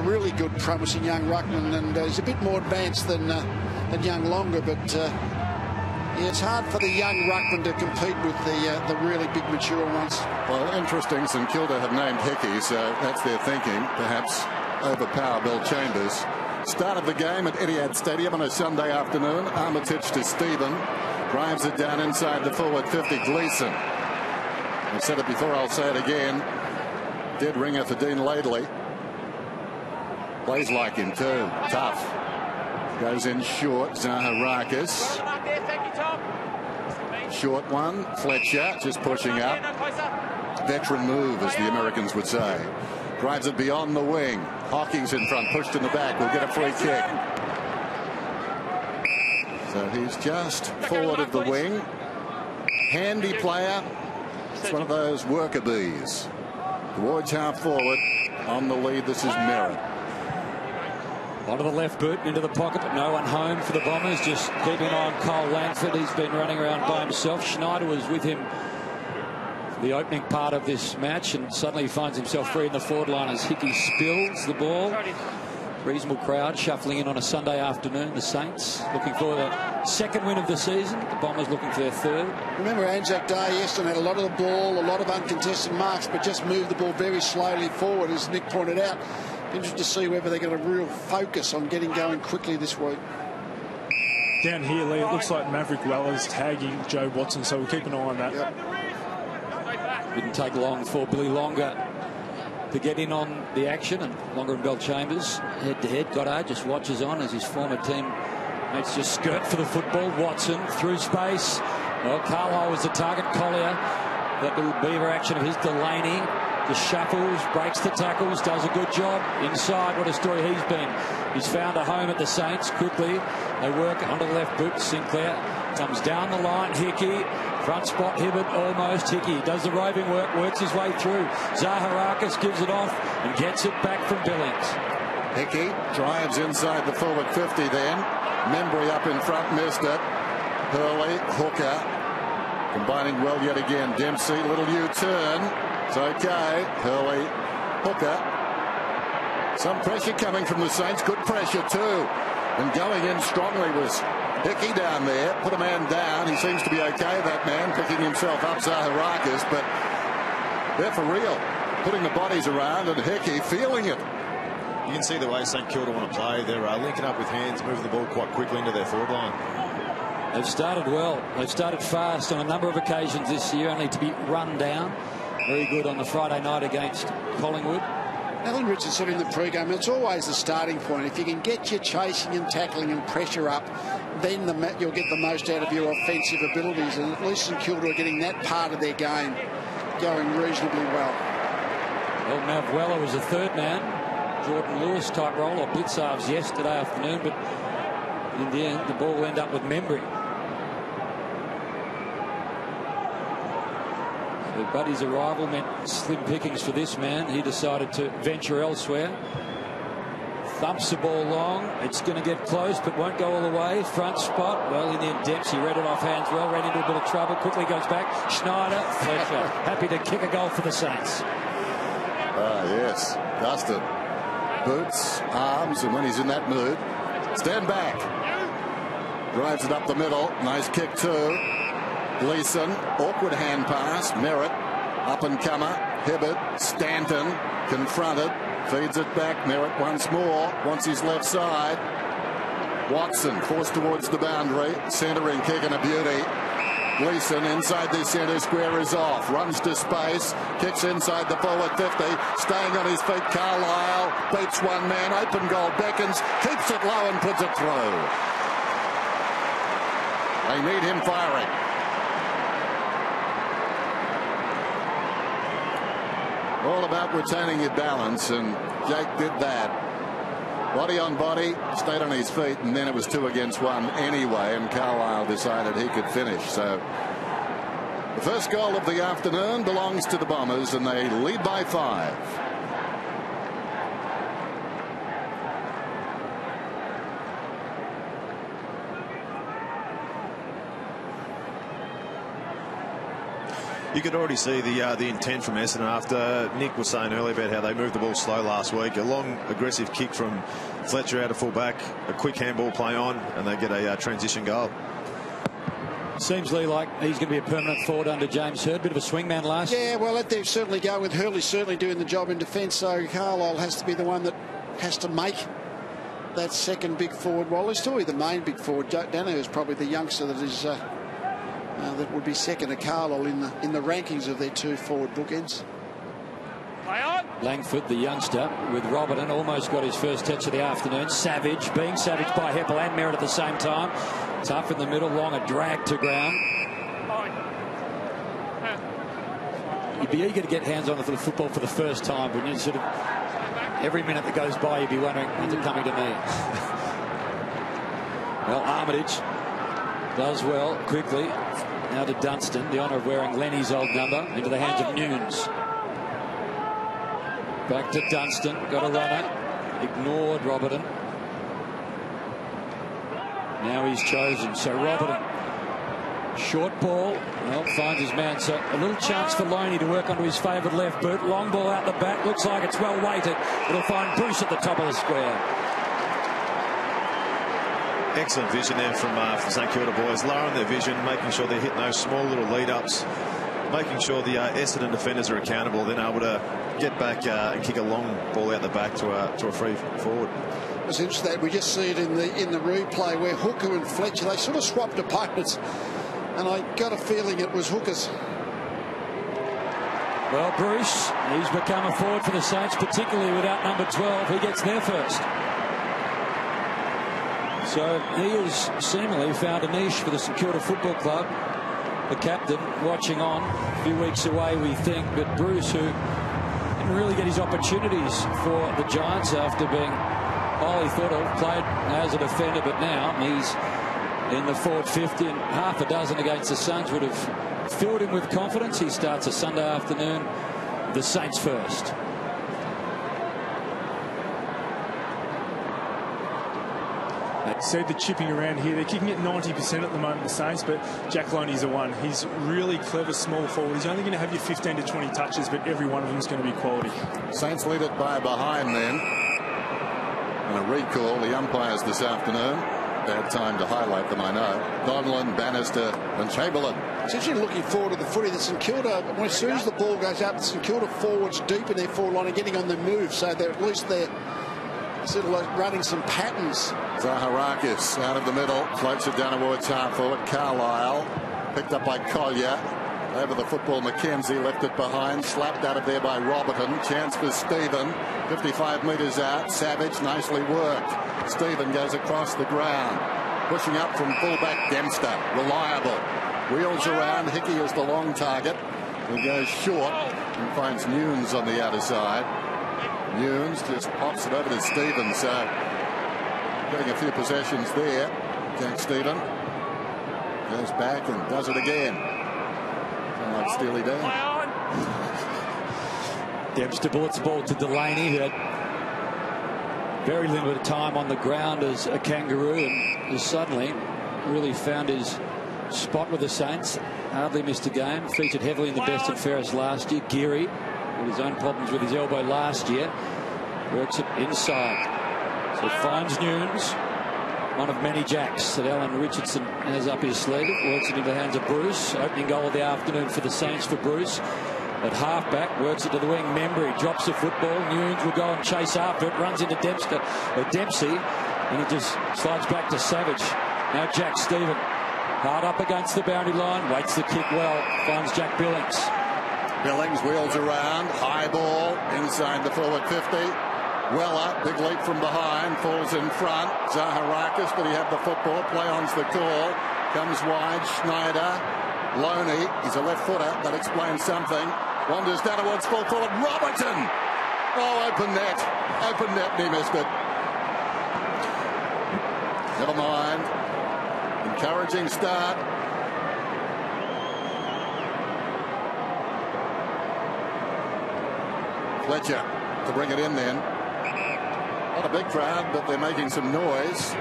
really good, promising young ruckman, and he's a bit more advanced than young Longer, but yeah, it's hard for the young ruckman to compete with the really big, mature ones. Well, interesting. St Kilda have named Hickey, so that's their thinking. Perhaps overpower Bill Chambers. Start of the game at Etihad Stadium on a Sunday afternoon. Armitage to Stephen. Drives it down inside the forward 50. Gleeson. I said it before, I'll say it again. Dead ringer for Dean Laidley. Plays like him too. Tough. Goes in short. Zaharakis. Short one. Fletcher just pushing up. Veteran move, as the Americans would say. Drives it beyond the wing. Hawking's in front, pushed in the back. Will get a free kick. So he's just forward of the wing. Handy player. It's one of those worker bees. Towards half forward. On the lead, this is Merritt. Onto the left boot, into the pocket, but no one home for the Bombers. Just keeping an eye on Cole Langford. He's been running around by himself. Schneider was with him for the opening part of this match, and suddenly he finds himself free in the forward line as Hickey spills the ball. Reasonable crowd shuffling in on a Sunday afternoon. The Saints looking for the second win of the season. The Bombers looking for their third. Remember Anzac Day, Essendon had a lot of the ball, a lot of uncontested marks, but just moved the ball very slowly forward, as Nick pointed out. Interested to see whether they get a real focus on getting going quickly this week. Down here, Lee, it looks like Maverick Weller's tagging Joe Watson, so we'll keep an eye on that. Yep. Didn't take long for Billy Longer to get in on the action, and Longer and Bell Chambers head to head. Goddard just watches on as his former team mates just skirt for the football. Watson through space. Well, Carlisle was the target. Collier, that little beaver action of his. Delaney just shuffles, breaks the tackles, does a good job inside. What a story he's been. He's found a home at the Saints quickly. They work onto the left boot. Sinclair comes down the line. Hickey, front spot. Hibbert almost. Hickey does the roving work, works his way through. Zaharakis gives it off and gets it back from Billings. Hickey drives inside the forward 50 then. Membry up in front, missed it. Hurley, Hooker, combining well yet again. Dempsey, little U-turn. It's okay. Hurley, Hooker. Some pressure coming from the Saints. Good pressure too. And going in strongly was Hickey down there. Put a man down. He seems to be okay, that man, picking himself up, Zaharakis. But they're for real. Putting the bodies around, and Hickey feeling it. You can see the way St Kilda want to play. They're linking up with hands, moving the ball quite quickly into their forward line. They've started well. They've started fast on a number of occasions this year, only to be run down. Very good on the Friday night against Collingwood. Alan Richards said in the pre-game, it's always the starting point. If you can get your chasing and tackling and pressure up, then you'll get the most out of your offensive abilities. And at least St Kilda are getting that part of their game going reasonably well. Well, Mav Weller was the third man. Jordan Lewis type role, or Blitzarves yesterday afternoon, but in the end, the ball will end up with Membry. So Buddy's arrival meant slim pickings for this man. He decided to venture elsewhere. Thumps the ball long. It's going to get close, but won't go all the way. Front spot. Well, in the end, Dempsey read it off hands well, ran into a bit of trouble. Quickly goes back. Schneider, Fletcher, happy to kick a goal for the Saints. Ah, yes. Dustin. Boots, arms, and when he's in that mood, stand back. Drives it up the middle. Nice kick too. Gleeson, awkward hand pass. Merritt, up and comer. Hibbert, Stanton, confronted, feeds it back. Merritt once more, wants his left side. Watson forced towards the boundary. Centering kick and a beauty. Gleeson inside the centre square is off. Runs to space. Kicks inside the forward 50. Staying on his feet. Carlisle beats one man. Open goal. Beckons. Keeps it low and puts it through. They need him firing. All about retaining your balance, and Jake did that. Body on body, stayed on his feet, and then it was 2 against 1 anyway, and Carlisle decided he could finish. So the first goal of the afternoon belongs to the Bombers, and they lead by 5. You could already see the intent from Essendon after Nick was saying earlier about how they moved the ball slow last week. A long, aggressive kick from Fletcher out of full back, a quick handball play on, and they get a transition goal. Seems, Lee, like he's going to be a permanent forward under James Hird. Bit of a swingman last year. Yeah, well, they're certainly going with Hurley, certainly doing the job in defence, so Carlisle has to be the one that has to make that second big forward. Well, he's still the main big forward. Dano is probably the youngster that is that would be second to Carlisle in the rankings of their two forward bookends. Langford, the youngster, with Robertson, almost got his first touch of the afternoon. Savage, being savaged by Heppel and Merritt at the same time. Tough in the middle, long a drag to ground. You'd be eager to get hands on the football for the first time, but you sort of every minute that goes by, you'd be wondering, when's it coming to me? Well, Armitage does well quickly. Now to Dunstan, the honour of wearing Lenny's old number, into the hands of Nunes. Back to Dunstan, got a runner, ignored Robertson. Now he's chosen, so Robertson, short ball, well, finds his man, so a little chance for Loney to work onto his favoured left boot. Long ball out the back, looks like it's well weighted. It'll find Bruce at the top of the square. Excellent vision there from St Kilda boys, lowering their vision, making sure they're hitting those small little lead-ups, making sure the Essendon defenders are accountable, then able to get back and kick a long ball out the back to a free forward. It's interesting that we just see it in the replay where Hooker and Fletcher, they sort of swapped opponents, and I got a feeling it was Hooker's. Well, Bruce, he's become a forward for the Saints, particularly without number 12. He gets there first. So he has seemingly found a niche for the St Kilda Football Club. The captain watching on, a few weeks away we think, but Bruce, who didn't really get his opportunities for the Giants after being highly thought of, played as a defender, but now he's in the forward 50, and half a dozen against the Suns would have filled him with confidence. He starts a Sunday afternoon, the Saints first. See the chipping around here. They're kicking at 90% at the moment, the Saints, but Jack Loney's the one. He's really clever small forward. He's only going to have your 15 to 20 touches, but every one of them is going to be quality. Saints lead it by a behind then. And a recall, the umpires this afternoon. Bad time to highlight them, I know. Donlan, Bannister and Chamberlain. It's actually looking forward to the footy that St Kilda, as soon as the ball goes up, St Kilda forwards deep in their forward line are getting on the move, so they're at least they're sort of like running some patterns. Zaharakis out of the middle, floats it down towards half forward. Carlisle picked up by Collier. Over the football, McKenzie left it behind, slapped out of there by Robertson. Chance for Stephen, 55 metres out. Savage, nicely worked. Stephen goes across the ground, pushing up from fullback. Dempster, reliable, wheels around. Hickey is the long target. He goes short and finds Nunes on the outer side. Nunes just pops it over to Stephen, so getting a few possessions there. Jack Stephen goes back and does it again. Kind of like Steely Dan. Dempster bullets the ball to Delaney, who had very limited time on the ground as a Kangaroo, and has suddenly really found his spot with the Saints. Hardly missed a game. Featured heavily in the best and fairest last year. Geary had his own problems with his elbow last year. Works it inside. So finds Nunes. One of many jacks that Alan Richardson has up his sleeve. Works it into the hands of Bruce. Opening goal of the afternoon for the Saints for Bruce. At halfback, works it to the wing. Membry drops the football. Nunes will go and chase after it. Runs into Dempsey, and he just slides back to Savage. Now Jack Stephen, hard up against the boundary line. Waits the kick well. Finds Jack Billings. Billings wheels around. High ball inside the forward 50. Weller, big leap from behind, falls in front. Zaharakis, did he have the football? Play-on's the call. Comes wide. Schneider. Loney, he's a left footer. That explains something. Wanders down towards full forward. Robertson! Oh, open net. Open net, and he missed it. Never mind. Encouraging start. Fletcher to bring it in then. Not a big crowd, but they're making some noise.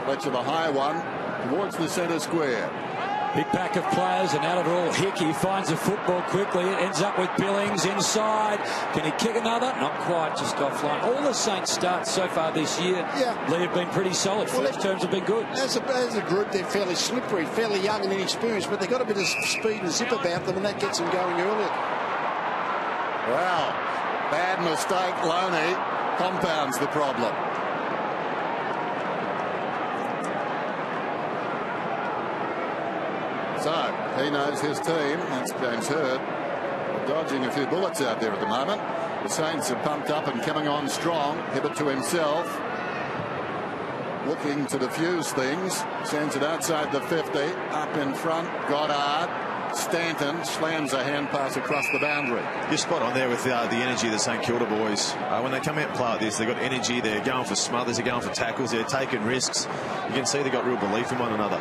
Fletcher, the high one, towards the centre square. Big pack of players, and out of it all, Hickey finds the football quickly. It ends up with Billings inside. Can he kick another? Not quite, just offline. All the Saints starts so far this year, Lee, have been pretty solid. First terms have been good. As a group, they're fairly slippery, fairly young and inexperienced, but they've got a bit of speed and zip about them, and that gets them going earlier. Wow, bad mistake. Loney compounds the problem. So, he knows his team, that's James Hird, dodging a few bullets out there at the moment. The Saints are pumped up and coming on strong. Hibbert to himself, looking to diffuse things, sends it outside the 50, up in front, Goddard. Stanton slams a hand pass across the boundary. You're spot on there with the energy of the St Kilda boys. When they come out and play like this, they've got energy, they're going for smothers, they're going for tackles, they're taking risks. You can see they've got real belief in one another.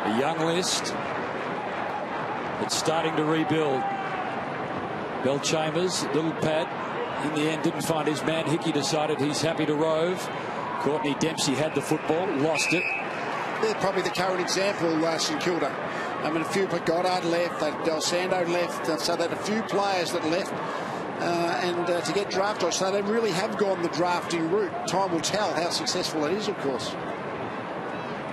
A young list that's starting to rebuild. Bell Chambers, little pad, in the end didn't find his man. Hickey decided he's happy to rove. Courtney Dempsey had the football, lost it. They're probably the current example, St Kilda. I mean, a few, but Goddard left, Del Sando left, so they had a few players that left to get drafted. So they really have gone the drafting route. Time will tell how successful it is, of course.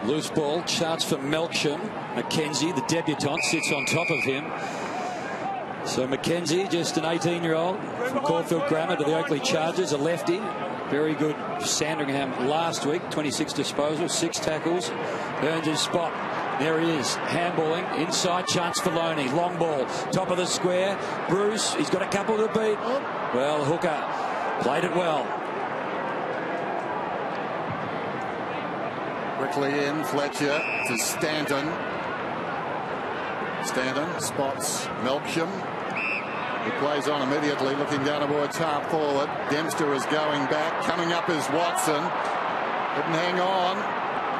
Loose ball, chance for Melksham. McKenzie, the debutant, sits on top of him. So McKenzie, just an 18-year-old from Caulfield Grammar to the Oakley Chargers, a lefty. Very good Sandringham last week, 26 disposals, 6 tackles. Earns his spot. There he is, handballing, inside, chance for Loney. Long ball, top of the square. Bruce, he's got a couple to beat. Well, Hooker played it well. Quickly in, Fletcher to Stanton. Stanton spots Melksham, who plays on immediately, looking down towards half forward. Dempster is going back. Coming up is Watson. Couldn't hang on.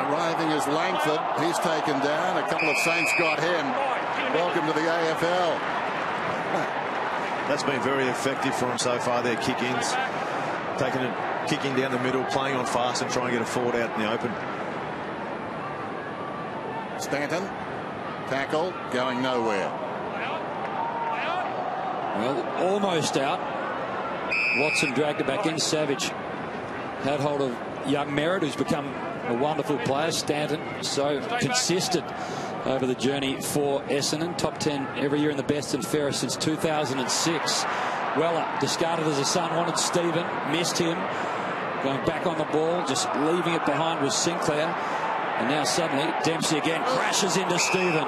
Arriving is Langford. He's taken down. A couple of Saints got him. Welcome to the AFL. That's been very effective for him so far. Their kick-ins, taking it, kicking down the middle, playing on fast and trying to get a forward out in the open. Stanton, tackle, going nowhere. Well, almost out. Watson dragged it back in. Savage had hold of young Merritt, who's become a wonderful player. Stanton, so consistent over the journey for Essendon. Top 10 every year in the best and fairest since 2006. Weller, discarded as a son, wanted Stephen, missed him. Going back on the ball, just leaving it behind was Sinclair. And now suddenly Dempsey again crashes into Stephen.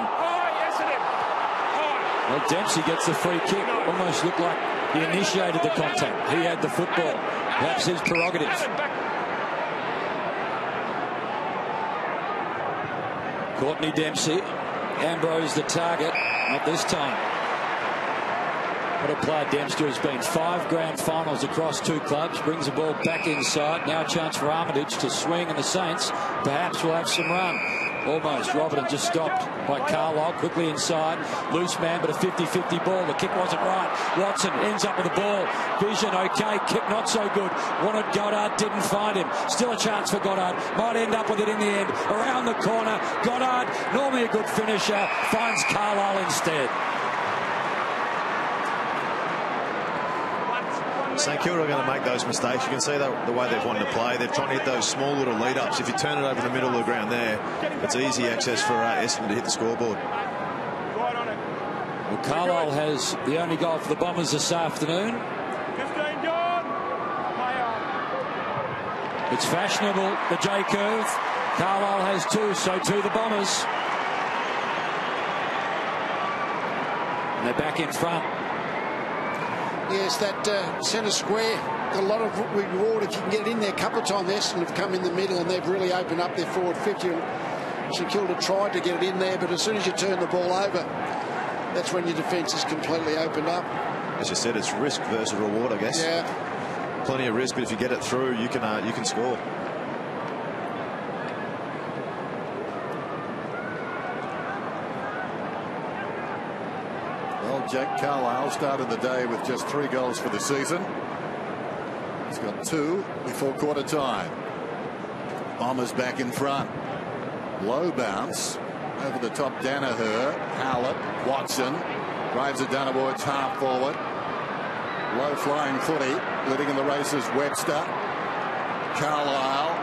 Well, Dempsey gets the free kick. Almost looked like he initiated the contact. He had the football. Perhaps his prerogative. Courtney Dempsey. Ambrose the target. Not this time. What a player Dempster has been. 5 grand finals across 2 clubs. Brings the ball back inside. Now a chance for Armitage to swing, and the Saints perhaps will have some run. Almost. Robertson just stopped by Carlisle. Quickly inside. Loose man, but a 50-50 ball. The kick wasn't right. Watson ends up with the ball. Vision okay. Kick not so good. Wanted Goddard. Didn't find him. Still a chance for Goddard. Might end up with it in the end. Around the corner. Goddard, normally a good finisher, finds Carlisle instead. St Kilda are going to make those mistakes. You can see the way they've wanted to play. They're trying to hit those small little lead-ups. If you turn it over the middle of the ground there, it's easy access for Essendon to hit the scoreboard. Well, Carlisle has the only goal for the Bombers this afternoon. It's fashionable, the J-curve. Carlisle has 2, so too the Bombers. And they're back in front. Yes, that centre square, a lot of reward if you can get in there. A couple of times Essendon have come in the middle and they've really opened up their forward 50. St Kilda tried to get it in there, but as soon as you turn the ball over, that's when your defence is completely opened up. As you said, it's risk versus reward, I guess. Yeah. Plenty of risk, but if you get it through, you can score. Jack Carlisle started the day with just 3 goals for the season. He's got 2 before quarter time. Bombers back in front. Low bounce. Over the top, Danaher, Howlett, Watson. Drives it down towards half forward. Low flying footy. Leading in the race is Webster. Carlisle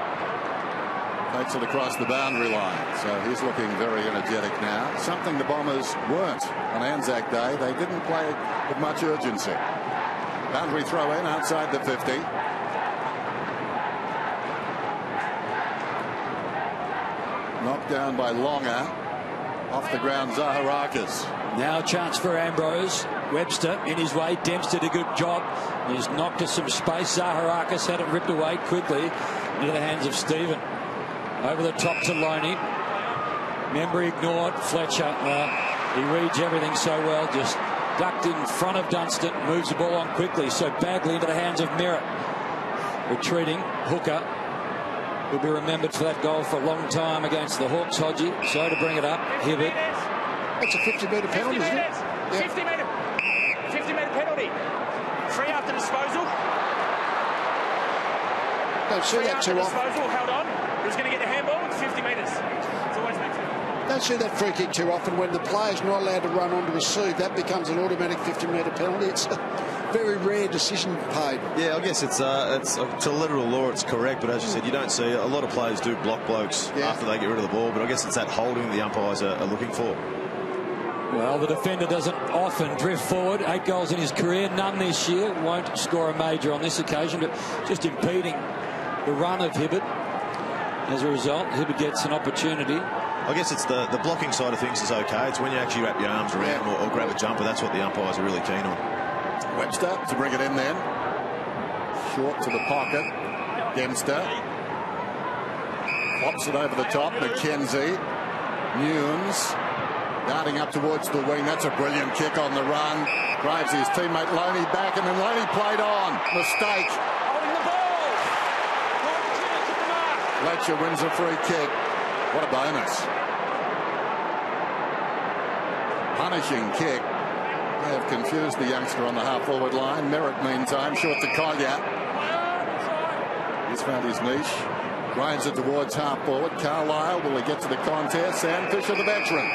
takes it across the boundary line. So he's looking very energetic now. Something the Bombers weren't on Anzac Day. They didn't play with much urgency. Boundary throw in outside the 50. Knocked down by Longer. Off the ground, Zaharakis. Now a chance for Ambrose. Webster in his way. Dempster did a good job. He's knocked to some space. Zaharakis had it ripped away quickly into the hands of Stephen. Over the top to Loney. Membry ignored. Fletcher. He reads everything so well. Just ducked in front of Dunstan. Moves the ball on quickly. So Bagley into the hands of Merritt. Retreating. Hooker. Will be remembered for that goal for a long time against the Hawks. Hodgie. Sorry to bring it up. Hibbert. That's a 50-metre penalty, isn't it? Yep. 50-metre penalty. 3 after disposal. Don't see that too often. Disposal held on. He was going to get the handball. It's 50 metres. It's always makes it. Don't see that free kick too often. When the player's not allowed to run onto a receive, that becomes an automatic 50-metre penalty. It's a very rare decision paid. Yeah, I guess it's to literal law, it's correct, but as you said, you don't see a lot of players do block blokes after they get rid of the ball, but I guess it's that holding the umpires are looking for. Well, the defender doesn't often drift forward. 8 goals in his career, none this year. Won't score a major on this occasion, but just impeding the run of Hibbert. As a result, Hibbert gets an opportunity. I guess it's the blocking side of things is okay. It's when you actually wrap your arms around or grab a jumper, that's what the umpires are really keen on. Webster to bring it in then. Short to the pocket. Dempster. Pops it over the top. McKenzie. Nunes. Darting up towards the wing. That's a brilliant kick on the run. Drives his teammate Loney back, and then Loney played on. Mistake. Holding the ball. Fletcher wins a free kick. What a bonus. Punishing kick. They have confused the youngster on the half-forward line. Merritt, meantime, short to Collier. He's found his niche. Grinds it towards half-forward. Carlisle, will he get to the contest? Sam Fisher, the veteran.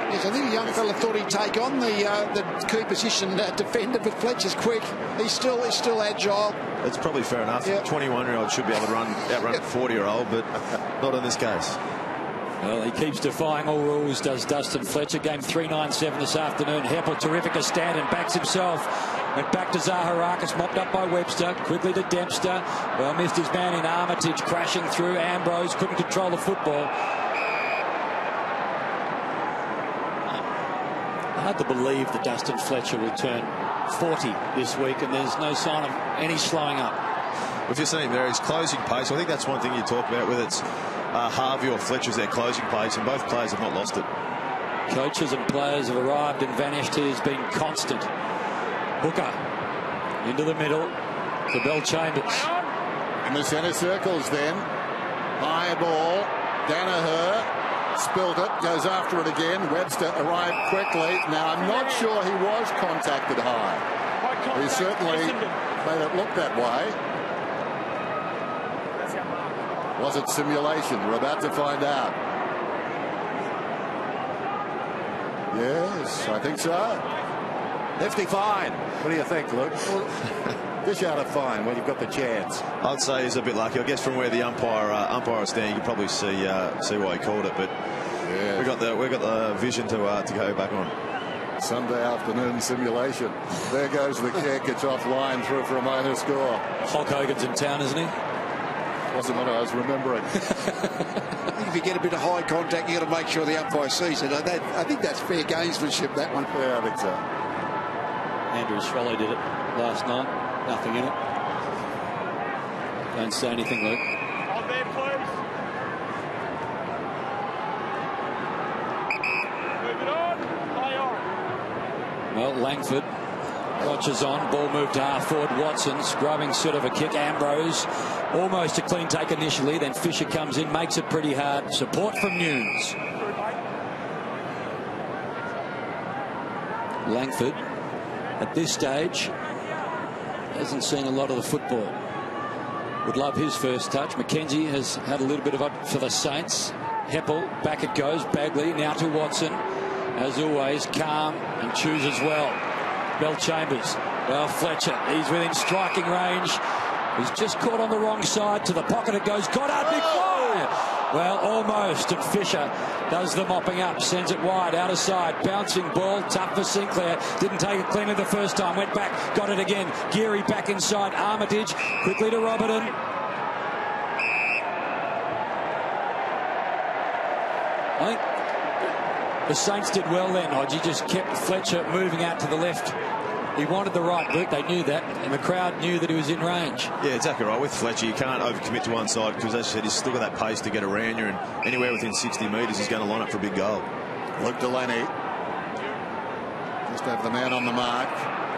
Yes, I think the young fella thought he'd take on the key position defender, but Fletcher's quick. He's still agile. It's probably fair enough. Yep. 21-year-old should be able to outrun a 40-year-old, but not in this case. Well, he keeps defying all rules, does Dustin Fletcher. Game 397 this afternoon. Heppel, terrific a stand and backs himself. Went back to Zaharakis, mopped up by Webster. Quickly to Dempster. Well, missed his man in Armitage, crashing through. Ambrose couldn't control the football. Hard to believe that Dustin Fletcher will turn 40 this week, and there's no sign of any slowing up. If you're saying there, his closing pace, I think that's one thing you talk about, whether it's Harvey or Fletcher's their closing pace, and both players have not lost it. Coaches and players have arrived and vanished. He has been constant. Hooker into the middle to Bell Chambers. In the centre circles then. High ball. Danaher spilt it, goes after it again. Webster arrived quickly. Now, I'm not sure he was contacted high. He certainly made it look that way. Was it simulation? We're about to find out. Yes, I think so. Hefty fine. What do you think, Luke? Dish out a fine when you've got the chance. I'd say he's a bit lucky. I guess from where the umpire is standing, you can probably see why he called it. But we got the vision to go back on. Sunday afternoon simulation. There goes the kick. It's offline through for a minor score. Hulk Hogan's in town, isn't he? Wasn't what I was remembering. I think if you get a bit of high contact, you've got to make sure the umpire sees it. I think that's fair gamesmanship, that one. Yeah, I think so. Andrew Swallow did it last night. Nothing in it. Don't say anything, Luke. On there, please. Move it on. Play on. Well, Langford watches on. Ball moved to half forward. Watson scrubbing sort of a kick. Ambrose almost a clean take initially. Then Fisher comes in, makes it pretty hard. Support from Nunes. Langford at this stage hasn't seen a lot of the football. Would love his first touch. McKenzie has had a little bit of up for the Saints. Heppel, back it goes. Bagley now to Watson. As always, calm and chooses well. Bell Chambers. Well, Fletcher, he's within striking range. He's just caught on the wrong side. To the pocket it goes. Goddard, big fly! Well, almost. And Fisher does the mopping up. Sends it wide, out of side. Bouncing ball. Tough for Sinclair. Didn't take it cleanly the first time. Went back. Got it again. Geary back inside. Armitage. Quickly to Robertson. I think the Saints did well then, Hodgie. Just kept Fletcher moving out to the left. He wanted the right route. They knew that, and the crowd knew that he was in range. Yeah, exactly right. With Fletcher, you can't overcommit to one side because, as I said, he's still got that pace to get around you, and anywhere within 60 metres, he's going to line up for a big goal. Luke Delaney, just over the man on the mark,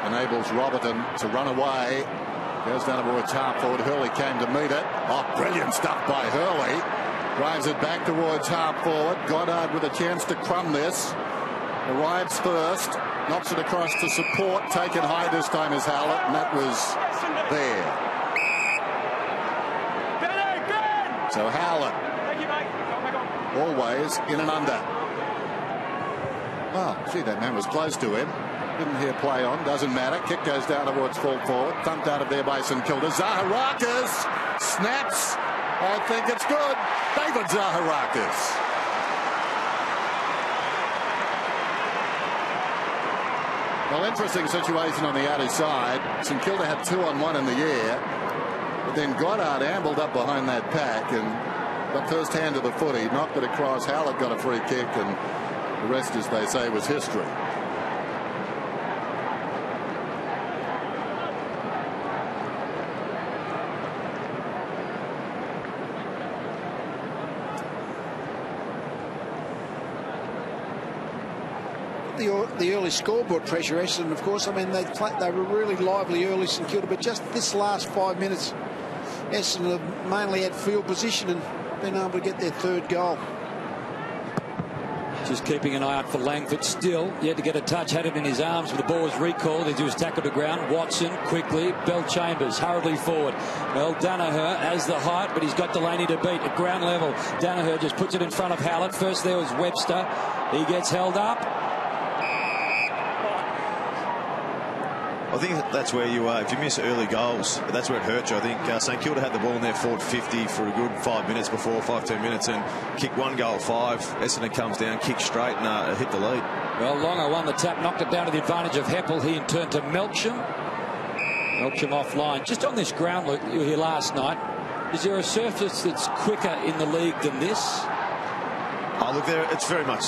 enables Robertson to run away. Goes down towards half forward. Hurley came to meet it. Oh, brilliant stuff by Hurley. Drives it back towards half forward. Goddard with a chance to crumb this. Arrives first. Knocks it across to support. Taken high this time is Howlett, and that was there. So Howlett always in and under. Well, gee, that man was close to him. Didn't hear play on. Doesn't matter. Kick goes down towards full forward. Thumped out of there by St Kilda. Zaharakis snaps. I think it's good. David Zaharakis. Well, interesting situation on the outer side. St Kilda had 2-on-1 in the air, but then Goddard ambled up behind that pack and got first hand to the foot. He knocked it across. Howlett got a free kick, and the rest, as they say, was history. The early score brought pressure, Essendon, of course. I mean, they were really lively early, St Kilda, but just this last 5 minutes, Essendon have mainly had field position and been able to get their third goal. Just keeping an eye out for Langford still. He had to get a touch, had it in his arms, but the ball was recalled as he was tackled to ground. Watson quickly. Bell Chambers hurriedly forward. Well, Danaher has the height, but he's got Delaney to beat at ground level. Danaher just puts it in front of Howlett. First there was Webster. He gets held up. I think that's where you if you miss early goals, that's where it hurts you. I think St Kilda had the ball in their forward 50 for a good 5 minutes before, 5-10 minutes, and kicked one goal at 5. Essendon comes down, kicks straight, and hit the lead. Well, Longo won the tap, knocked it down to the advantage of Heppel. He in turn to Melksham. Melksham offline. Just on this ground, Luke, you were here last night. Is there a surface that's quicker in the league than this? Oh, look, it's very much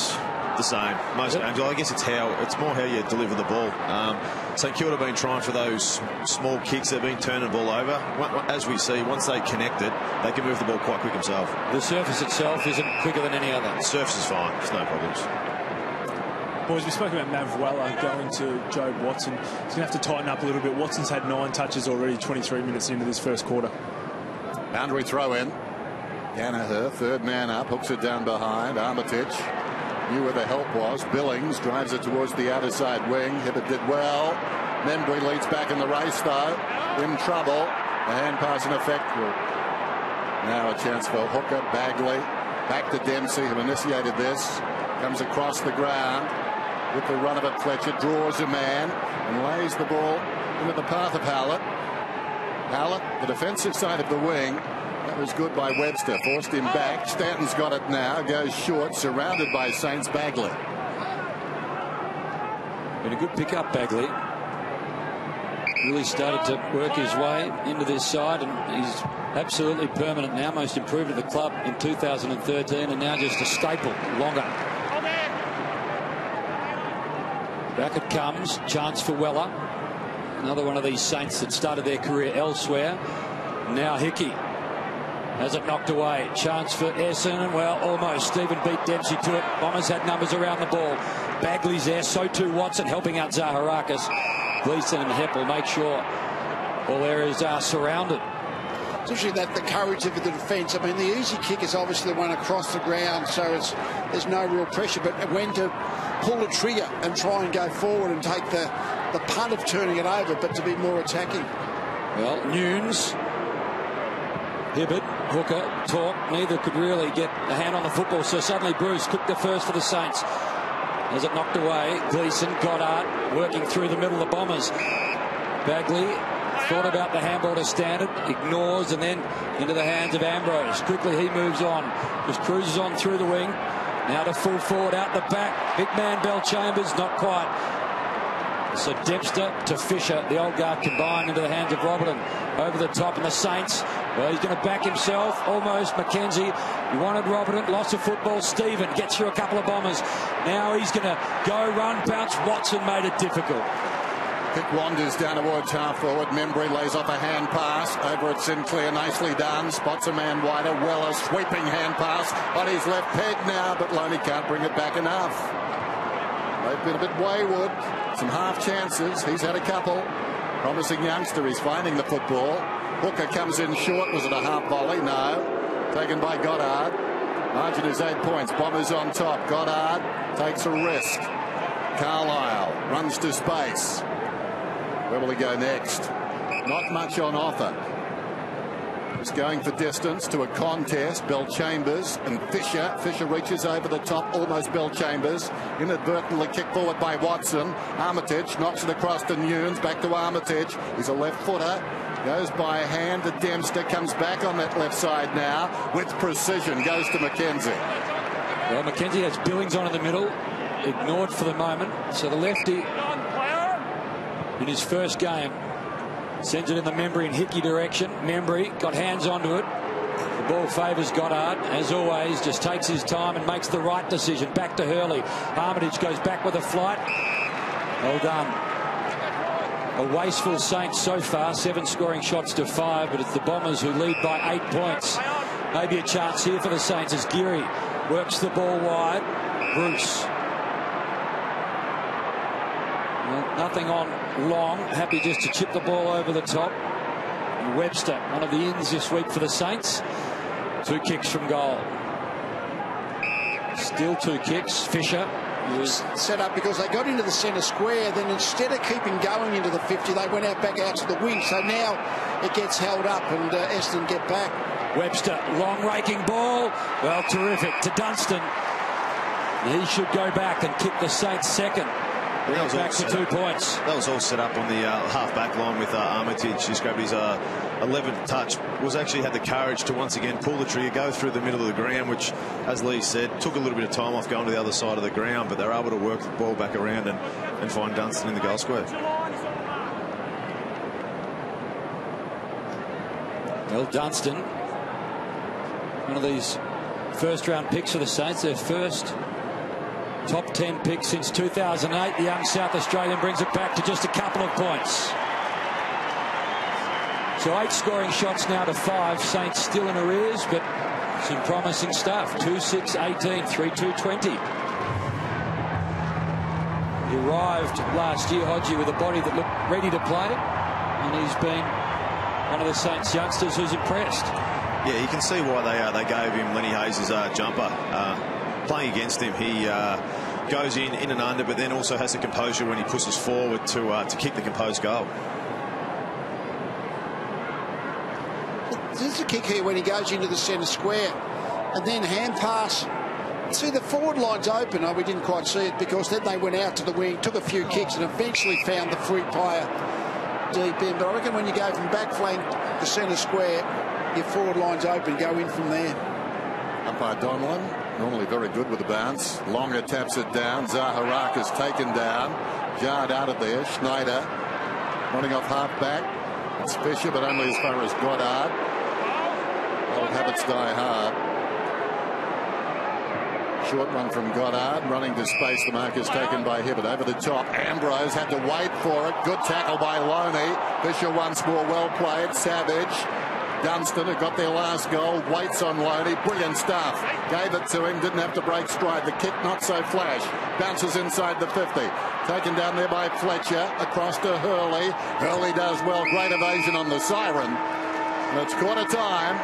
the same. Most games. I guess it's more how you deliver the ball. St Kilda have been trying for those small kicks. They've been turning the ball over. As we see, once they connect it, they can move the ball quite quick themselves. The surface itself isn't quicker than any other. The surface is fine. There's no problems. Boys, we spoke about Mav Weller going to Jobe Watson. He's going to have to tighten up a little bit. Watson's had 9 touches already, 23 minutes into this first quarter. Boundary throw in. Danaher, third man up, hooks it down behind. Armitage knew where the help was. Billings drives it towards the outer side wing. Hibbert did well. Membry leads back in the race, though. In trouble. A hand pass in effect. Now a chance for Hooker. Bagley. Back to Dempsey, who initiated this. Comes across the ground. With the run of it, Fletcher draws a man and lays the ball into the path of Howlett. Howlett, the defensive side of the wing. That was good by Webster. Forced him back. Stanton's got it now. Goes short. Surrounded by Saints. Bagley. Been a good pick-up, Bagley. Really started to work his way into this side, and he's absolutely permanent now. Most improved at the club in 2013, and now just a staple. Longer. Back it comes. Chance for Weller. Another one of these Saints that started their career elsewhere. Now Hickey. Has it knocked away. Chance for Essendon. Well, almost. Stephen beat Dempsey to it. Bombers had numbers around the ball. Bagley's there. So too Watson, helping out Zaharakis. Gleeson and Heppel make sure all areas are surrounded. Especially the courage of the defence. I mean, the easy kick is obviously the one across the ground, so there's no real pressure. But when to pull the trigger and try and go forward and take the punt of turning it over, but to be more attacking. Well, Nunes Hibbert, hooker, talk. Neither could really get a hand on the football. So suddenly Bruce cooked the first for the Saints. As it knocked away, Gleeson, Goddard working through the middle of the Bombers. Bagley thought about the handball to Standard, ignores, and then into the hands of Ambrose. Quickly he moves on, just cruises on through the wing. Now to full forward out the back. Big man Bell Chambers, not quite. So Dempster to Fisher, the old guard combined into the hands of Robertson. Over the top, and the Saints, well, he's going to back himself, almost. McKenzie, he wanted Robertson, lost the football. Stephen gets through a couple of Bombers. Now he's going to go, run, bounce. Watson made it difficult. Kick wanders down towards half forward. Membry lays off a hand pass over at Sinclair. Nicely done. Spots a man wider. Weller sweeping hand pass on his left peg now, but Loney can't bring it back enough. They've been a bit wayward. Some half chances. He's had a couple. Promising youngster. He's finding the football. Hooker comes in short. Was it a half volley? No. Taken by Goddard. Margin is 8 points. Bombers on top. Goddard takes a risk. Carlisle runs to space. Where will he go next? Not much on offer. He's going for distance to a contest. Bell Chambers and Fisher. Fisher reaches over the top, almost Bell Chambers. Inadvertently kicked forward by Watson. Armitage knocks it across to Nunes. Back to Armitage. He's a left footer. Goes by hand to Dempster. Comes back on that left side now with precision. Goes to McKenzie. Well, McKenzie has Billings on in the middle. Ignored for the moment. So the lefty in his first game sends it in the Membry and Hickey direction. Membry got hands onto it. The ball favours Goddard, as always, just takes his time and makes the right decision. Back to Hurley. Armitage goes back with a flight. Well done. A wasteful Saints so far, 7 scoring shots to 5, but it's the Bombers who lead by 8 points. Maybe a chance here for the Saints as Geary works the ball wide. Bruce. Well, nothing on long, happy just to chip the ball over the top. And Webster, one of the ins this week for the Saints. 2 kicks from goal. Still 2 kicks. Fisher was set up because they got into the centre square. Then instead of keeping going into the 50, they went back out to the wing. So now it gets held up and Essendon get back. Webster, long raking ball. Well, terrific to Dunstan. He should go back and kick the Saints second. Back to 2 points. That was all set up on the half-back line with Armitage. He's grabbed his 11th touch. Was actually had the courage to once again pull the trigger, go through the middle of the ground, which, as Lee said, took a little bit of time off going to the other side of the ground, but they were able to work the ball back around and find Dunstan in the goal square. Well, Dunstan, one of these first-round picks for the Saints, their first top 10 pick since 2008. The young South Australian brings it back to just a couple of points. So 8 scoring shots now to 5. Saints still in arrears, but some promising stuff. 2-6-18, 3-2-20. He arrived last year, Hodgie, with a body that looked ready to play, and he's been one of the Saints youngsters who's impressed. Yeah, you can see why they gave him Lenny Hayes' jumper. Playing against him, he goes in and under, but then also has the composure when he pushes forward to kick the composed goal. There's a kick here when he goes into the centre square, and then hand pass. See, the forward line's open. Oh, we didn't quite see it because then they went out to the wing, took a few kicks, and eventually found the free player deep in. But I reckon when you go from back flank to centre square, your forward line's open. Go in from there. Umpire Donlan, normally very good with the bounce. Longer taps it down. Zaharak is taken down. Jarred out of there. Schneider running off half back. It's Fisher, but only as far as Goddard. Old habits die hard. Short one from Goddard. Running to space. The mark is taken by Hibbert. Over the top. Ambrose had to wait for it. Good tackle by Loney. Fisher once more. Well played. Savage. Dunstan, who got their last goal, waits on Loney. Brilliant stuff. Gave it to him. Didn't have to break stride. The kick not so flash. Bounces inside the 50. Taken down there by Fletcher. Across to Hurley. Hurley does well. Great evasion on the siren. And it's quarter time.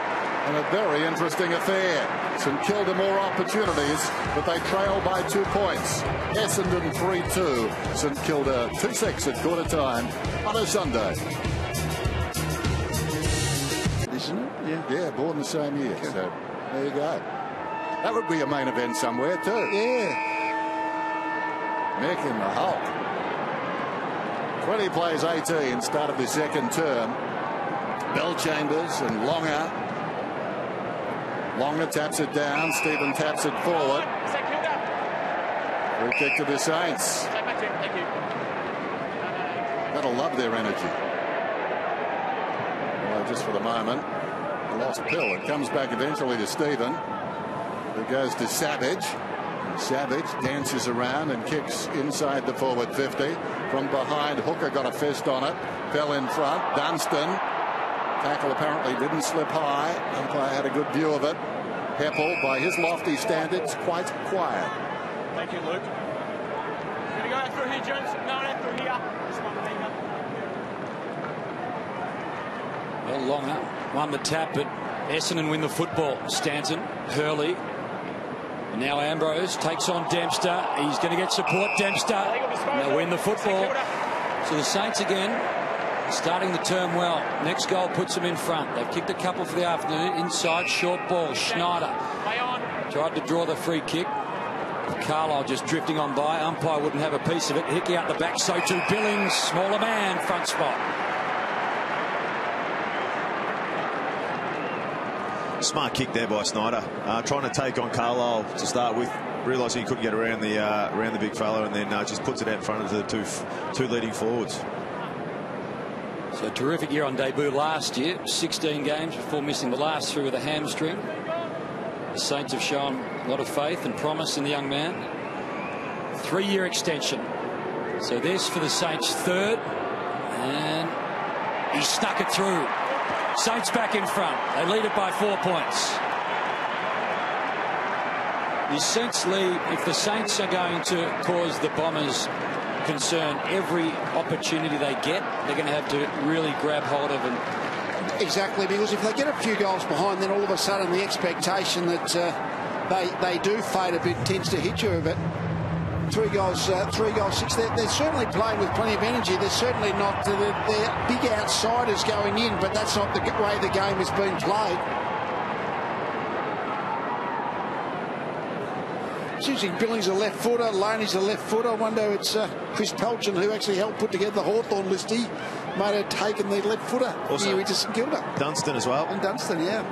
And a very interesting affair. St Kilda more opportunities, but they trail by 2 points. Essendon 3-2. St Kilda 2-6 at quarter time on a Sunday. Isn't it? Yeah, born the same year. So there you go. That would be a main event somewhere too. Yeah. Mick in the Hulk. 20 plays 18, start of the second term. Bell Chambers and Longer. Longer taps it down. Stephen taps it forward. St Kilda. Free kick to the Saints. Thank you. That'll love their energy. Well, just for the moment, a lost pill. It comes back eventually to Stephen, who goes to Savage. Savage dances around and kicks inside the forward 50. From behind, Hooker got a fist on it. Fell in front. Dunstan. Tackle apparently didn't slip high. Umpire had a good view of it. Heppel, by his lofty standards, quite quiet. Thank you, Luke. Gonna go out through here, Jones. No, out through here. Just one finger. Well, Longer won the tap, but Essendon win the football. Stanton, Hurley. And now Ambrose takes on Dempster. He's going to get support. Dempster. And they'll win the football. So the Saints again starting the term well. Next goal puts them in front. They've kicked a couple for the afternoon. Inside, short ball. Schneider tried to draw the free kick. Carlisle just drifting on by. Umpire wouldn't have a piece of it. Hickey out the back. So too Billings. Smaller man. Front spot. Smart kick there by Snyder, trying to take on Carlisle to start with, realising he couldn't get around the big fella, and then just puts it out in front of the two leading forwards. So terrific year on debut last year. 16 games before missing the last 3 with a hamstring. The Saints have shown a lot of faith and promise in the young man. 3-year extension. So this for the Saints' third, and he snuck it through. Saints back in front. They lead it by 4 points. Essentially, if the Saints are going to cause the Bombers concern every opportunity they get, they're going to have to really grab hold of it. Exactly, because if they get a few goals behind, then all of a sudden the expectation that they do fade a bit tends to hit you a bit. 3 goals, 6. They're certainly playing with plenty of energy. They're certainly not. They're big outsiders going in, but that's not the way the game is being played. It's using Billings a left footer, Loney's a left footer. I wonder it's Chris Pelchin who actually helped put together the Hawthorn list. He might have taken the left footer here into St Kilda. Dunstan as well. And Dunstan, yeah.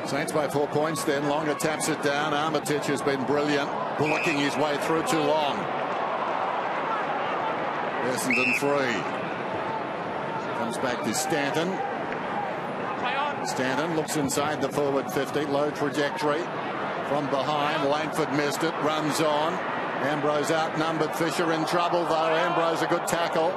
Saints by 4 points, then Longer taps it down. Armitage has been brilliant, bullocking his way through too long. Essendon 3. Comes back to Stanton. Stanton looks inside the forward 50, low trajectory. From behind, Langford missed it, runs on. Ambrose outnumbered, Fisher in trouble though. Ambrose a good tackle.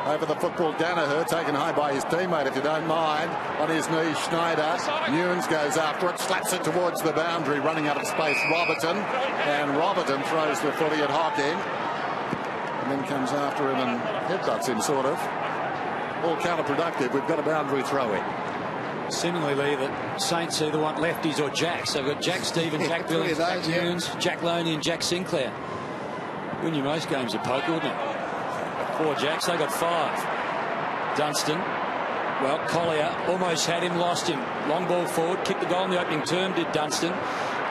Over the football, Danaher taken high by his teammate, if you don't mind. On his knees, Schneider. Newnes goes after it, slaps it towards the boundary, running out of space, Robertson. And Robertson throws the footy at Hocking. And then comes after him and headbutts him, sort of. All counterproductive. We've got a boundary throw in. Seemingly, the Saints either want lefties or Jacks. They've got Jack Stephen, Jack Billings, Jack Newnes, Jack Loney and Jack Sinclair. Win you most games of poker, wouldn't it? 4 Jacks, they got 5. Dunstan, well, Collier almost had him, lost him. Long ball forward, kicked the goal in the opening term, did Dunstan.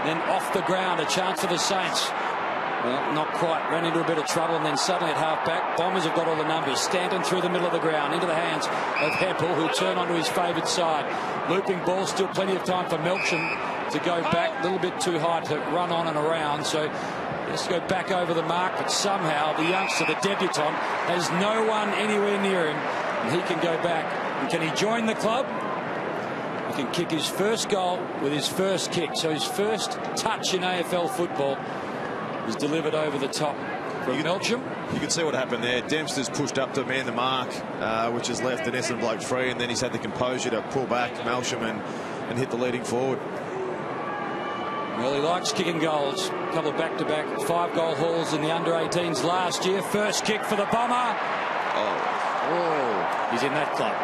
Then off the ground, a chance for the Saints. Well, not quite, ran into a bit of trouble, and then suddenly at half-back, Bombers have got all the numbers. Stanton through the middle of the ground, into the hands of Heppel, who'll turn onto his favoured side. Looping ball, still plenty of time for Melksham to go back, a little bit too high to run on and around, so let's go back over the mark, but somehow the youngster, the debutant, has no one anywhere near him, and he can go back. And can he join the club? He can kick his first goal with his first kick, so his first touch in AFL football is delivered over the top from Melksham. You can see what happened there. Dempster's pushed up to man the mark, which has left an Essendon bloke free, and then he's had the composure to pull back Melksham and hit the leading forward. Well, he likes kicking goals. A couple of back-to-back 5-goal hauls in the under-18s last year. First kick for the Bomber. Oh, he's in that club.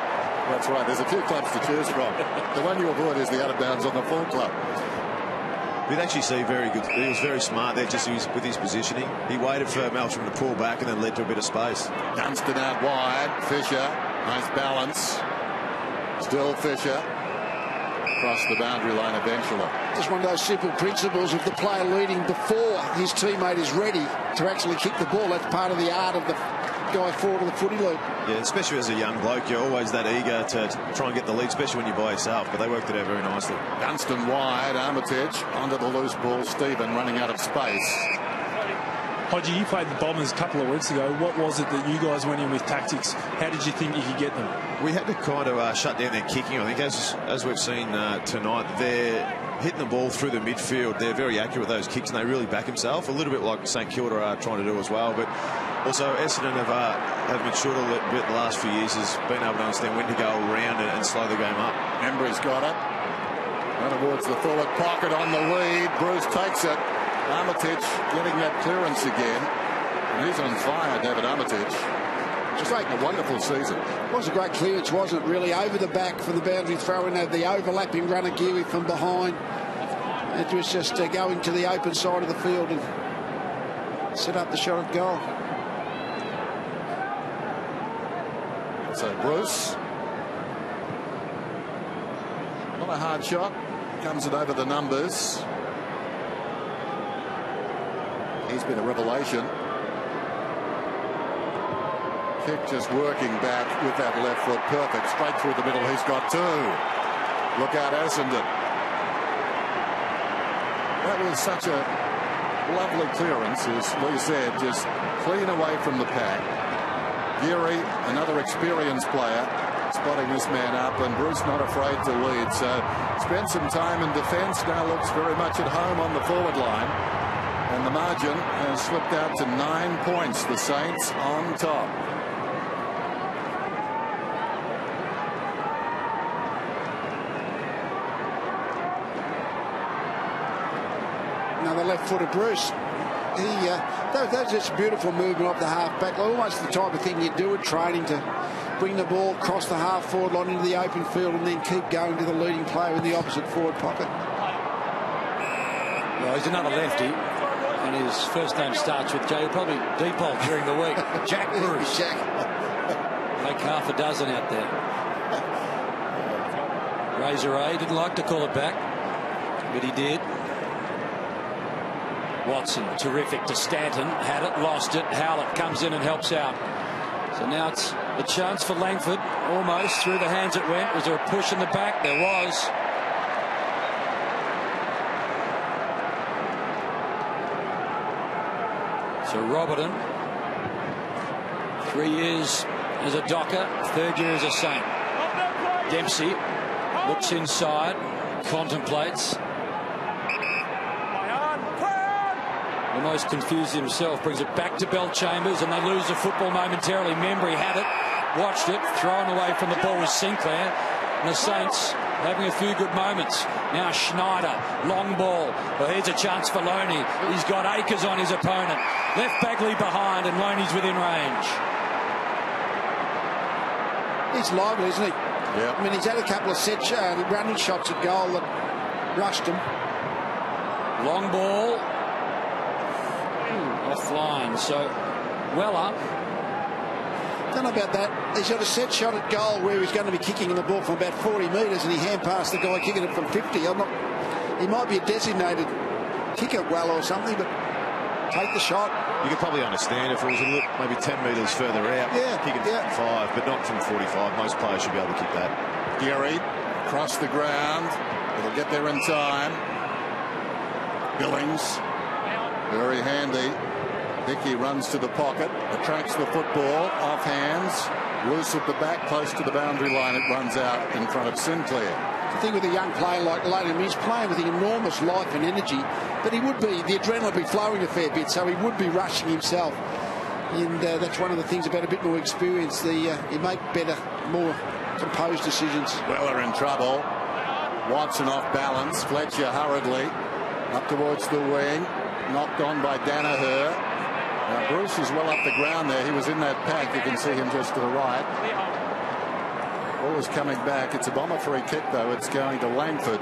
That's right. There's a few clubs to choose from. The one you avoid is the out-of-bounds on the full club. We'd actually see very good. He was very smart there, just with his positioning. He waited for Melksham to pull back and then led to a bit of space. Dunstan out wide. Fisher, nice balance. Still Fisher. across the boundary line eventually. Just one of those simple principles of the player leading before his teammate is ready to actually kick the ball. That's part of the art of the guy forward of the footy loop. Yeah, especially as a young bloke, you're always that eager to try and get the lead, especially when you're by yourself, but they worked it out very nicely. Dunstan wide, Armitage onto the loose ball, Stephen running out of space. Hodgie, you played the Bombers a couple of weeks ago. What was it that you guys went in with tactics? How did you think you could get them? We had to kind of shut down their kicking. I think as we've seen tonight, they're hitting the ball through the midfield. They're very accurate with those kicks, and they really back himself. A little bit like St Kilda are trying to do as well. But also Essendon have matured a little bit the last few years, has been able to understand when to go around and slow the game up. Embry's got it. Run towards the forward pocket on the lead. Bruce takes it. Armitage getting that clearance again. And he's on fire, David Armitage. Just like a wonderful season. It was a great clearance, wasn't it? Really over the back for the boundary throw in, the overlapping runner Geary from behind. It was just going to the open side of the field and set up the shot at goal. So Bruce, not a hard shot, comes it over the numbers. He's been a revelation. Kick just working back with that left foot, perfect, straight through the middle. He's got two. Look out, Essendon. That was such a lovely clearance, as Lee said, just clean away from the pack. Geary, another experienced player, spotting this man up, and Bruce not afraid to lead. So spent some time in defence, now looks very much at home on the forward line. And the margin has slipped out to 9 points. The Saints on top. Another left-footed Bruce. That was just a beautiful movement off the half-back. Almost the type of thing you do at training, to bring the ball across the half-forward line into the open field and then keep going to the leading player in the opposite forward pocket. Well, he's another lefty, and his first name starts with J. He'll probably default during the week. Jack Bruce. Jack. Like half a dozen out there. Razor A didn't like to call it back, but he did. Watson, terrific to Stanton, had it, lost it. Howlett comes in and helps out. So now it's a chance for Langford, almost through the hands it went. Was there a push in the back? There was. So Roberton, 3 years as a Docker, 3rd year as a Saint. Dempsey looks inside, contemplates. Almost confused himself, brings it back to Bell-Chambers, and they lose the football momentarily. Membry had it, watched it, thrown away from the ball was Sinclair, and the Saints having a few good moments. Now Schneider, long ball. Well, here's a chance for Loney. He's got acres on his opponent. Left Bagley behind, and Loney's within range. He's lively, isn't he? Yeah. I mean, he's had a couple of running shots at goal that rushed him. Long ball. Offline, so Weller. Don't know about that. He's got a set shot at goal where he's going to be kicking the ball from about 40 metres, and he hand passed the guy kicking it from 50. He might be a designated kicker well or something, but take the shot. You could probably understand if it was a little, maybe 10 metres further out, kicking 55, but not from 45. Most players should be able to kick that. Geary across the ground. It'll get there in time. Billings, very handy. Hickey runs to the pocket, attracts the football, off hands, loose at the back, close to the boundary line. It runs out in front of Sinclair. The thing with a young player like Lanham, he's playing with enormous life and energy, but the adrenaline would be flowing a fair bit, so he would be rushing himself. And that's one of the things about a bit more experience. You make better, more composed decisions. Weller in trouble. Watson off balance. Fletcher hurriedly up towards the wing. Knocked on by Danaher. Now Bruce is well up the ground there. He was in that pack. You can see him just to the right. Ball is coming back. It's a Bomber free kick, though. It's going to Langford.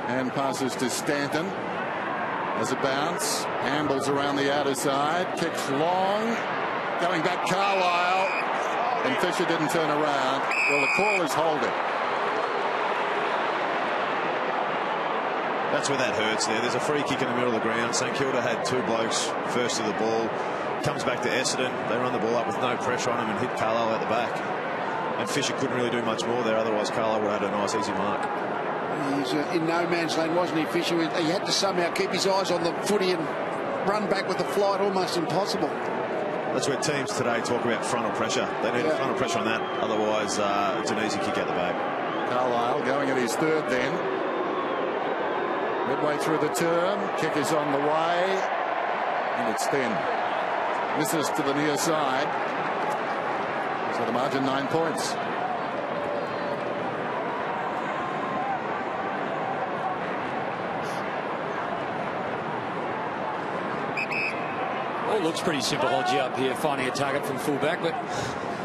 And passes to Stanton. As a bounce. Ambles around the outer side. Kicks long. Going back Carlisle. And Fisher didn't turn around. Well, the call is holding. That's where that hurts there. There's a free kick in the middle of the ground. St Kilda had 2 blokes first to the ball. Comes back to Essendon. They run the ball up with no pressure on him and hit Carlisle at the back. And Fisher couldn't really do much more there. Otherwise, Carlisle would have had a nice, easy mark. He's in no man's land, wasn't he, Fisher? He had to somehow keep his eyes on the footy and run back with the flight, almost impossible. That's where teams today talk about frontal pressure. They need frontal pressure on that. Otherwise, it's an easy kick out the back. Carlisle going at his 3rd then. Midway through the term, kick is on the way, and it's thin. Misses to the near side. So the margin 9 points. Well, it looks pretty simple, Hodgie, up here, finding a target from fullback, but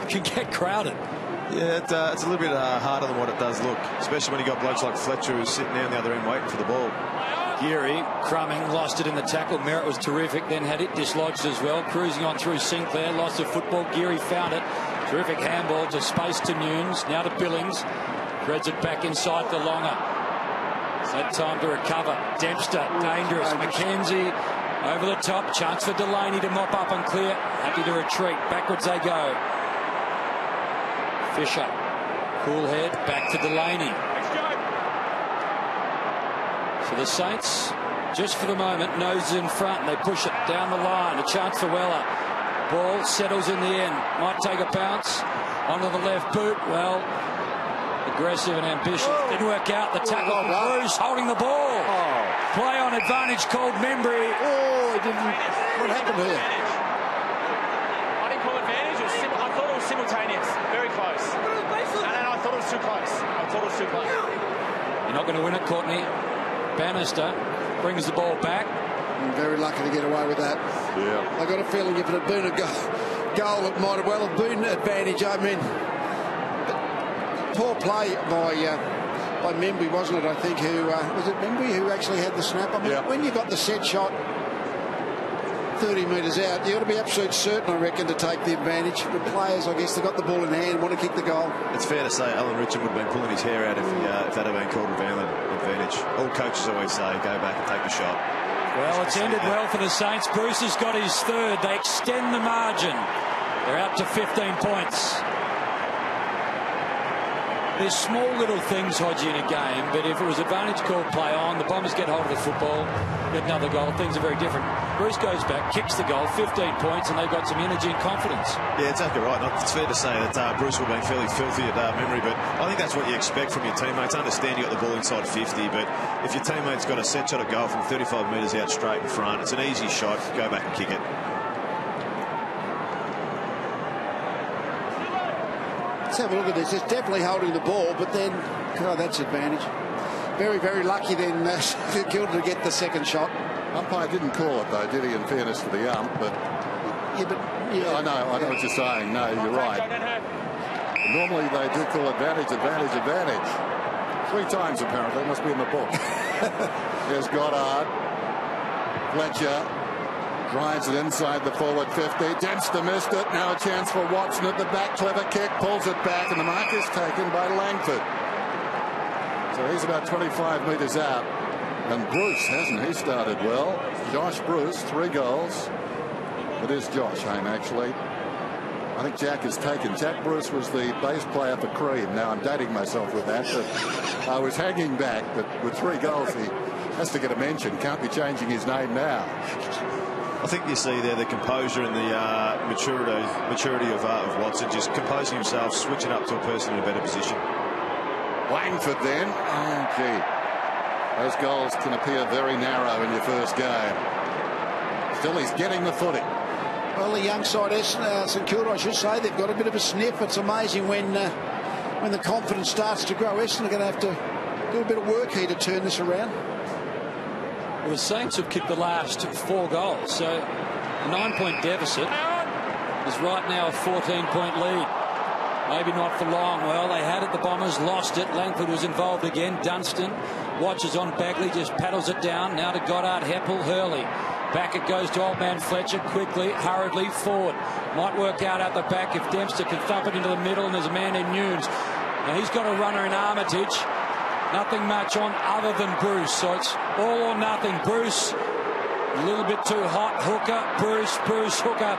it can get crowded. Yeah, it's a little bit harder than what it does look, especially when you got blokes like Fletcher who's sitting down the other end waiting for the ball. Geary, crumbing, lost it in the tackle. Merritt was terrific, then had it dislodged as well. Cruising on through Sinclair, lost the football. Geary found it. Terrific handball to space to Nunes, now to Billings. Threads it back inside the longer. Had time to recover. Dempster, dangerous. McKenzie over the top. Chance for Delaney to mop up and clear. Happy to retreat. Backwards they go. Fisher, cool head, back to Delaney. So the Saints, just for the moment, nose in front. They push it down the line. A chance for Weller. Ball settles in the end. Might take a bounce onto the left boot. Well, aggressive and ambitious. Didn't work out. The tackle from Bruce holding the ball. Play on advantage called Membry. It didn't. What happened here? I didn't call advantage. I thought it was simultaneous. Very close. And I thought it was too close. You're not going to win it, Courtney. Bannister brings the ball back. Very lucky to get away with that. Yeah. I got a feeling if it had been a goal, it might have well have been an advantage. I mean, poor play by Membry, wasn't it? I think was it Membry who actually had the snap? I mean, when you got the set shot 30 metres out, you got to be absolute certain, I reckon, to take the advantage. The players, I guess, they got the ball in hand, want to kick the goal. It's fair to say Alan Richard would have been pulling his hair out if that had been called advantage. All coaches always say, go back and take the shot. Well, it's ended well for the Saints. Bruce has got his 3rd. They extend the margin. They're out to 15 points. There's small little things, Hodgie, in a game, but if it was advantage called play on, the Bombers get hold of the football, get another goal, things are very different. Bruce goes back, kicks the goal, 15 points, and they've got some energy and confidence. Yeah, exactly right. It's fair to say that Bruce will have been fairly filthy at Membry, but I think that's what you expect from your teammates. I understand you got the ball inside 50, but if your teammate's got a set shot at goal from 35 metres out straight in front, it's an easy shot, go back and kick it. Let's have a look at this. It's definitely holding the ball, but then, that's advantage. Very, very lucky then St Kilda to get the 2nd shot. Umpire didn't call it though, did he? In fairness to the ump, but I know what you're saying. No, you're right. Normally they do call advantage. 3 times apparently. It must be in the book. There's Goddard. Fletcher. Drives it inside the forward 50. Dempster missed it. Now a chance for Watson at the back. Clever kick. Pulls it back. And the mark is taken by Langford. So he's about 25 metres out. And Bruce, hasn't he started well? Josh Bruce, 3 goals. It is Josh, actually. I think Jack is taken. Jack Bruce was the bass player for Cream. Now I'm dating myself with that. But I was hanging back. But with 3 goals, he has to get a mention. Can't be changing his name now. I think you see there the composure and the maturity of Watson, just composing himself, switching up to a person in a better position. Langford then. Oh, gee. Those goals can appear very narrow in your first game. Still, he's getting the footing. Well, the young side, St Kilda, I should say, they've got a bit of a sniff. It's amazing when the confidence starts to grow. Essendon are going to have to do a bit of work here to turn this around. Well, the Saints have kicked the last 4 goals, so a 9-point deficit is right now a 14-point lead. Maybe not for long. Well, they had it, the Bombers lost it. Langford was involved again. Dunstan watches on Bagley, just paddles it down. Now to Goddard, Heppel, Hurley. Back it goes to old man Fletcher, quickly, hurriedly forward. Might work out at the back if Dempster can thump it into the middle, and there's a man in Nunes. Now he's got a runner in Armitage. Nothing much on other than Bruce. So it's all or nothing. Bruce, a little bit too hot. Hooker, Bruce, Hooker.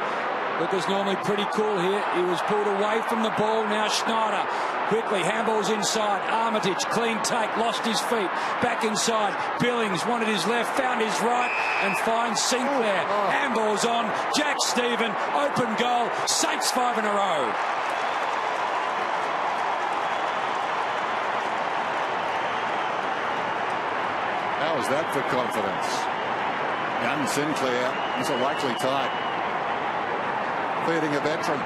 Hooker's normally pretty cool here. He was pulled away from the ball. Now Schneider. Quickly, handballs inside. Armitage, clean take, lost his feet. Back inside. Billings wanted his left, found his right, and finds Sinclair. Handballs on. Jack Stephen, open goal. Saints 5 in a row. How was that for confidence? Young Sinclair is a likely type. Feeding a veteran.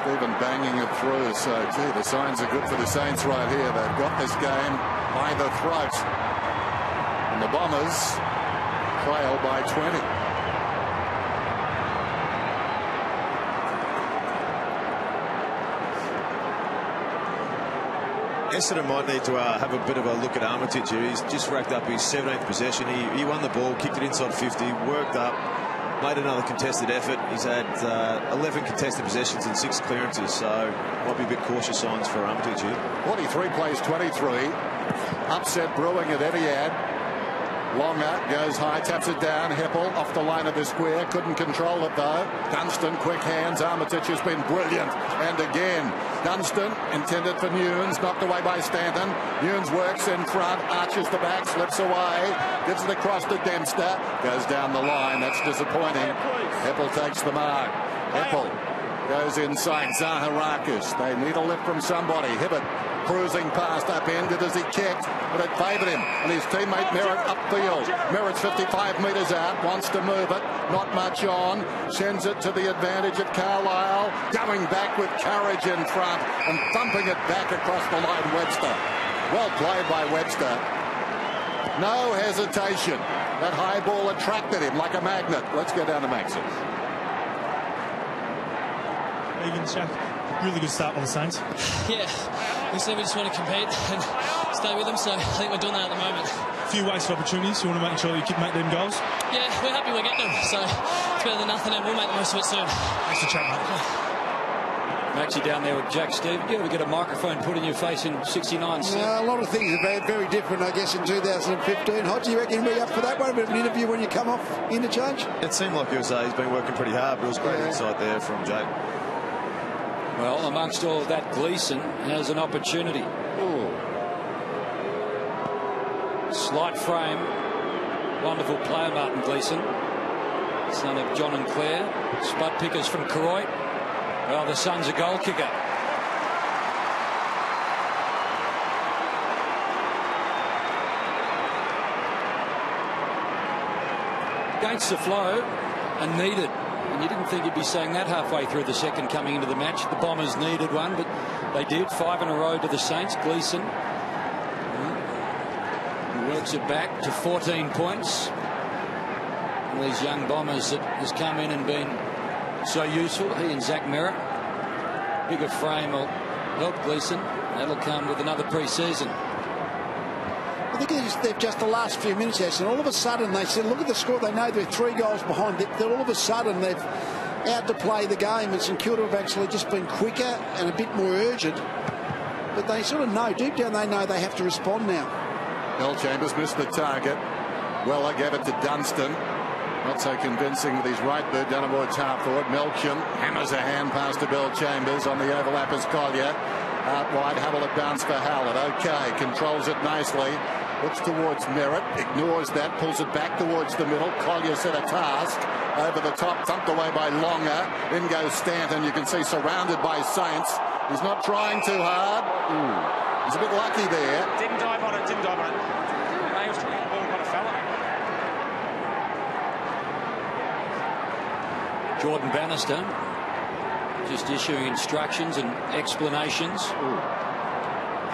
Stephen banging it through. So, gee, the signs are good for the Saints right here. They've got this game by the throat. And the Bombers trail by 20. Essendon might need to have a bit of a look at Armitage here. He's just racked up his 17th possession. He won the ball, kicked it inside 50, worked up, made another contested effort. He's had 11 contested possessions and 6 clearances, so might be a bit cautious signs for Armitage here. 43 plays 23. Upset brewing at Etihad. Longer goes high, taps it down. Heppel off the line of the square, couldn't control it though. Dunstan, quick hands. Armitage has been brilliant. And again, Dunstan intended for Nunes, knocked away by Stanton. Nunes works in front, arches the back, slips away, gives it across to Dempster, goes down the line. That's disappointing. Heppel takes the mark. Heppel goes inside. Zaharakis. They need a lift from somebody. Hibbert cruising past, upended as he kicked, but it favoured him. And his teammate Merritt upfield. Merritt's 55 metres out, wants to move it, not much on, sends it to the advantage at Carlisle, going back with courage in front and thumping it back across the line. Webster. Well played by Webster. No hesitation. That high ball attracted him like a magnet. Let's go down to Maxim. Even Jack, really good start by the Saints. Yeah, we said we just want to compete and stay with them, so I think we're doing that at the moment. A few wasted opportunities. You want to make sure you can make them goals? Yeah, we're happy we're getting them, so it's better than nothing, and we'll make the most of it soon. Thanks for chatting, mate. Maxie down there with Jack Steve. Do you ever get a microphone put in your face in 69? A lot of things are very different, I guess, in 2015. Hodge, you reckon you'll be up for that one? A bit of an interview when you come off interchange? It seemed like he's been working pretty hard, but it was great insight there from Jake. Well, amongst all of that, Gleeson has an opportunity. Ooh. Slight frame. Wonderful player, Martin Gleeson. Son of John and Claire. Spud pickers from Koroit. Well, the son's a goal kicker. Against the flow and needed. And you didn't think you'd be saying that halfway through the second coming into the match. The Bombers needed one, but they did. 5 in a row to the Saints. Gleeson works it back to 14 points. And these young Bombers that has come in and been so useful. He and Zach Merritt. Bigger frame will help Gleeson. That'll come with another pre-season. I think they've just the last few minutes, and all of a sudden they said, look at the score. They know they're 3 goals behind. They're all of a sudden they've out to play the game, and St Kilda have actually just been quicker and a bit more urgent. But they sort of know, deep down they know they have to respond now. Bill Chambers missed the target. Weller gave it to Dunstan. Not so convincing with his right boot down towards half forward. Melcham hammers a hand pass to Bill Chambers on the overlap as Collier. Out wide, Howell at bounce for Howlett. Okay, controls it nicely. Looks towards Merritt, ignores that, pulls it back towards the middle. Collier set a task over the top, thumped away by Longer. In goes Stanton. You can see surrounded by Saints. He's not trying too hard. He's a bit lucky there. Didn't dive on it. He was trying to ball, kind of fella. Jordan Bannister just issuing instructions and explanations.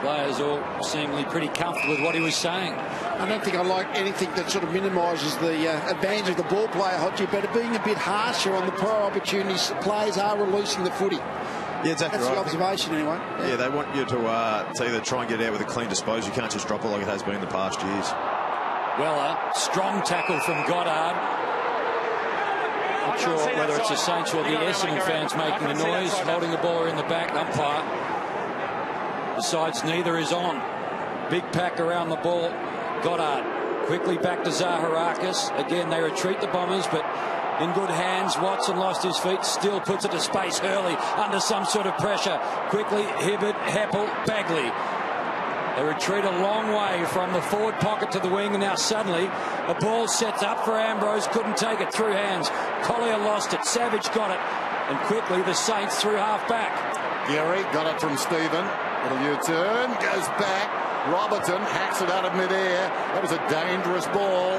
Players all seemingly pretty comfortable with what he was saying. I don't think I like anything that sort of minimises the advantage of the ball player, Hodgie, but being a bit harsher on the prior opportunities. Players are releasing the footy. Yeah, exactly. That's right. the observation anyway. Yeah, they want you to either try and get out with a clean disposal. You can't just drop it like it has been in the past years. Weller, strong tackle from Goddard. Not sure whether it's the Saints or the Essendon fans making the noise, holding the ball in the back. Umpire Besides, neither is on. Big pack around the ball. Goddard quickly back to Zaharakis. Again, they retreat the Bombers, but in good hands. Watson lost his feet, still puts it to space. Hurley under some sort of pressure. Quickly, Hibbert, Heppel, Bagley. They retreat a long way from the forward pocket to the wing, and now suddenly a ball sets up for Ambrose. Couldn't take it through hands. Collier lost it. Savage got it. And quickly the Saints through half back. Gary got it from Stephen. Little U-turn, goes back. Robertson hacks it out of midair. That was a dangerous ball.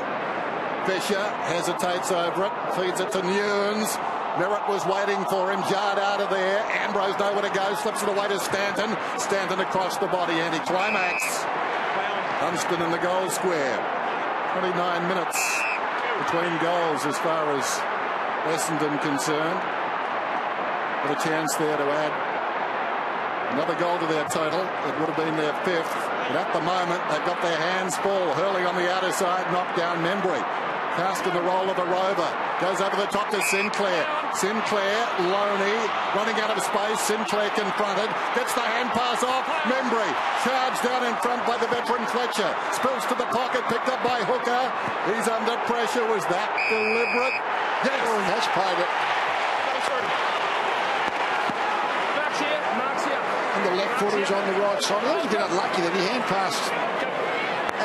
Fisher hesitates over it, feeds it to Nunes. Merritt was waiting for him, jarred out of there. Ambrose nowhere to go, slips it away to Stanton. Stanton across the body, anti-climax. Dunstan in the goal square. 29 minutes between goals as far as Essendon concerned. Got a chance there to add another goal to their total. It would have been their 5th. But at the moment, they've got their hands full. Hurling on the outer side, knocked down Membry. Cast in the role of a rover. Goes over the top to Sinclair. Sinclair, Loney, running out of space. Sinclair confronted. Gets the hand pass off. Membry charged down in front by the veteran Fletcher. Spills to the pocket, picked up by Hooker. He's under pressure. Was that deliberate? Yes. Oh, he has played it. And the left footer is on the right side. He was a bit unlucky that he hand passed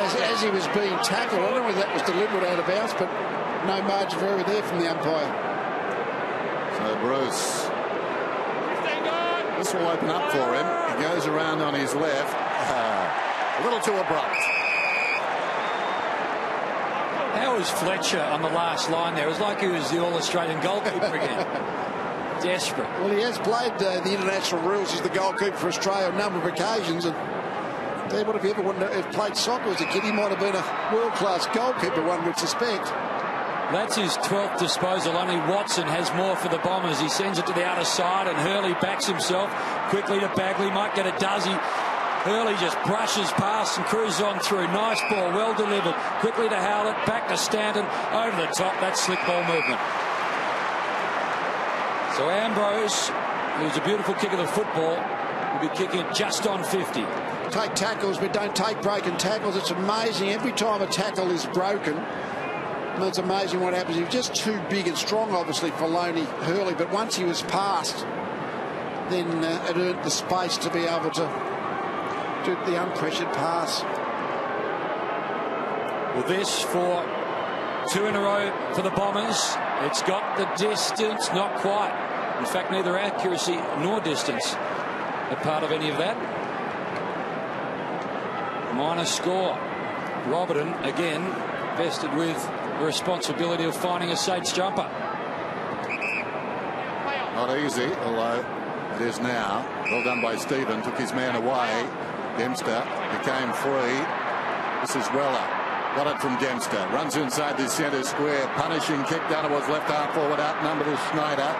as he was being tackled. I don't know whether that was deliberate out of bounds, but no margin of error there from the umpire. So Bruce, this will open up for him. He goes around on his left. A little too abrupt. How was Fletcher on the last line there? It was like he was the All-Australian goalkeeper again. Desperate. Well, he has played the international rules as the goalkeeper for Australia on a number of occasions. And what if he ever wouldn't have played soccer as a kid? He might have been a world-class goalkeeper, one would suspect. That's his 12th disposal. Only Watson has more for the Bombers. He sends it to the outer side, and Hurley backs himself quickly to Bagley. Might get a dozy. Hurley just brushes past and cruises on through. Nice ball, well delivered. Quickly to Howlett, back to Stanton, over the top. That's slick ball movement. So Ambrose, who's a beautiful kick of the football, will be kicking it just on 50. Take tackles, but don't take broken tackles. It's amazing. Every time a tackle is broken, it's amazing what happens. He was just too big and strong, obviously, for Loney Hurley. But once he was past, then it earned the space to be able to do the unpressured pass. Well, this for 2 in a row for the Bombers. It's got the distance, not quite. In fact, neither accuracy nor distance are part of any of that. Minor score. Robertson again vested with the responsibility of finding a Saints jumper. Not easy, although it is now. Well done by Stephen. Took his man away. Dempster became free. This is Weller. Got it from Dempster. Runs inside the centre square. Punishing kick down towards left half forward. Outnumbered is Schneider.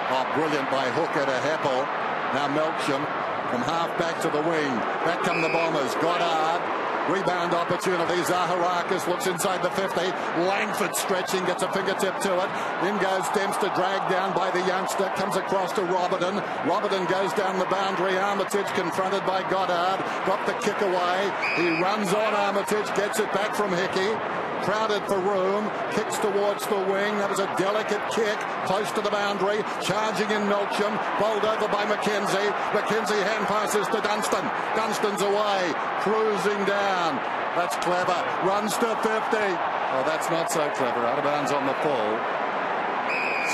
Oh, brilliant by Hooker to Heppel. Now Melksham from half back to the wing. Back come the Bombers. Goddard. Rebound opportunity. Zaharakis looks inside the 50. Langford stretching, gets a fingertip to it. In goes Dempster, dragged down by the youngster. Comes across to Robertson. Robertson goes down the boundary. Armitage confronted by Goddard. Got the kick away. He runs on Armitage, gets it back from Hickey. Crowded for room, kicks towards the wing. That was a delicate kick, close to the boundary. Charging in Melksham, bowled over by McKenzie. McKenzie hand passes to Dunstan. Dunstan's away, cruising down. That's clever. Runs to 50. Oh, that's not so clever. Out of bounds on the full.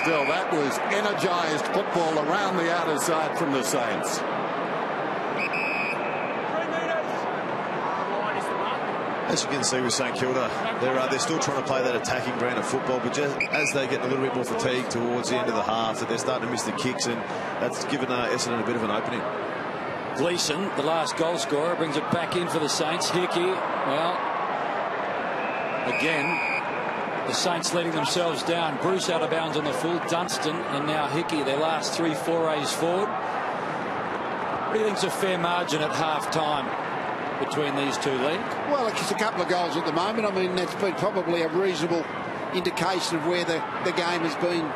Still, that was energised football around the outer side from the Saints. As you can see with St Kilda, they're still trying to play that attacking brand of football, but just as they get a little bit more fatigued towards the end of the half, that they're starting to miss the kicks, and that's given Essendon a bit of an opening. Gleeson, the last goal scorer, brings it back in for the Saints. Hickey, well, again, the Saints letting themselves down. Bruce out of bounds on the full, Dunstan, and now Hickey, their last 3 forays forward. What do you think's a fair margin at half-time between these two, Lee? Well, it's a couple of goals at the moment. I mean, that's been probably a reasonable indication of where the game has been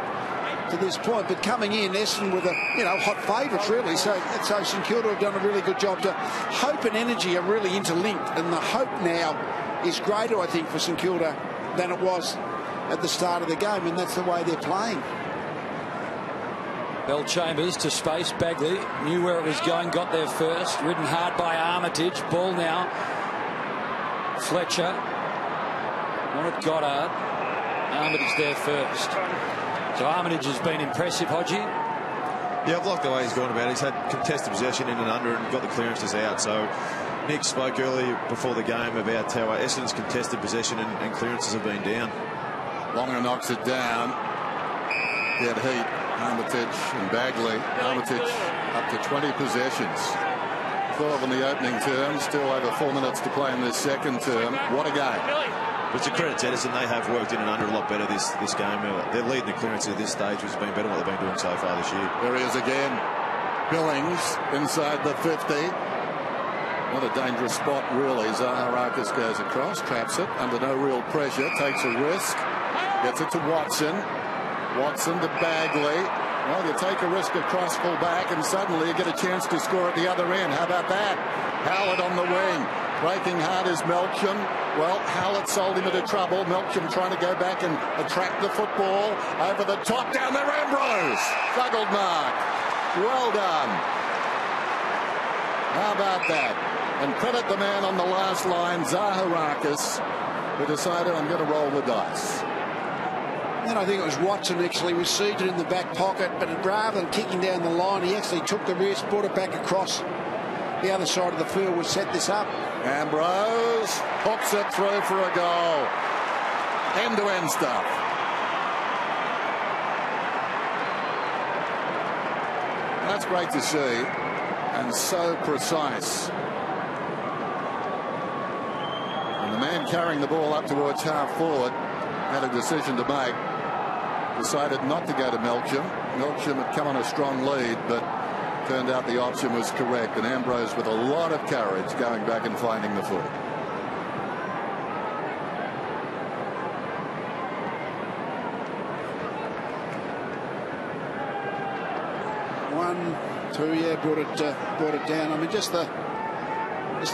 to this point. But coming in, Essendon with a hot favourites really. So St Kilda have done a really good job. To hope and energy are really interlinked, and the hope now is greater, I think, for St Kilda than it was at the start of the game, and that's the way they're playing. Bell Chambers to space. Bagley knew where it was going, got there first. Ridden hard by Armitage. Ball now. Fletcher. Wanted Goddard. Armitage there first. So Armitage has been impressive, Hodgie. Yeah, I've liked the way he's gone about it. He's had contested possession in and under and got the clearances out. So Nick spoke earlier before the game about how Essendon's contested possession and clearances have been down. Longer knocks it down. Dead heat. Armitage and Bagley. Armitage up to 20 possessions. 12 in the opening term. Still over 4 minutes to play in this second term. What a game. But it's a credit to Edison. They have worked in and under a lot better this game. They're leading the clearance at this stage, which has been better than what they've been doing so far this year. There he is again. Billings inside the 50. What a dangerous spot, really. Zaharakis goes across, traps it under no real pressure, takes a risk, gets it to Watson. Watson to Bagley. Well, you take a risk across full back and suddenly you get a chance to score at the other end. How about that? Howlett on the wing. Breaking hard is Melksham. Well, Howlett sold him into trouble. Melksham trying to go back and attract the football. Over the top, down there, Ambrose. Struggled mark. Well done. How about that? And credit the man on the last line, Zaharakis, who decided, I'm going to roll the dice. And I think it was Watson actually was seated in the back pocket, but rather than kicking down the line, he actually took the risk, brought it back across the other side of the field, would set this up. Ambrose hooks it through for a goal. End-to-end stuff. That's great to see, and so precise. And the man carrying the ball up towards half forward had a decision to make. Decided not to go to Melksham. Melksham had come on a strong lead, but turned out the option was correct. And Ambrose, with a lot of courage, going back and finding the foot. One, two, yeah, brought it down. I mean, just the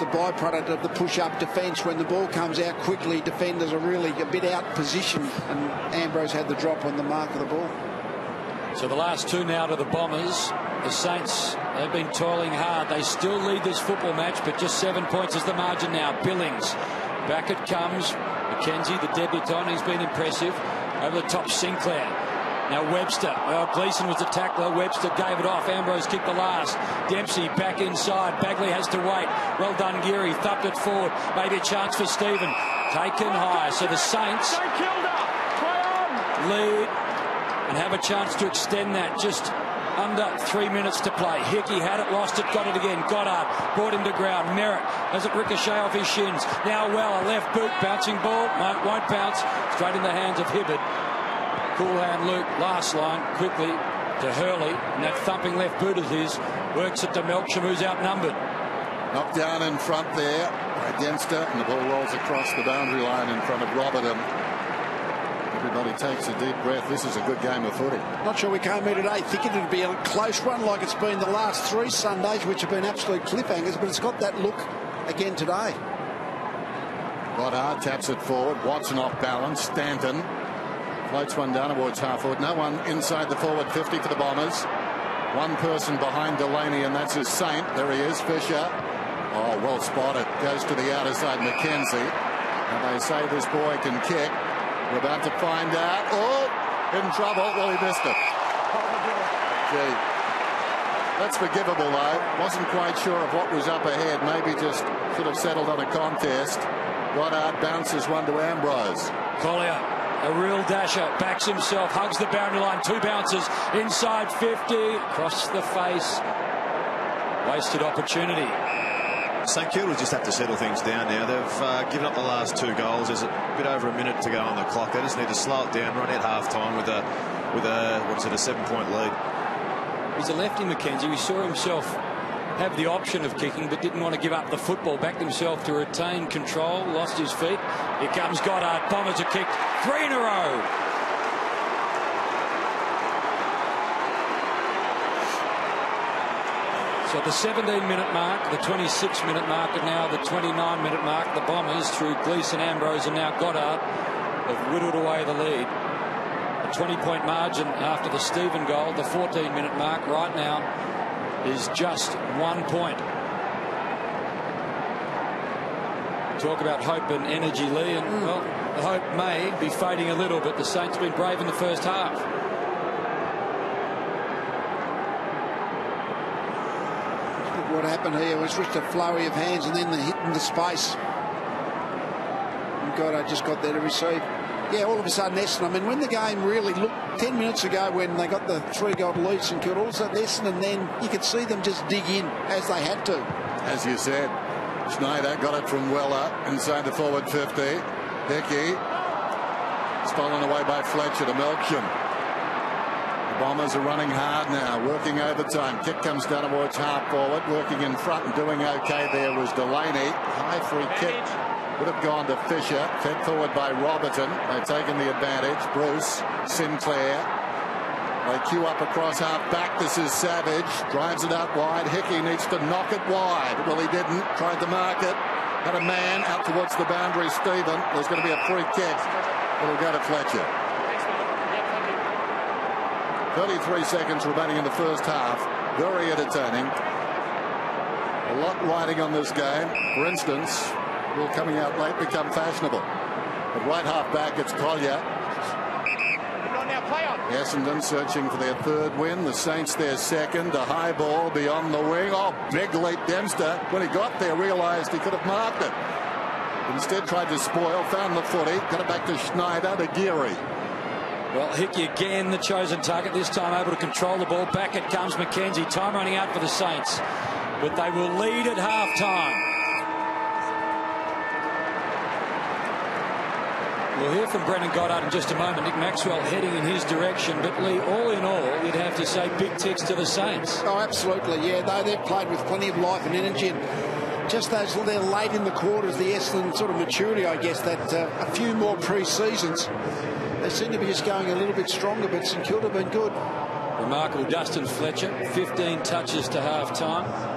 byproduct of the push-up defence. When the ball comes out quickly, defenders are really a bit out of position, and Ambrose had the drop on the mark of the ball. So the last two now to the Bombers. The Saints, they've been toiling hard. They still lead this football match, but just 7 points is the margin now. Billings, back it comes. McKenzie, the debutant, he's been impressive. Over the top, Sinclair. Now Webster. Well, Gleeson was the tackler. Webster gave it off. Ambrose kicked the last. Dempsey back inside. Bagley has to wait. Well done, Geary. Thumped it forward. Maybe a chance for Stephen. Taken high. So the Saints lead and have a chance to extend that. Just under 3 minutes to play. Hickey had it, lost it, got it again. Goddard brought him to ground. Merritt has it ricochet off his shins. Now a left boot, bouncing ball. No, won't bounce. Straight in the hands of Hibberd. Cool hand Luke, last line, quickly to Hurley. And that thumping left boot of his works it to Melksham, who's outnumbered. Knocked down in front there by Dempster, and the ball rolls across the boundary line in front of Robertham. Everybody takes a deep breath. This is a good game of footy. Not sure we came here today thinking it'd be a close one like it's been the last 3 Sundays, which have been absolute cliffhangers, but it's got that look again today. Goddard taps it forward. Watson off balance. Stanton floats one down towards half forward. No one inside the forward 50 for the Bombers. One person behind Delaney, and that's his Saint. There he is, Fisher. Oh, well spotted. Goes to the outer side, McKenzie. And they say this boy can kick. We're about to find out. Oh, in trouble. Well, he missed it. Gee. That's forgivable, though. Wasn't quite sure of what was up ahead. Maybe just should have settled on a contest. Goddard bounces one to Ambrose. Collier, a real dasher, backs himself, hugs the boundary line, 2 bounces, inside 50, across the face. Wasted opportunity. St Kilda just have to settle things down now. They've given up the last 2 goals. There's a bit over a minute to go on the clock. They just need to slow it down, run at half time with a 7-point lead. He's a lefty, McKenzie. We saw himself have the option of kicking, but didn't want to give up the football. Backed himself to retain control, lost his feet. Here comes Goddard. Bombers are kicked 3 in a row. So the 17-minute mark, the 26-minute mark, and now the 29-minute mark. The Bombers, through Gleeson, Ambrose, and now Goddard, have whittled away the lead. A 20-point margin after the Stephen goal. The 14-minute mark right now is just 1 point. Talk about hope and energy, Lee, and well, the hope may be fading a little, but the Saints have been brave in the first half. What happened here was just a flurry of hands and then the hit into space. And Goddard just got there to receive. Yeah, all of a sudden Essendon, I mean, when the game really looked 10 minutes ago when they got the 3-goal lead, St Kilda, all of a sudden Essendon, then you could see them just dig in as they had to. As you said, Schneider got it from Weller inside the forward 50. Hickey stolen away by Fletcher to Melksham. The Bombers are running hard now, working overtime. Kick comes down towards half forward, working in front and doing okay there was Delaney. High free kick would have gone to Fisher, fed forward by Robertson. They've taken the advantage. Bruce, Sinclair. They queue up across half back. This is Savage. Drives it out wide. Hickey needs to knock it wide. Well, he didn't. Tried to mark it. Had a man out towards the boundary. Stephen. There's going to be a free kick. It'll go to Fletcher. 33 seconds remaining in the first half. Very entertaining. A lot riding on this game. For instance, will coming out late become fashionable. At right half back, it's Collier. Essendon searching for their third win. The Saints their second. A high ball beyond the wing. Oh, big leap Dempster. When he got there, realised he could have marked it. Instead tried to spoil. Found the footy. Got it back to Schneider to Geary. Well, Hickey again the chosen target. This time able to control the ball. Back it comes McKenzie. Time running out for the Saints. But they will lead at half-time. We'll hear from Brendan Goddard in just a moment. Nick Maxwell heading in his direction. But, Lee, all in all, you'd have to say big ticks to the Saints. Oh, absolutely, yeah. They've played with plenty of life and energy. And just those, they're late in the quarters, the Essendon sort of maturity, I guess, that a few more pre-seasons. They seem to be just going a little bit stronger, but St Kilda have been good. Remarkable Dustin Fletcher, 15 touches to half-time.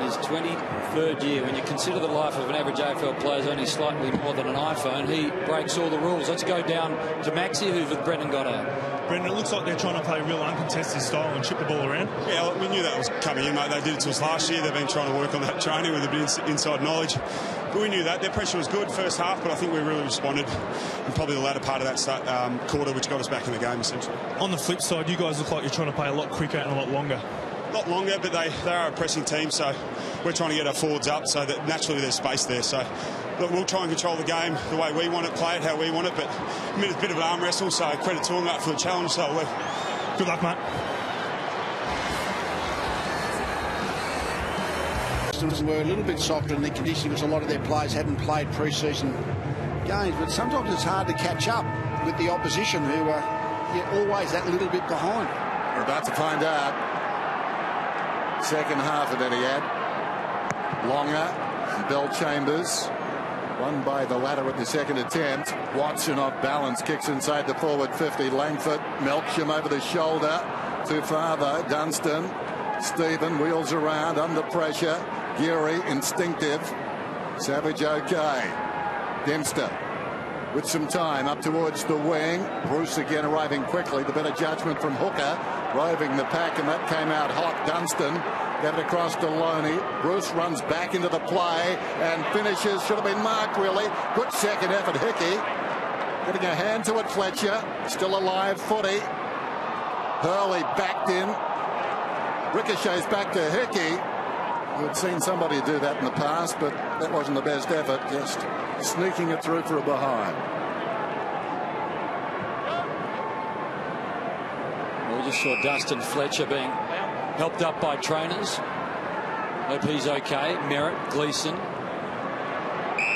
His 23rd year. When you consider the life of an average AFL player is only slightly more than an iPhone, he breaks all the rules. Let's go down to Maxie, who's with Brendan Goddard. Brendan, it looks like they're trying to play real uncontested style and chip the ball around. Yeah, we knew that was coming in, mate. They did it to us last year. They've been trying to work on that training with a bit of inside knowledge. But we knew that. Their pressure was good first half, but I think we really responded in probably the latter part of that quarter, which got us back in the game, essentially. On the flip side, you guys look like you're trying to play a lot quicker and a lot longer. Not longer, but they are a pressing team, so we're trying to get our forwards up so that naturally there's space there. So look, we'll try and control the game the way we want it, play it how we want it, but it's a bit of an arm wrestle, so credit to them for the challenge. So good luck, mate. Were a little bit softer in the conditioning because a lot of their players hadn't played pre-season games, but sometimes it's hard to catch up with the opposition who are always that little bit behind. We're about to find out. Second half of Etihad. Longer and Bell Chambers. Won by the latter at the second attempt. Watson off balance. Kicks inside the forward 50. Langford. Melksham over the shoulder. Too far though. Dunstan. Stephen wheels around under pressure. Geary instinctive. Savage okay. Dempster with some time up towards the wing. Bruce again arriving quickly. The better judgment from Hooker. Roving the pack, and that came out hot. Dunstan gave it across to Loney. Bruce runs back into the play and finishes. Should have been marked, really. Good second effort, Hickey. Getting a hand to it, Fletcher. Still alive, footy. Hurley backed in. Ricochets back to Hickey. We've seen somebody do that in the past, but that wasn't the best effort. Just sneaking it through for a behind. We just saw Dustin Fletcher being helped up by trainers. Hope he's okay. Merritt, Gleeson.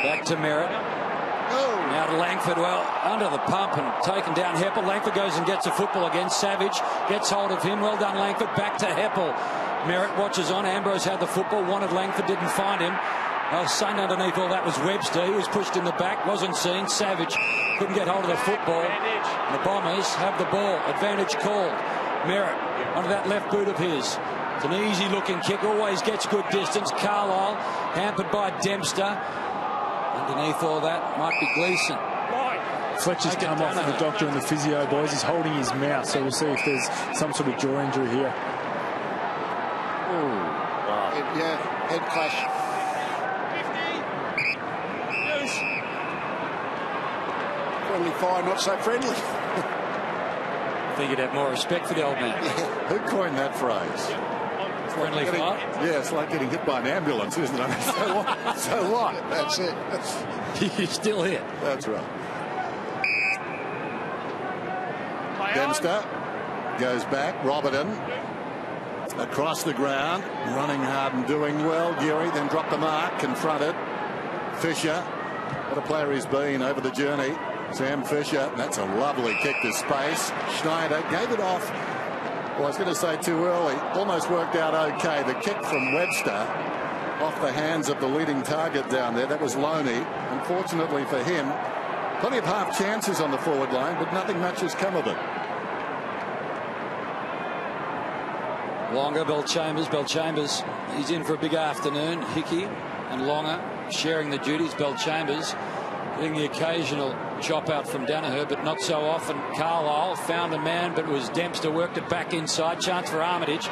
Back to Merritt. Now to Langford. Well, under the pump and taken down Heppel. Langford goes and gets a football against Savage. Gets hold of him. Well done, Langford. Back to Heppel. Merritt watches on. Ambrose had the football. Wanted Langford. Didn't find him. Saying underneath all that was Webster. He was pushed in the back. Wasn't seen. Savage couldn't get hold of the football. The Bombers have the ball. Advantage called. Merritt onto that left boot of his. It's an easy looking kick, always gets good distance. Carlisle hampered by Dempster. Underneath all that might be Gleeson. Fletcher's come off with the doctor and the physio, boys. He's holding his mouth, so we'll see if there's some sort of jaw injury here. Yeah, head clash. Friendly fire, not so friendly. I think you'd have more respect for the old man. Who coined that phrase? Friendly fire? Yeah, it's like getting hit by an ambulance, isn't it? So what? So what? That's it. You're still here. That's right. Dempster goes back. Robertson across the ground, running hard and doing well. Geary then dropped the mark, confronted. Fisher, what a player he's been over the journey. Sam Fisher, that's a lovely kick to space. Schneider gave it off. Well, I was going to say too early. Almost worked out okay. The kick from Webster off the hands of the leading target down there. That was Loney. Unfortunately for him, plenty of half chances on the forward line, but nothing much has come of it. Longer, Bell-Chambers, he's in for a big afternoon. Hickey and Longer sharing the duties. Bell-Chambers getting the occasional chop out from Danaher, but not so often. Carlisle found a man, but it was Dempster, worked it back inside. Chance for Armitage.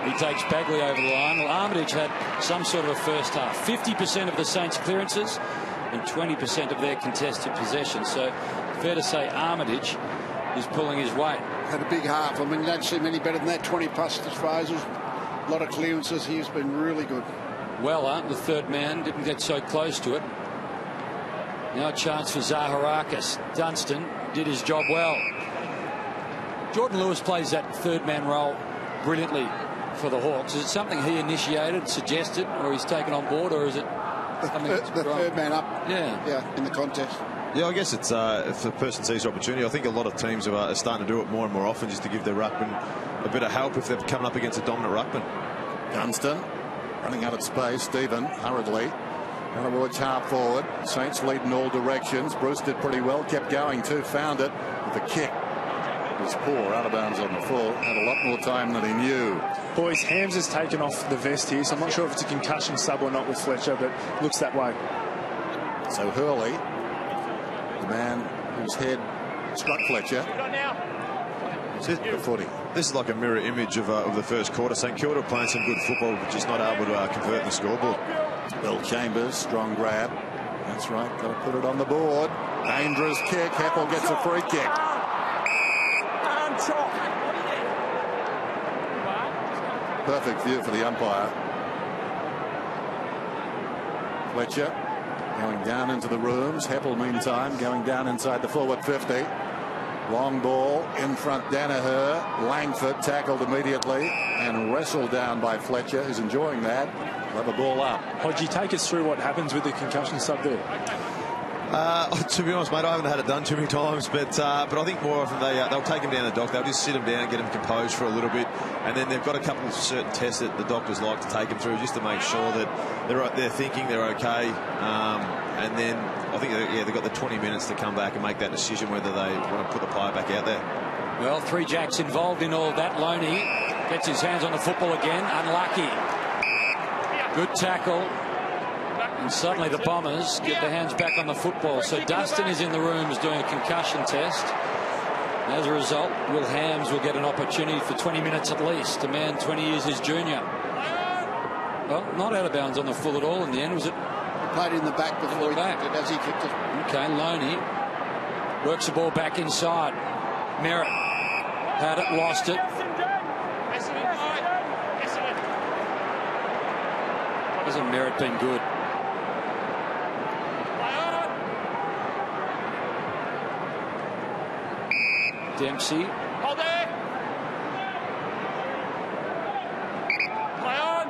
He takes Bagley over the line. Well, Armitage had some sort of a first half. 50% of the Saints' clearances and 20% of their contested possession. So fair to say Armitage is pulling his weight. Had a big half. I mean, you don't see many better than that. 20 plus disposals, a lot of clearances. He's been really good. Weller, the third man, didn't get so close to it. Now a chance for Zaharakis. Dunstan did his job well. Jordan Lewis plays that third man role brilliantly for the Hawks. Is it something he initiated, suggested, or he's taken on board, or is it something that's the third man up? Yeah, in the contest. Yeah, I guess it's if the person sees opportunity. I think a lot of teams are starting to do it more and more often, just to give their ruckman a bit of help if they're coming up against a dominant ruckman. Dunstan running out of space. Stephen hurriedly down towards half forward. Saints lead in all directions. Bruce did pretty well, kept going too, found it with a kick. It was poor, out of bounds on the full. Had a lot more time than he knew. Boys, Hams has taken off the vest here, so I'm not sure if it's a concussion sub or not with Fletcher, but looks that way. So Hurley, the man whose head struck Fletcher, the footy. This is like a mirror image of the first quarter. St Kilda playing some good football, but just not able to convert the scoreboard. Bell-Chambers, strong grab. That's right, got to put it on the board. Dangerous kick. Heppel gets a free kick. Perfect view for the umpire. Fletcher going down into the rooms. Heppel, meantime, going down inside the forward 50. Long ball in front. Danaher. Langford tackled immediately and wrestled down by Fletcher, who's enjoying that. Have a ball up. Hodgie, take us through what happens with the concussion sub there. To be honest, mate, I haven't had it done too many times, but I think more often they'll take him down the dock. They'll just sit him down and get him composed for a little bit, and then they've got a couple of certain tests that the doctors like to take him through just to make sure that they're thinking they're okay. And then I think they've got the 20 minutes to come back and make that decision whether they want to put the player back out there. Well, 3 Jacks involved in all that. Loney gets his hands on the football again. Unlucky. Good tackle. And suddenly the Bombers get their hands back on the football. So Dustin is in the rooms doing a concussion test. As a result, Will Hams will get an opportunity for 20 minutes at least. A man 20 years his junior. Well, not out of bounds on the full at all in the end, was it? He played in the back before he kicked it, as he kicked it. Okay, Loney works the ball back inside. Merritt had it, lost it. Hasn't Merritt been good? Dempsey. Hold there. Play on.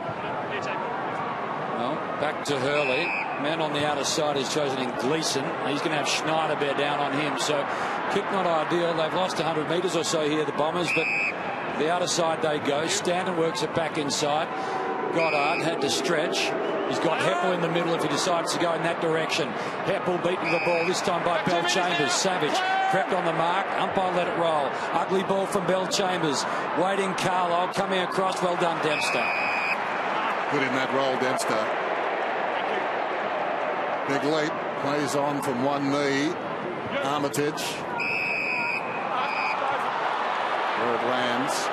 Well, back to Hurley. Man on the outer side is chosen in Gleeson. He's going to have Schneider bear down on him. So kick not ideal. They've lost 100 metres or so here, the Bombers, but the outer side they go. Stanton works it back inside. Goddard had to stretch. He's got Heppel in the middle if he decides to go in that direction. Heppel beating the ball, this time by Bell-Chambers. Savage prepped on the mark. Umpire let it roll. Ugly ball from Bell Chambers. Waiting Carlisle coming across. Well done, Dempster. Good in that roll, Dempster. Big leap. Plays on from one knee. Armitage. Where it lands.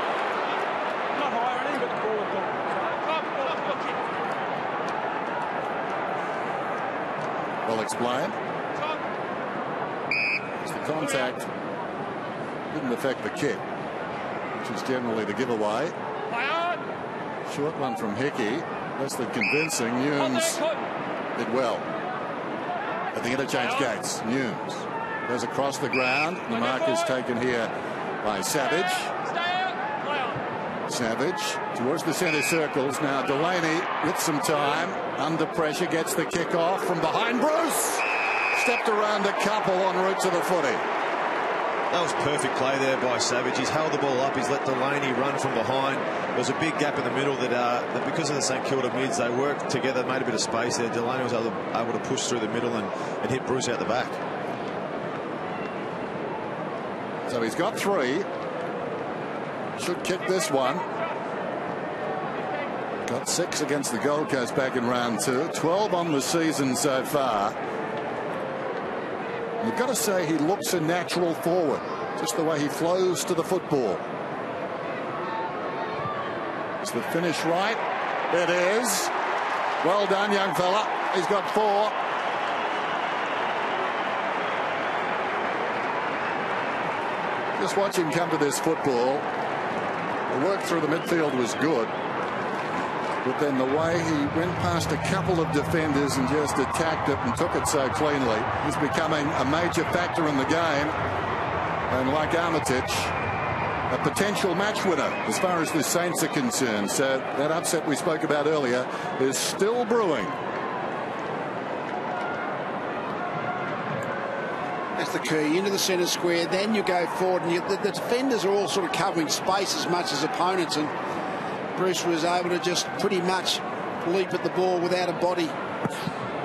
Well explained. The contact didn't affect the kick, which is generally the giveaway. Short one from Hickey, less than convincing. Newnes did well at the interchange gates. Newnes goes across the ground. The mark is taken here by Savage. Savage towards the centre circles. Now Delaney with some time. Under pressure, gets the kick off from behind. Bruce stepped around a couple en route to the footy. That was perfect play there by Savage. He's held the ball up. He's let Delaney run from behind. There was a big gap in the middle that because of the St Kilda mids, they worked together, made a bit of space there. Delaney was able to push through the middle and hit Bruce out the back. So he's got 3. Should kick this one. Got 6 against the Gold Coast back in round 2. 12 on the season so far. You've got to say he looks a natural forward, just the way he flows to the football. Is the finish right? It is. Well done, young fella. He's got 4. Just watch him come to this football. The work through the midfield was good. But then the way he went past a couple of defenders and just attacked it and took it so cleanly, he's becoming a major factor in the game. And like Armitage, a potential match winner as far as the Saints are concerned. So that upset we spoke about earlier is still brewing. That's the key. Into the centre square, then you go forward, and the defenders are all sort of covering space as much as opponents, and Bruce was able to just pretty much leap at the ball without a body.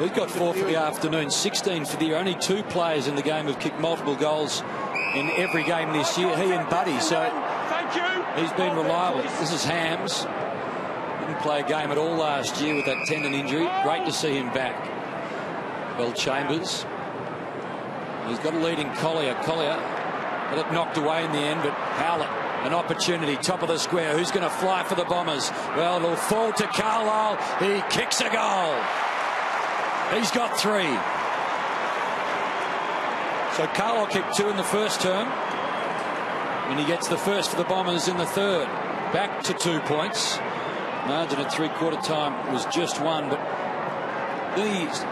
We've got 4 for the afternoon, 16 for the year. Only 2 players in the game have kicked multiple goals in every game this year. He and Buddy, so he's been reliable. This is Hams. Didn't play a game at all last year with that tendon injury. Great to see him back. Well, Chambers. He's got a lead in Collier. Collier had it knocked away in the end, but Howlett, an opportunity, top of the square. Who's going to fly for the Bombers? Well, it'll fall to Carlisle. He kicks a goal. He's got 3. So Carlisle kicked 2 in the first term, and he gets the first for the Bombers in the third. Back to 2 points. Margin at three-quarter time was just 1, but he's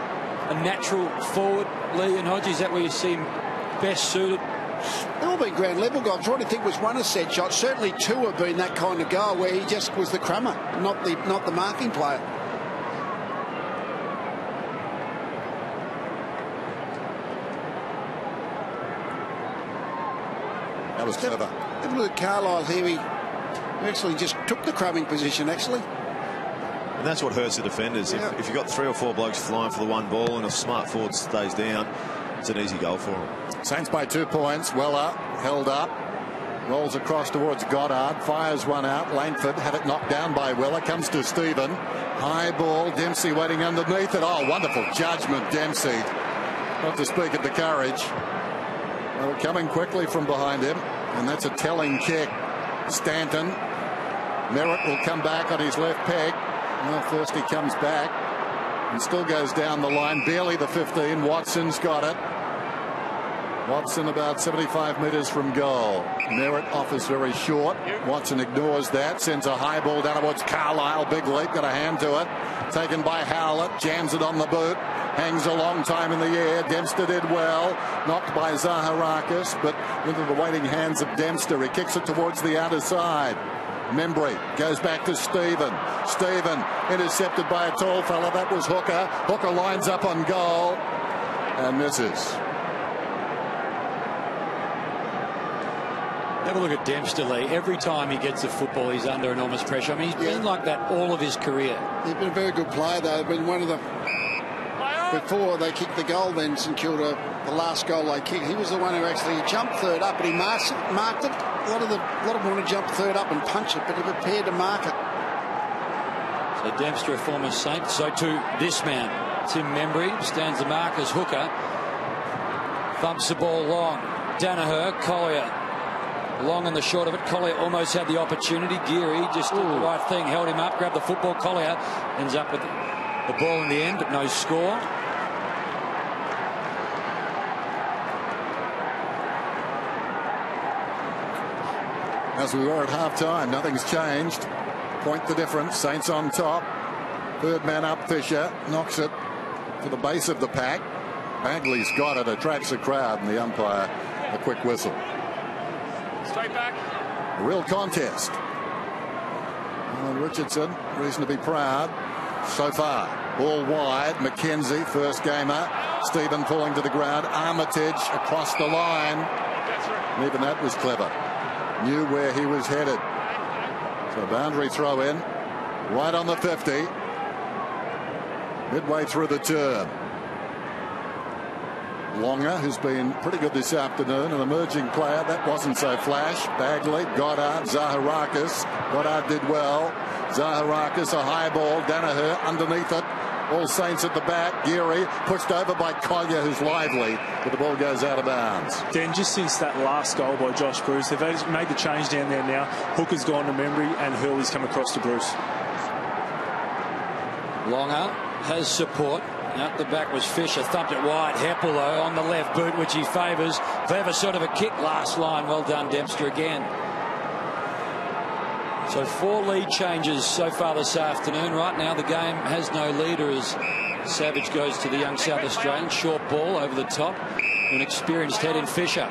a natural forward, Lee and Hodge. Is that where you see him best suited? They've all been ground level goals. I'm trying to think, was one a set shot. Certainly 2 have been that kind of goal where he just was the crummer, not the marking player. That was clever. Have a look at Carlisle here. He actually just took the crumbing position, actually. And that's what hurts the defenders. Yeah. If you've got 3 or 4 blokes flying for the one ball and a smart forward stays down, it's an easy goal for them. Saints by 2 points. Weller held up. Rolls across towards Goddard. Fires one out. Langford had it knocked down by Weller. Comes to Stephen. High ball. Dempsey waiting underneath it. Oh, wonderful judgment, Dempsey. Not to speak of the courage. Well, coming quickly from behind him. And that's a telling kick. Stanton. Merritt will come back on his left peg. Well, first he comes back and still goes down the line. Barely the 15. Watson's got it. Watson about 75 metres from goal. Merritt offers very short. Watson ignores that. Sends a high ball down towards Carlisle. Big leap. Got a hand to it. Taken by Howlett. Jams it on the boot. Hangs a long time in the air. Dempster did well. Knocked by Zaharakis, but into the waiting hands of Dempster. He kicks it towards the outer side. Membry goes back to Stephen. Stephen intercepted by a tall fella. That was Hooker. Hooker lines up on goal and misses. Have a look at Dempster, Lee. Every time he gets the football, he's under enormous pressure. I mean, he's been like that all of his career. He's been a very good player, though. Been one of the before they kicked the goal, then St Kilda, the last goal they kicked, he was the one who actually jumped third up, but he marked it. A lot of them want to jump third up and punch it, but he prepared to mark it. So Dempster, a former Saint, so too this man, Tim Membry, stands the mark as hooker. Thumps the ball long. Danaher, Collier. Long and the short of it. Collier almost had the opportunity. Geary just did the right thing, held him up, grabbed the football. Collier ends up with the ball in the end, but no score. As we were at half-time, nothing's changed. Point the difference. Saints on top. Third man up, Fisher. Knocks it to the base of the pack. Bagley's got it, attracts the crowd, and the umpire a quick whistle. Straight back. A real contest. Alan Richardson, reason to be proud so far. Ball wide. McKenzie, first gamer. Stephen pulling to the ground. Armitage across the line. And even that was clever. Knew where he was headed. So boundary throw in. Right on the 50. Midway through the term. Longer, who's been pretty good this afternoon, an emerging player. That wasn't so flash. Bagley, Goddard, Zaharakis. Goddard did well. Zaharakis, a high ball. Danaher underneath it. All Saints at the back. Geary pushed over by Collier, who's lively, but the ball goes out of bounds. Then just since that last goal by Josh Bruce, they've made the change down there now. Hooker's gone to Membry and Hurley's come across to Bruce. Longer has support. Out the back was Fisher, thumped it wide. Heppel, though, on the left boot, which he favours. Clever sort of a kick last line. Well done, Dempster again. So 4 lead changes so far this afternoon. Right now the game has no leader as Savage goes to the young South Australian. Short ball over the top. An experienced head in Fisher.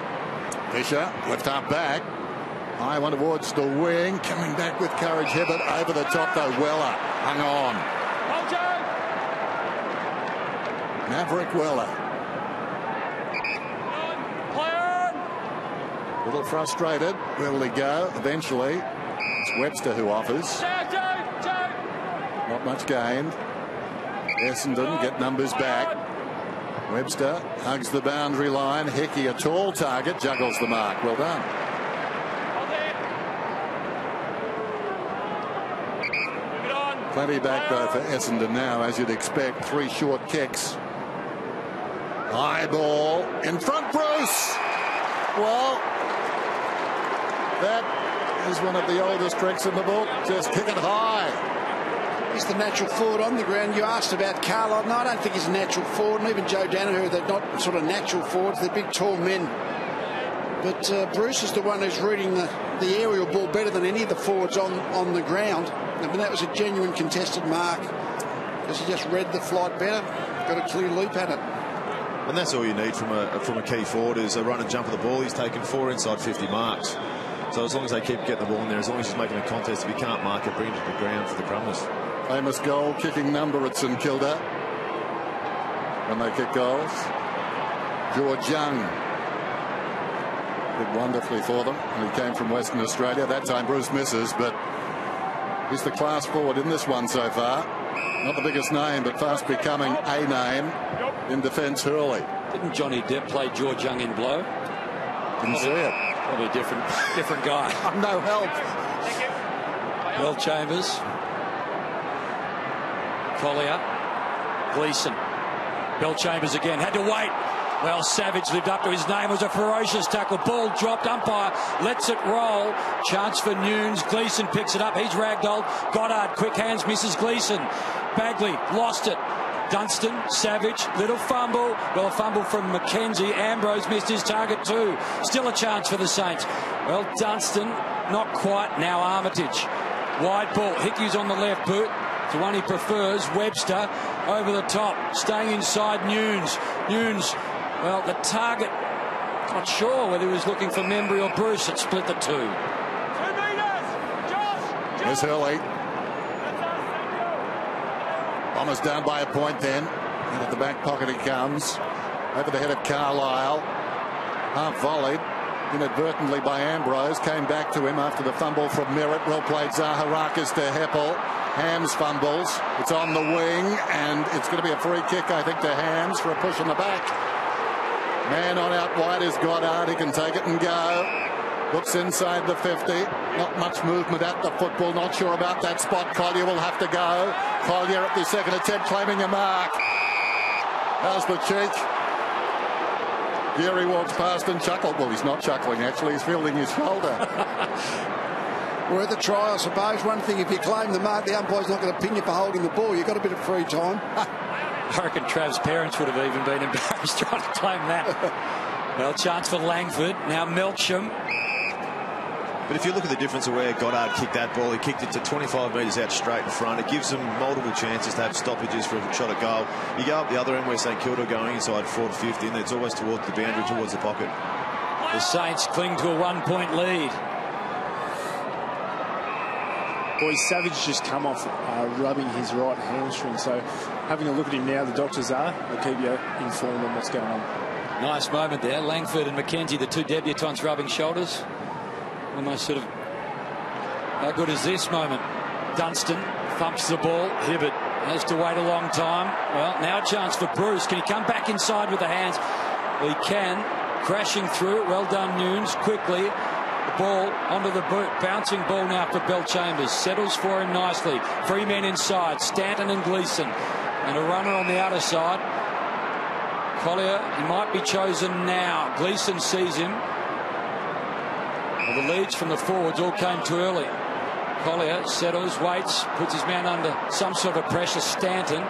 Fisher, left half back. High one towards the wing. Coming back with courage. Hibbert over the top though. Weller hung on. Maverick Weller. A little frustrated. Where will he go? Eventually, it's Webster who offers. Not much gained. Essendon get numbers back. Webster hugs the boundary line. Hickey, a tall target, juggles the mark. Well done. Plenty back though for Essendon now, as you'd expect. 3 short kicks. High ball in front, Bruce. Well, that is one of the oldest tricks in the book. Just kick it high. He's the natural forward on the ground. You asked about Carlisle. No, I don't think he's a natural forward. And even Joe Danaher, they're not sort of natural forwards. They're big, tall men. But Bruce is the one who's reading the aerial ball better than any of the forwards on the ground. I mean, that was a genuine contested mark because he just read the flight better. Got a clear loop at it. And that's all you need from a key forward is a run and jump of the ball. He's taken 4 inside 50 marks. So as long as they keep getting the ball in there, as long as he's making a contest, if he can't mark it, bring it to the ground for the Crumbers. Famous goal kicking number at St Kilda when they kick goals. George Young did wonderfully for them, and he came from Western Australia. That time Bruce misses, but he's the class forward in this one so far. Not the biggest name, but fast becoming a name in defence. Hurley. Didn't Johnny Depp play George Young in Blow? Didn't see it. Probably a different guy. No help. Bell Chambers. Collier. Gleeson. Bell Chambers again. Had to wait. Well, Savage lived up to his name. It was a ferocious tackle. Ball dropped. Umpire lets it roll. Chance for Nunes. Gleeson picks it up. He's ragdolled. Goddard, quick hands, misses Gleeson. Bagley lost it. Dunstan, Savage, little fumble. Well, a fumble from McKenzie. Ambrose missed his target too. Still a chance for the Saints. Well, Dunstan, not quite. Now Armitage. Wide ball. Hickey's on the left boot. It's the one he prefers. Webster over the top. Staying inside Nunes. Nunes, well, the target, not sure whether he was looking for Membry or Bruce. It split the 2. 2 meters. Josh. Here's Hurley. Bombers down by a point then. And at the back pocket he comes. Over the head of Carlisle. Half volleyed inadvertently by Ambrose. Came back to him after the fumble from Merritt. Well played Zaharakis to Heppel. Hams fumbles. It's on the wing, and it's going to be a free kick, I think, to Hams for a push in the back. Man on out wide is Goddard. He can take it and go. Looks inside the 50. Not much movement at the football. Not sure about that spot. Collier will have to go. Collier at the second attempt claiming a mark. How's the cheek? Geary walks past and chuckled. Well, he's not chuckling, actually. He's fielding his shoulder. Worth a try, I suppose. One thing, if you claim the mark, the umpire's not going to pin you for holding the ball. You've got a bit of free time. I reckon Trav's parents would have even been embarrassed trying to claim that. Well, chance for Langford. Now Melksham. But if you look at the difference of where Goddard kicked that ball, he kicked it to 25 metres out straight in front. It gives them multiple chances to have stoppages for a shot at goal. You go up the other end where St Kilda going inside 40 to 50, and it's always towards the boundary, towards the pocket. The Saints cling to a 1-point lead. Boy, Savage just come off rubbing his right hamstring. So having a look at him now, the doctors are. They'll keep you informed on what's going on. Nice moment there. Langford and McKenzie, the two debutants, rubbing shoulders. Almost sort of, how good is this moment? Dunstan thumps the ball. Hibbert has to wait a long time. Well, now a chance for Bruce. Can he come back inside with the hands? He can. Crashing through. Well done, Nunes. Quickly. The ball onto the boot. Bouncing ball now for Bellchambers. Settles for him nicely. 3 men inside. Stanton and Gleeson. And a runner on the outer side. Collier, he might be chosen now. Gleeson sees him. Well, the leads from the forwards all came too early. Collier settles, waits, puts his man under some sort of pressure. Stanton.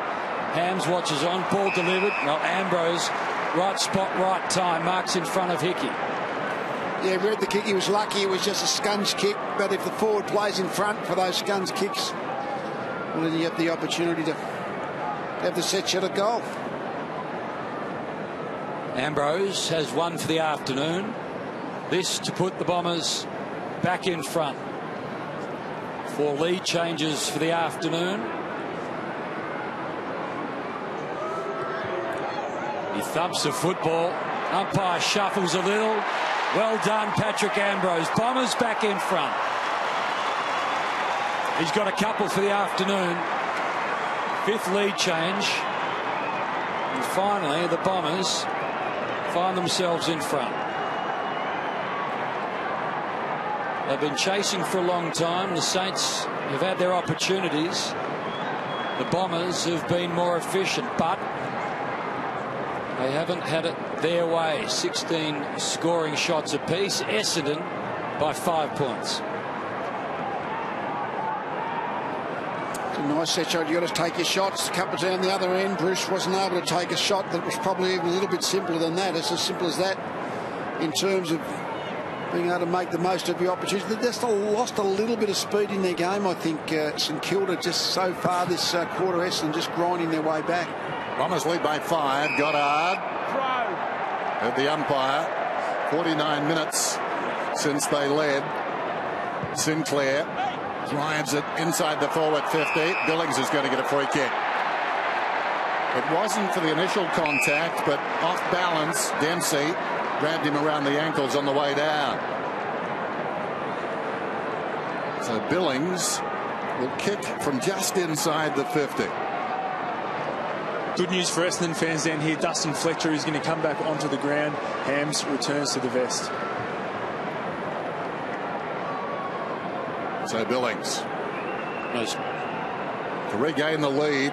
Hams watches on. Ball delivered. Well, Ambrose, right spot, right time. Marks in front of Hickey. Yeah, read the kick. He was lucky. It was just a scunge kick. But if the forward plays in front for those scunge kicks, well, then you have the opportunity to have the set shot at goal. Ambrose has one for the afternoon. This to put the Bombers back in front. 4 lead changes for the afternoon. He thumps the football. Umpire shuffles a little. Well done, Patrick Ambrose. Bombers back in front. He's got a couple for the afternoon. 5th lead change. And finally, the Bombers find themselves in front. They've been chasing for a long time. The Saints have had their opportunities. The Bombers have been more efficient, but they haven't had it their way. 16 scoring shots apiece. Essendon by 5 points. It's a nice set shot. You've got to take your shots. A couple down the other end. Bruce wasn't able to take a shot that was probably even a little bit simpler than that. It's as simple as that in terms of being able to make the most of your opportunity. They've just lost a little bit of speed in their game, I think. St Kilda just so far this quarter, Essendon just grinding their way back. Bombers lead by 5. Goddard at the umpire. 49 minutes since they led. Sinclair drives it inside the forward 50. Billings is going to get a free kick. It wasn't for the initial contact, but off balance, Dempsey grabbed him around the ankles on the way down. So Billings will kick from just inside the 50. Good news for Essendon fans down here. Dustin Fletcher is going to come back onto the ground. Hams returns to the vest. So Billings Nice. to regain the lead.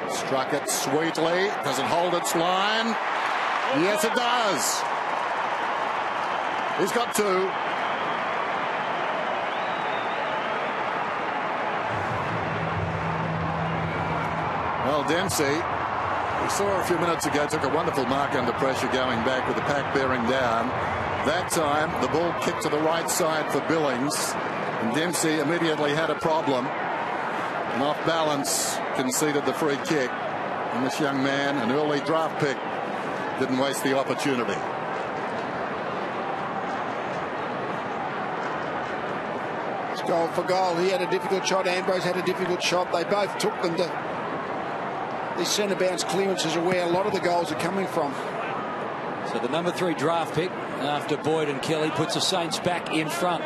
Struck it sweetly. Does it hold its line? Yes, it does. He's got 2. Well, Dempsey, we saw a few minutes ago, took a wonderful mark under pressure going back with the pack bearing down. That time, the ball kicked to the right side for Billings, and Dempsey immediately had a problem. And off balance, conceded the free kick. And this young man, an early draft pick, didn't waste the opportunity. It's goal for goal. He had a difficult shot. Ambrose had a difficult shot. They both took them to these centre bounce clearances are where a lot of the goals are coming from. So the number 3 draft pick after Boyd and Kelly puts the Saints back in front.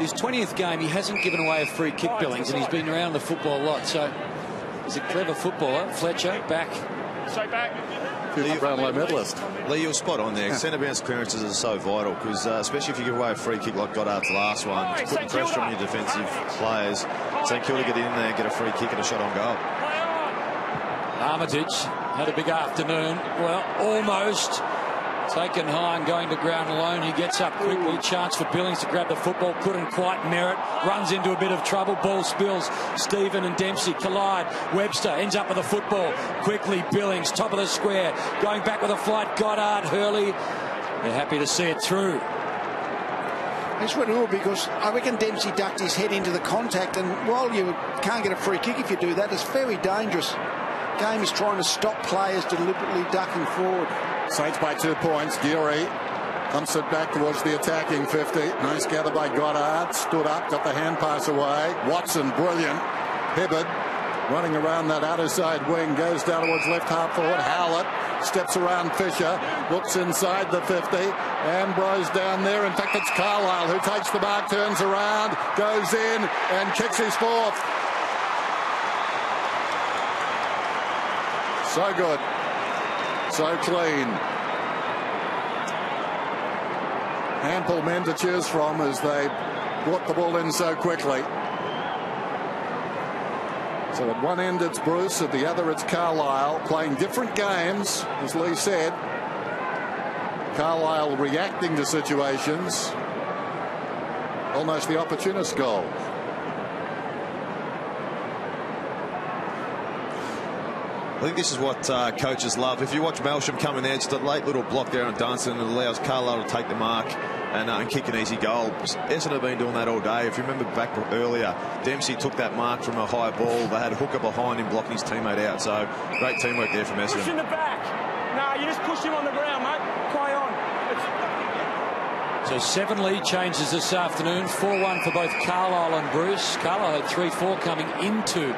his 20th game, he hasn't given away a free kick, Billings, and he's been around the football a lot. So he's a clever footballer. Fletcher back. So back. Brownlow medalist. Lee, you're spot on there. Centre bounce clearances are so vital because, especially if you give away a free kick like Goddard's last one, putting pressure on your defensive players. St Kilda get in there, get a free kick and a shot on goal. Armitage had a big afternoon. Well, almost taken high and going to ground alone. He gets up quickly. Chance for Billings to grab the football. Couldn't quite merit. Runs into a bit of trouble. Ball spills. Stephen and Dempsey collide. Webster ends up with the football. Quickly Billings, top of the square. Going back with a flight. Goddard, Hurley. They're happy to see it through. It's renewal because I reckon Dempsey ducked his head into the contact, and while you can't get a free kick if you do that, it's very dangerous. Game is trying to stop players deliberately ducking forward. Saints by 2 points. Geary dumps it back towards the attacking 50. Nice gather by Goddard. Stood up, got the hand pass away. Watson, brilliant. Hibbard running around that outer side wing. Goes down towards left half forward. Howlett steps around Fisher. Looks inside the 50. Ambrose down there. In fact, it's Carlisle who takes the mark, turns around, goes in and kicks his fourth. So good. So clean. Ample men to choose from as they brought the ball in so quickly. So at one end it's Bruce, at the other it's Carlisle, playing different games, as Lee said. Carlisle reacting to situations. Almost the opportunist goal. I think this is what coaches love. If you watch Melsham come in there, just a late little block there on Dunstan, and allows Carlisle to take the mark and kick an easy goal. Essendon have been doing that all day. If you remember back earlier, Dempsey took that mark from a high ball. They had Hooker behind him blocking his teammate out. So great teamwork there from Essendon. Push in the back. No, you just push him on the ground, mate. Play on. So 7 lead changes this afternoon. 4-1 for both Carlisle and Bruce. Carlisle had 3-4 coming into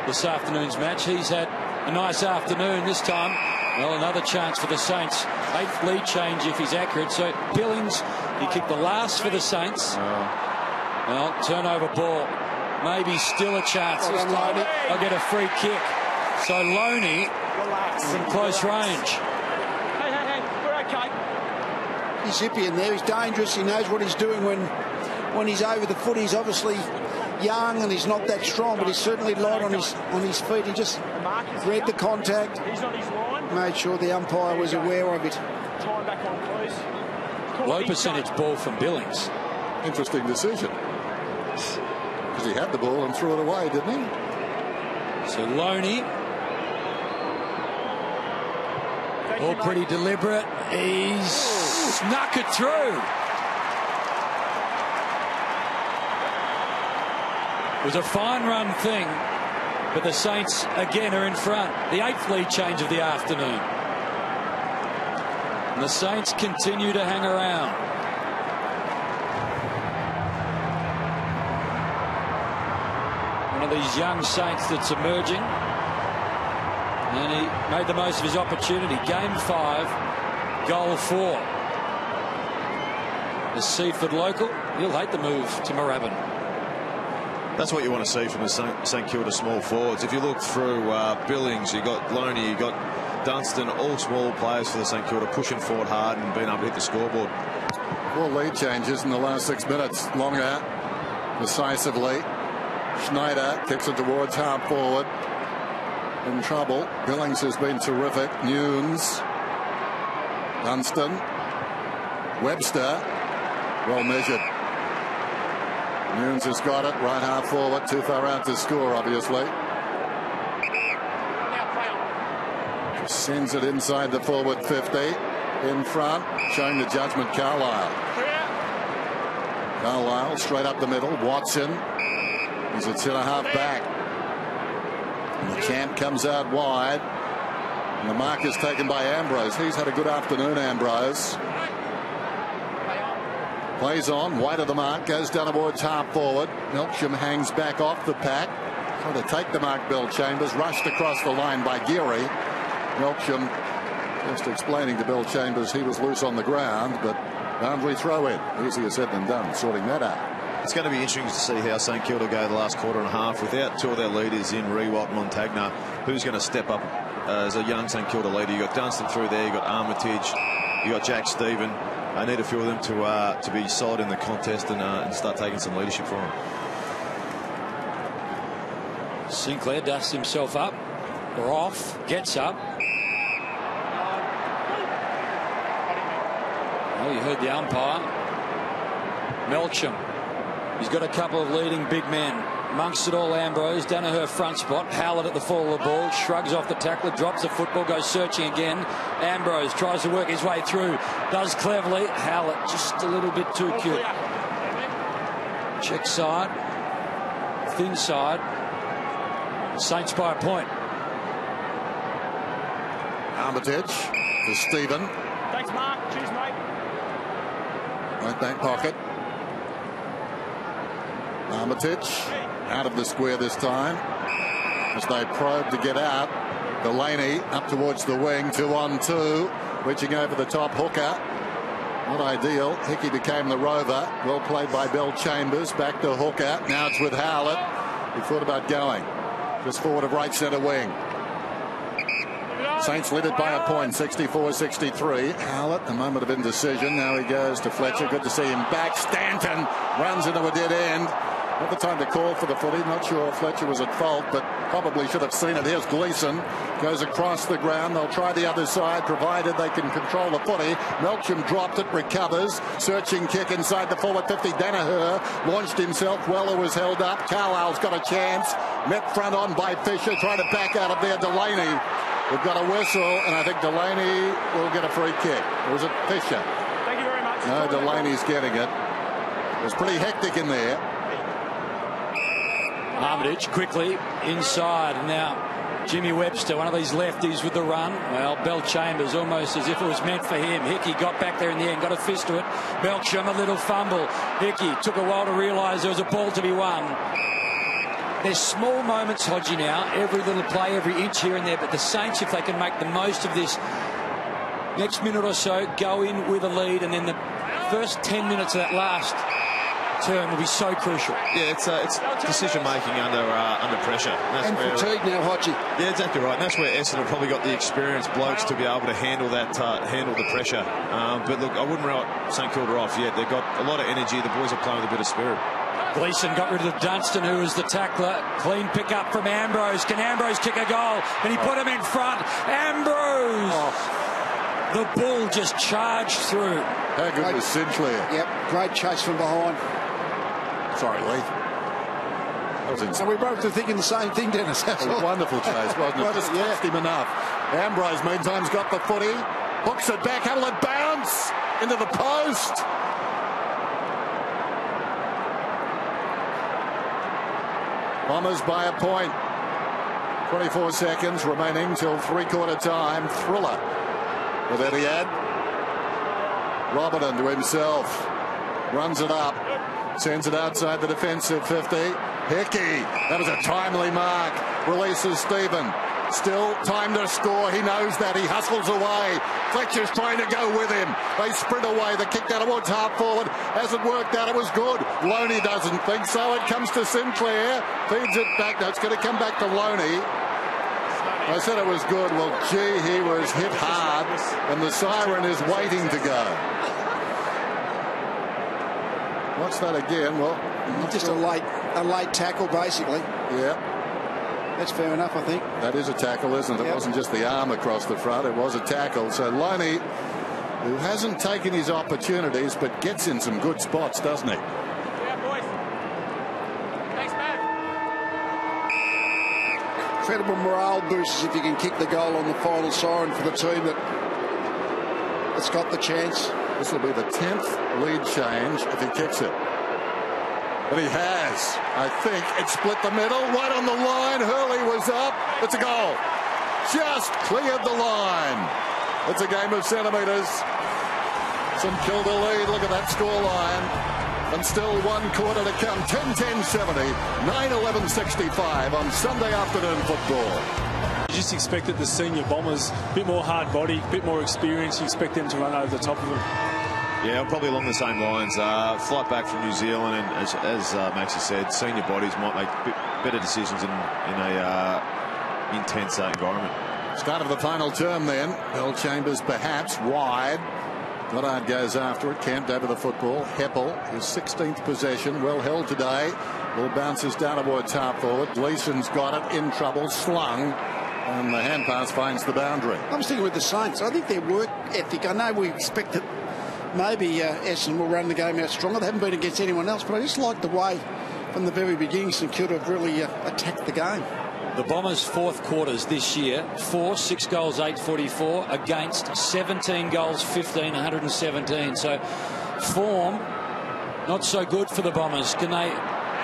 this afternoon's match. He's had a nice afternoon this time. Well, another chance for the Saints. 8th lead change if he's accurate. So Billings, he kicked the last for the Saints. Well, turnover ball. Maybe still a chance this time. They'll get a free kick. So Loney from close range. Hey, we're okay. He's zippy in there. He's dangerous. He knows what he's doing when he's over the foot. He's obviously young and he's not that strong, but he's certainly light on his feet. He just read the contact, made sure the umpire was aware of it. Low percentage ball from Billings. Interesting decision. Because he had the ball and threw it away, didn't he? So Loney, all pretty deliberate. He's snuck it through. It was a fine run thing, but the Saints again are in front. The 8th lead change of the afternoon. And the Saints continue to hang around. One of these young Saints that's emerging. And he made the most of his opportunity. Game 5, goal 4. The Seaford local, he'll hate the move to Moorabbin. That's what you want to see from the St Kilda small forwards. If you look through Billings, you got Loney, you got Dunstan, all small players for the St Kilda pushing forward hard and being able to hit the scoreboard. 4 lead changes in the last 6 minutes. Longer, decisively. Schneider kicks it towards half forward. In trouble. Billings has been terrific. Nunes. Dunstan. Webster. Well measured. Nunes has got it, right half forward, too far out to score, obviously. Sends it inside the forward 50. In front, showing the judgment, Carlisle. Carlisle straight up the middle. Watson is at centre half back. And the champ comes out wide. And the mark is taken by Ambrose. He's had a good afternoon, Ambrose. Plays on, wide of the mark, goes down towards half forward. Melksham hangs back off the pack. Trying to take the mark, Bill Chambers. Rushed across the line by Geary. Melksham just explaining to Bill Chambers he was loose on the ground, but boundary throw in. Easier said than done, sorting that out. it's going to be interesting to see how St Kilda go the last quarter and a half without two of their leaders in Rewalt and Montagna. Who's going to step up as a young St Kilda leader? You got Dunstan through there, you got Armitage, you got Jack Stephen. I need a few of them to be solid in the contest and start taking some leadership for them. Sinclair dusts himself up, or off, gets up. Well, you heard the umpire. Melcham. He's got a couple of leading big men. Amongst it all, Ambrose, Danaher front spot. Howlett at the fall of the ball, shrugs off the tackler, drops the football, goes searching again. Ambrose tries to work his way through, does cleverly. Howlett just a little bit too cute. Check side, thin side. Saints by a point. Armitage to Stephen. Thanks, Mark. Cheers, mate. Right back pocket. Armitage out of the square this time as they probe to get out. Delaney up towards the wing, 2-on-2, reaching over the top. Hooker, not ideal. Hickey became the rover. Well played by Bell Chambers. Back to Hooker. Now it's with Howlett. He thought about going just forward of right centre wing. Saints led it by a point, 64-63. Howlett, a moment of indecision. Now he goes to Fletcher. Good to see him back. Stanton runs into a dead end. Not the time to call for the footy. Not sure Fletcher was at fault, but probably should have seen it. Here's Gleeson. Goes across the ground. They'll try the other side, provided they can control the footy. Melcham dropped it, recovers. Searching kick inside the forward 50. Danaher launched himself. Weller was held up. Carlisle's got a chance. Met front on by Fisher. Trying to back out of there. Delaney. We've got a whistle, and I think Delaney will get a free kick. Or is it Fisher? Thank you very much. No, Delaney's getting it. It was pretty hectic in there. Armitage quickly inside, and now Jimmy Webster, one of these lefties with the run. Well, Bell Chambers almost as if it was meant for him. Hickey got back there in the end, got a fist to it. Melcham, a little fumble. Hickey took a while to realise there was a ball to be won. There's small moments, Hodgie, now. Every little play, every inch here and there. But the Saints, if they can make the most of this next minute or so, go in with a lead, and then the first 10 minutes of that last turn will be so crucial. Yeah, it's decision making under pressure. And fatigue now, Hodgie. Yeah, exactly right. And that's where Essendon probably got the experienced blokes to be able to handle that, handle the pressure. But look, I wouldn't write St Kilda off yet. They've got a lot of energy. The boys are playing with a bit of spirit. Gleeson got rid of Dunstan, who was the tackler. Clean pick up from Ambrose. Can Ambrose kick a goal? And he put him in front. Ambrose! Oh. The bull just charged through. How good was Sinclair? Yep, great chase from behind. Sorry, Lee. That was insane. And we both were thinking the same thing, Dennis. That's a wonderful chase, wasn't it? Just touched him enough. Ambrose, meantime, has got the footy. Hooks it back. How will it bounce into the post? Bombers by a point. 24 seconds remaining till three-quarter time. Thriller with Etihad. Robinson to himself. Runs it up. Sends it outside the defensive 50. Hickey. That was a timely mark. Releases Stephen. Still time to score. He knows that. He hustles away. Fletcher's trying to go with him. They sprint away. The kick down towards half forward. Hasn't worked out. It was good. Loney doesn't think so. It comes to Sinclair. Feeds it back. No, it's going to come back to Loney. I said it was good. Well, gee, he was hit hard. And the siren is waiting to go. What's that again? Well, just a late tackle, basically. Yeah. That's fair enough, I think. That is a tackle, isn't it? Yep. It wasn't just the arm across the front. It was a tackle. So Loney, who hasn't taken his opportunities, but gets in some good spots, doesn't he? Yeah, boys. Thanks, Matt. Incredible morale boosters if you can kick the goal on the final siren for the team that's got the chance. This will be the 10th lead change if he kicks it. But he has. I think it split the middle, right on the line. Hurley was up. It's a goal. Just cleared the line. It's a game of centimetres. St Kilda lead. Look at that score line. And still 1 quarter to come. 10-10-70. 9-11-65 on Sunday afternoon football. You just expected the senior Bombers, a bit more hard body, a bit more experience. You expect them to run over the top of them. Yeah, probably along the same lines. Flight back from New Zealand, and as Maxie said, senior bodies might make better decisions in a intense environment. Start of the final term then. Bell Chambers perhaps wide. Goddard goes after it, camped over the football. Heppel, his 16th possession, well held today. Ball bounces down towards half forward. Gleason's got it, in trouble, slung. And the hand pass finds the boundary. I'm sticking with the Saints. I think their work ethic, I know we expect that maybe Essendon will run the game out stronger. They haven't been against anyone else, but I just like the way from the very beginning St Kilda have really attacked the game. The Bombers' fourth quarters this year, 6 goals, 844 against 17 goals, 15, 117. So form not so good for the Bombers. Can they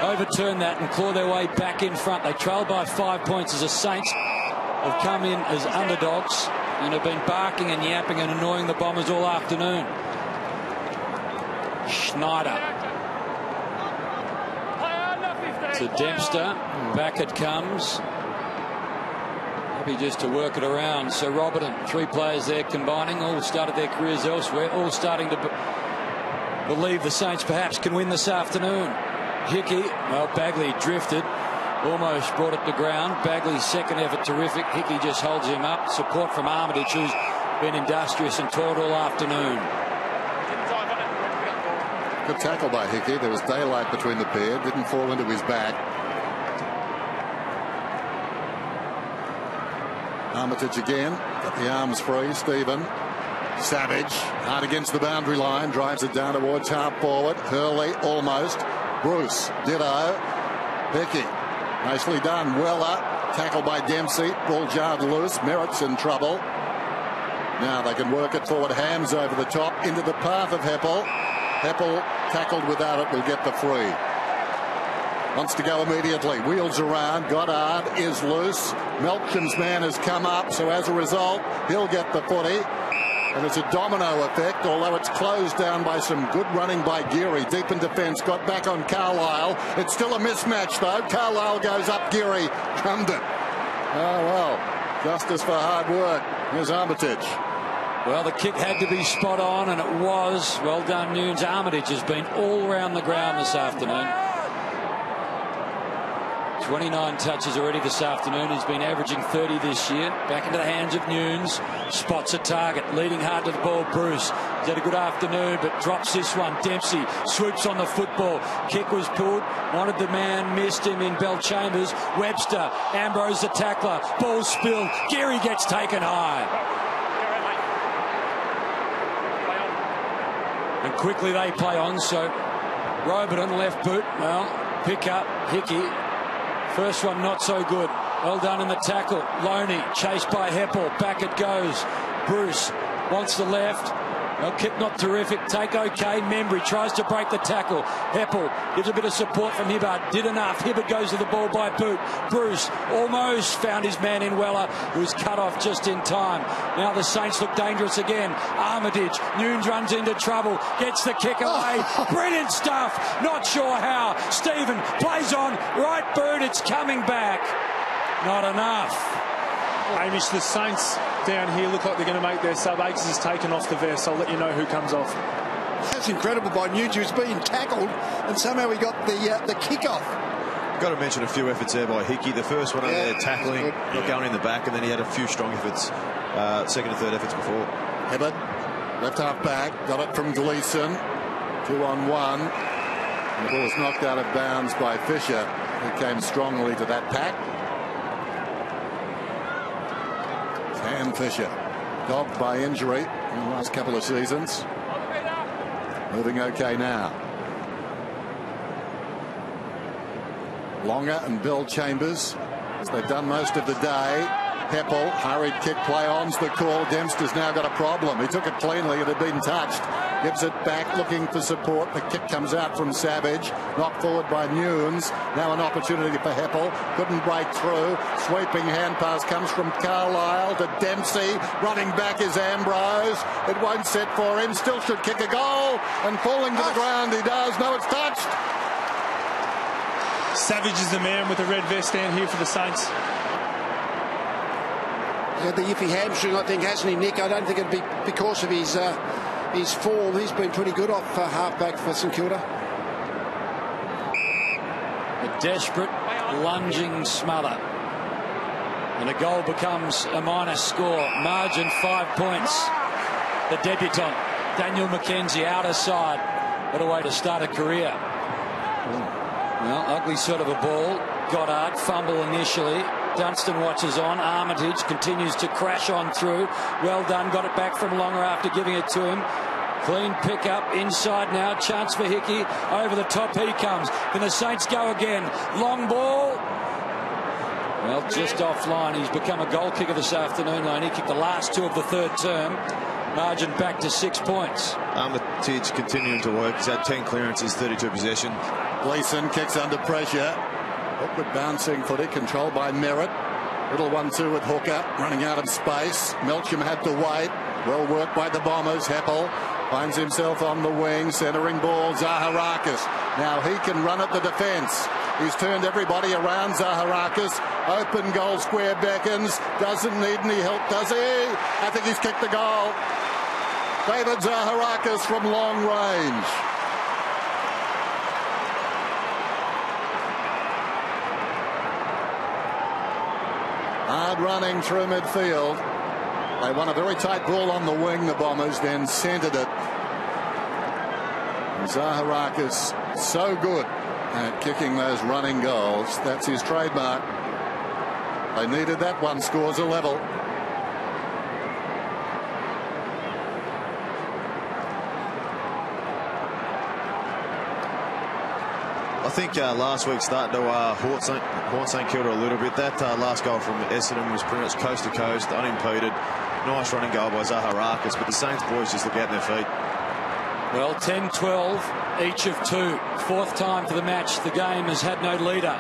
overturn that and claw their way back in front? They trailed by 5 points as the Saints have come in as underdogs and have been barking and yapping and annoying the Bombers all afternoon. Schneider to Dempster. Back it comes. Happy just to work it around. So Robertson, 3 players there combining, all started their careers elsewhere, all starting to believe the Saints perhaps can win this afternoon. Hickey, well, Bagley drifted, almost brought it to ground. Bagley's second effort terrific. Hickey just holds him up. Support from Armitage, who's been industrious and toiled all afternoon. Good tackle by Hickey. There was daylight between the pair. Didn't fall into his back. Armitage again. Got the arms free. Stephen. Savage. Hard against the boundary line. Drives it down towards half forward. Hurley almost. Bruce. Ditto. Hickey. Nicely done. Weller. Tackle by Dempsey. Ball jarred loose. Merritt's in trouble. Now they can work it forward. Hams over the top. Into the path of Heppel. Heppel tackled without it will get the free. Wants to go immediately. Wheels around. Goddard is loose. Melksham's man has come up, so as a result he'll get the footy. And it's a domino effect, although it's closed down by some good running by Geary. Deep in defence, got back on Carlisle. It's still a mismatch though. Carlisle goes up, Geary drummed it. Oh well, justice for hard work. Here's Armitage. Well, the kick had to be spot on, and it was. Well done, Nunes. Armitage has been all round the ground this afternoon. 29 touches already this afternoon. He's been averaging 30 this year. Back into the hands of Nunes. Spots a target. Leading hard to the ball, Bruce. He's had a good afternoon, but drops this one. Dempsey swoops on the football. Kick was pulled. Wanted the man, missed him in Bell Chambers. Webster. Ambrose the tackler. Ball spilled. Geary gets taken high. And quickly they play on, so Robertson left boot. Well, pick up Hickey. First one not so good. Well done in the tackle. Loney chased by Heppel. Back it goes. Bruce wants the left. Well, kick not terrific. Take okay. Membry tries to break the tackle. Heppel gives a bit of support from Hibbard. Did enough. Hibbard goes to the ball by boot. Bruce almost found his man in Weller, who was cut off just in time. Now the Saints look dangerous again. Armitage. Nunes runs into trouble. Gets the kick away. Brilliant stuff. Not sure how. Stephen plays on. Right boot. It's coming back. Not enough. Hamish, the Saints down here look like they're going to make their sub. Akers is taken off the vest. I'll let you know who comes off. That's incredible by Nunes, who's being tackled, and somehow he got the kick-off. Got to mention a few efforts there by Hickey. The first one there, tackling, not going in the back, and then he had a few strong efforts, second and third efforts before. Hibbard, left half back, got it from Gleason. 2-on-1. And the ball's knocked out of bounds by Fisher, who came strongly to that pack. Sam Fisher, dogged by injury in the last couple of seasons. Moving okay now. Longer and Bill Chambers, as they've done most of the day. Heppel, hurried kick, play-on's the call. Dempster's now got a problem. He took it cleanly, it had been touched. Gives it back, looking for support. The kick comes out from Savage. Knocked forward by Nunes. Now an opportunity for Heppel. Couldn't break through. Sweeping hand pass comes from Carlisle to Dempsey. Running back is Ambrose. It won't set for him. Still should kick a goal. And falling to the ground he does. No, it's touched. Savage is the man with the red vest down here for the Saints. The iffy hamstring, I think, hasn't he, Nick? I don't think it'd be because of his his form. He's been pretty good off halfback for St Kilda. A desperate lunging smother. And a goal becomes a minus score. Margin 5 points. The debutant, Daniel McKenzie, outer side. What a way to start a career. Well, ugly sort of a ball. Goddard, fumble initially. Dunstan watches on. Armitage continues to crash on through. Well done. Got it back from Longer after giving it to him. Clean pickup inside now. Chance for Hickey. Over the top he comes. Can the Saints go again? Long ball. Well, just offline. He's become a goal kicker this afternoon, Lane. He kicked the last 2 of the 3rd term. Margin back to 6 points. Armitage continuing to work. He's had 10 clearances, 32 possession. Gleeson kicks under pressure. Awkward bouncing footy controlled by Merritt. Little 1-2 with Hooker running out of space. Melcham had to wait. Well worked by the Bombers. Heppel finds himself on the wing, centering ball. Zaharakis. Now he can run at the defence. He's turned everybody around. Zaharakis. Open goal square beckons. Doesn't need any help, does he? I think he's kicked the goal. David Zaharakis from long range. Hard running through midfield. They won a very tight ball on the wing, the Bombers, then centred it. And Zaharakis so good at kicking those running goals. That's his trademark. They needed that one. Scores a level. I think last week started to haunt St Kilda a little bit. That last goal from Essendon was pretty much coast to coast, unimpeded. Nice running goal by Zaharakis, but the Saints boys just look out their feet. Well, 10-12, each of 2. 4th time for the match. The game has had no leader.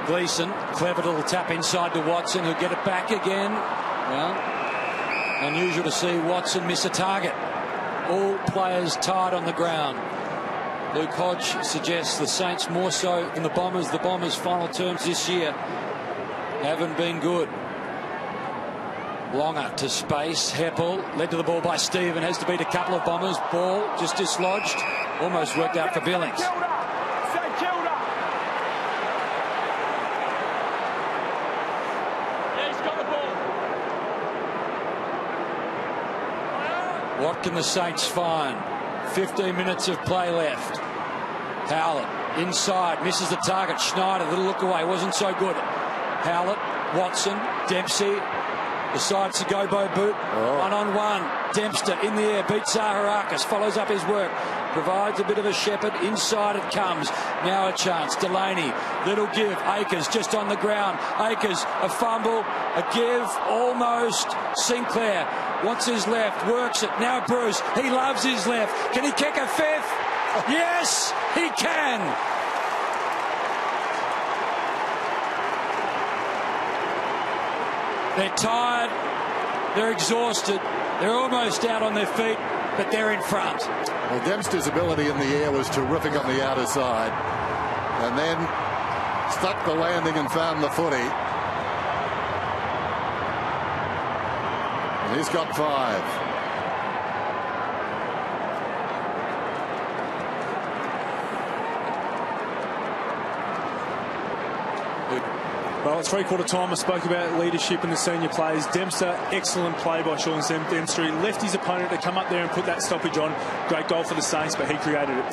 Gleeson, clever little tap inside to Watson, who'll get it back again. Well, unusual to see Watson miss a target. All players tied on the ground. Luke Hodge suggests the Saints more so than the Bombers. The Bombers' final terms this year haven't been good. Longer to space. Heppel led to the ball by Stephen. Has to beat a couple of Bombers. Ball just dislodged. Almost worked out for Billings. What can the Saints find? 15 minutes of play left. Howlett inside, misses the target. Schneider, little look away, wasn't so good. Howlett, Watson, Dempsey decides to go by boot. 1-on-1. Dempster in the air, beats Zaharakis, follows up his work, provides a bit of a shepherd. Inside it comes. Now a chance. Delaney, little give. Akers just on the ground. Akers, a fumble, a give, almost. Sinclair wants his left, works it. Now Bruce, he loves his left. Can he kick a 5th? Yes, he can. They're tired, they're exhausted, they're almost out on their feet, but they're in front. Well, Dempster's ability in the air was terrific on the outer side, and then stuck the landing and found the footy. And he's got 5. Well, it's 3/4 time. I spoke about leadership in the senior players. Dempster, excellent play by Sean Dempster. He left his opponent to come up there and put that stoppage on. Great goal for the Saints, but he created it.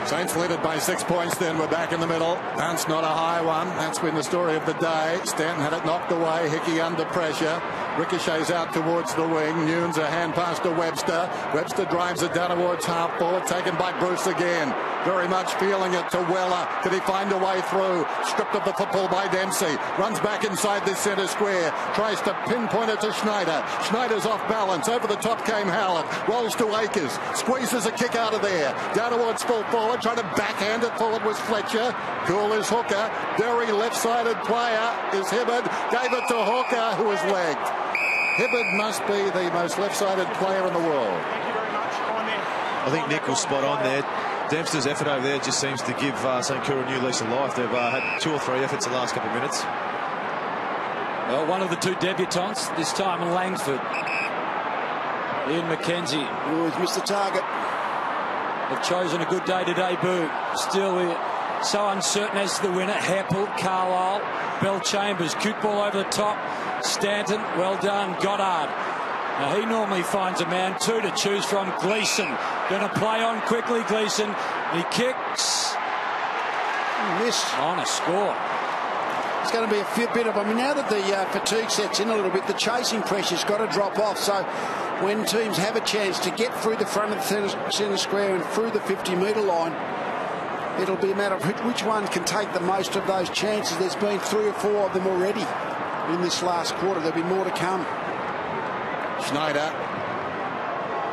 Saints led it by 6 points. Then we're back in the middle. Bounce not a high one. That's been the story of the day. Stanton had it knocked away. Hickey under pressure. Ricochets out towards the wing. Nunes a hand pass to Webster. Webster drives it down towards half forward. Taken by Bruce again. Very much feeling it to Weller. Did he find a way through? Stripped of the football by Dempsey. Runs back inside the centre square. Tries to pinpoint it to Schneider. Schneider's off balance. Over the top came Howlett. Rolls to Akers. Squeezes a kick out of there. Down towards full forward. Trying to backhand it forward was Fletcher. Cool is Hooker. Very left-sided player is Hibberd. Gave it to Hooker, who is legged. Hibberd must be the most left-sided player in the world. I think Nick was spot on there. Dempster's effort over there just seems to give St Kilda a new lease of life. They've had 2 or 3 efforts the last couple of minutes. Well, one of the 2 debutants, this time in Langford. Ian McKenzie. Oh, he's missed the target. Have chosen a good day to debut. Still so uncertain as to the winner. Heppel, Carlisle, Bell Chambers. Cute ball over the top. Stanton, well done. Goddard. Now he normally finds a man. 2 to choose from. Gleeson going to play on quickly. Gleeson. He kicks. Missed. On a score. It's going to be a bit of, I mean, now that the fatigue sets in a little bit, the chasing pressure's got to drop off. So when teams have a chance to get through the front of the centre square and through the 50-metre line, it'll be a matter of which one can take the most of those chances. There's been 3 or 4 of them already in this last quarter. There'll be more to come. Schneider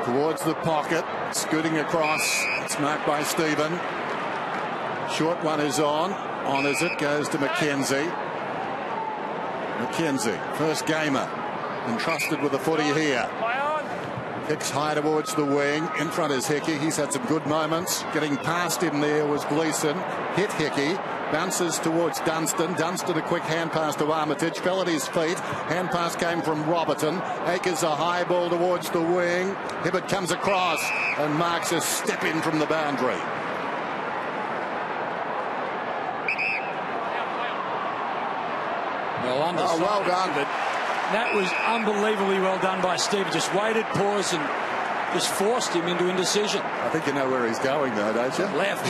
towards the pocket, scooting across. It's marked by Stephen. Short one is on. On as it goes to McKenzie. McKenzie, first gamer, entrusted with the footy here. Kicks high towards the wing. In front is Hickey. He's had some good moments. Getting past him there was Gleeson. Hit Hickey. Bounces towards Dunstan. Dunstan a quick hand pass to Armitage. Fell at his feet. Hand pass came from Robertson. Akers a high ball towards the wing. Hibbert comes across and marks a step in from the boundary. Well done. That was unbelievably well done by Steve. Just waited, paused, and just forced him into indecision. I think you know where he's going, though, don't you? Left.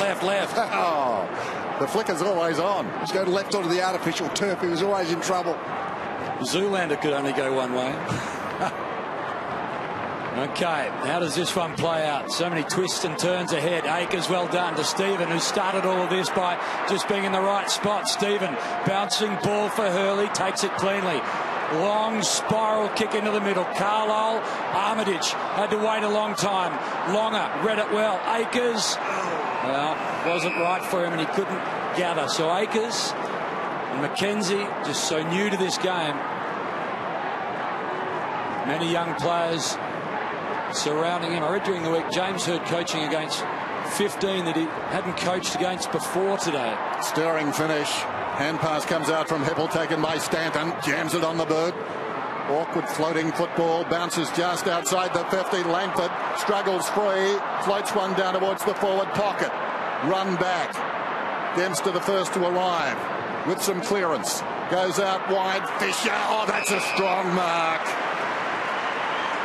Oh, the flicker's always on. He's going left onto the artificial turf. He was always in trouble. Zoolander could only go one way. Okay, how does this one play out? So many twists and turns ahead. Akers, well done to Stephen, who started all of this by just being in the right spot. Stephen, bouncing ball for Hurley, takes it cleanly. Long spiral kick into the middle. Carlisle, Armitage had to wait a long time. Longer, read it well. Akers, well, wasn't right for him and he couldn't gather. So Akers and McKenzie, just so new to this game. Many young players surrounding him. I read during the week James Hird coaching against 15 that he hadn't coached against before today. Stirring finish. Hand pass comes out from Heppel, taken by Stanton. Jams it on the boot. Awkward floating football. Bounces just outside the 50. Langford struggles free. Floats one down towards the forward pocket. Run back. Dempster the first to arrive with some clearance. Goes out wide. Fisher. Oh, that's a strong mark.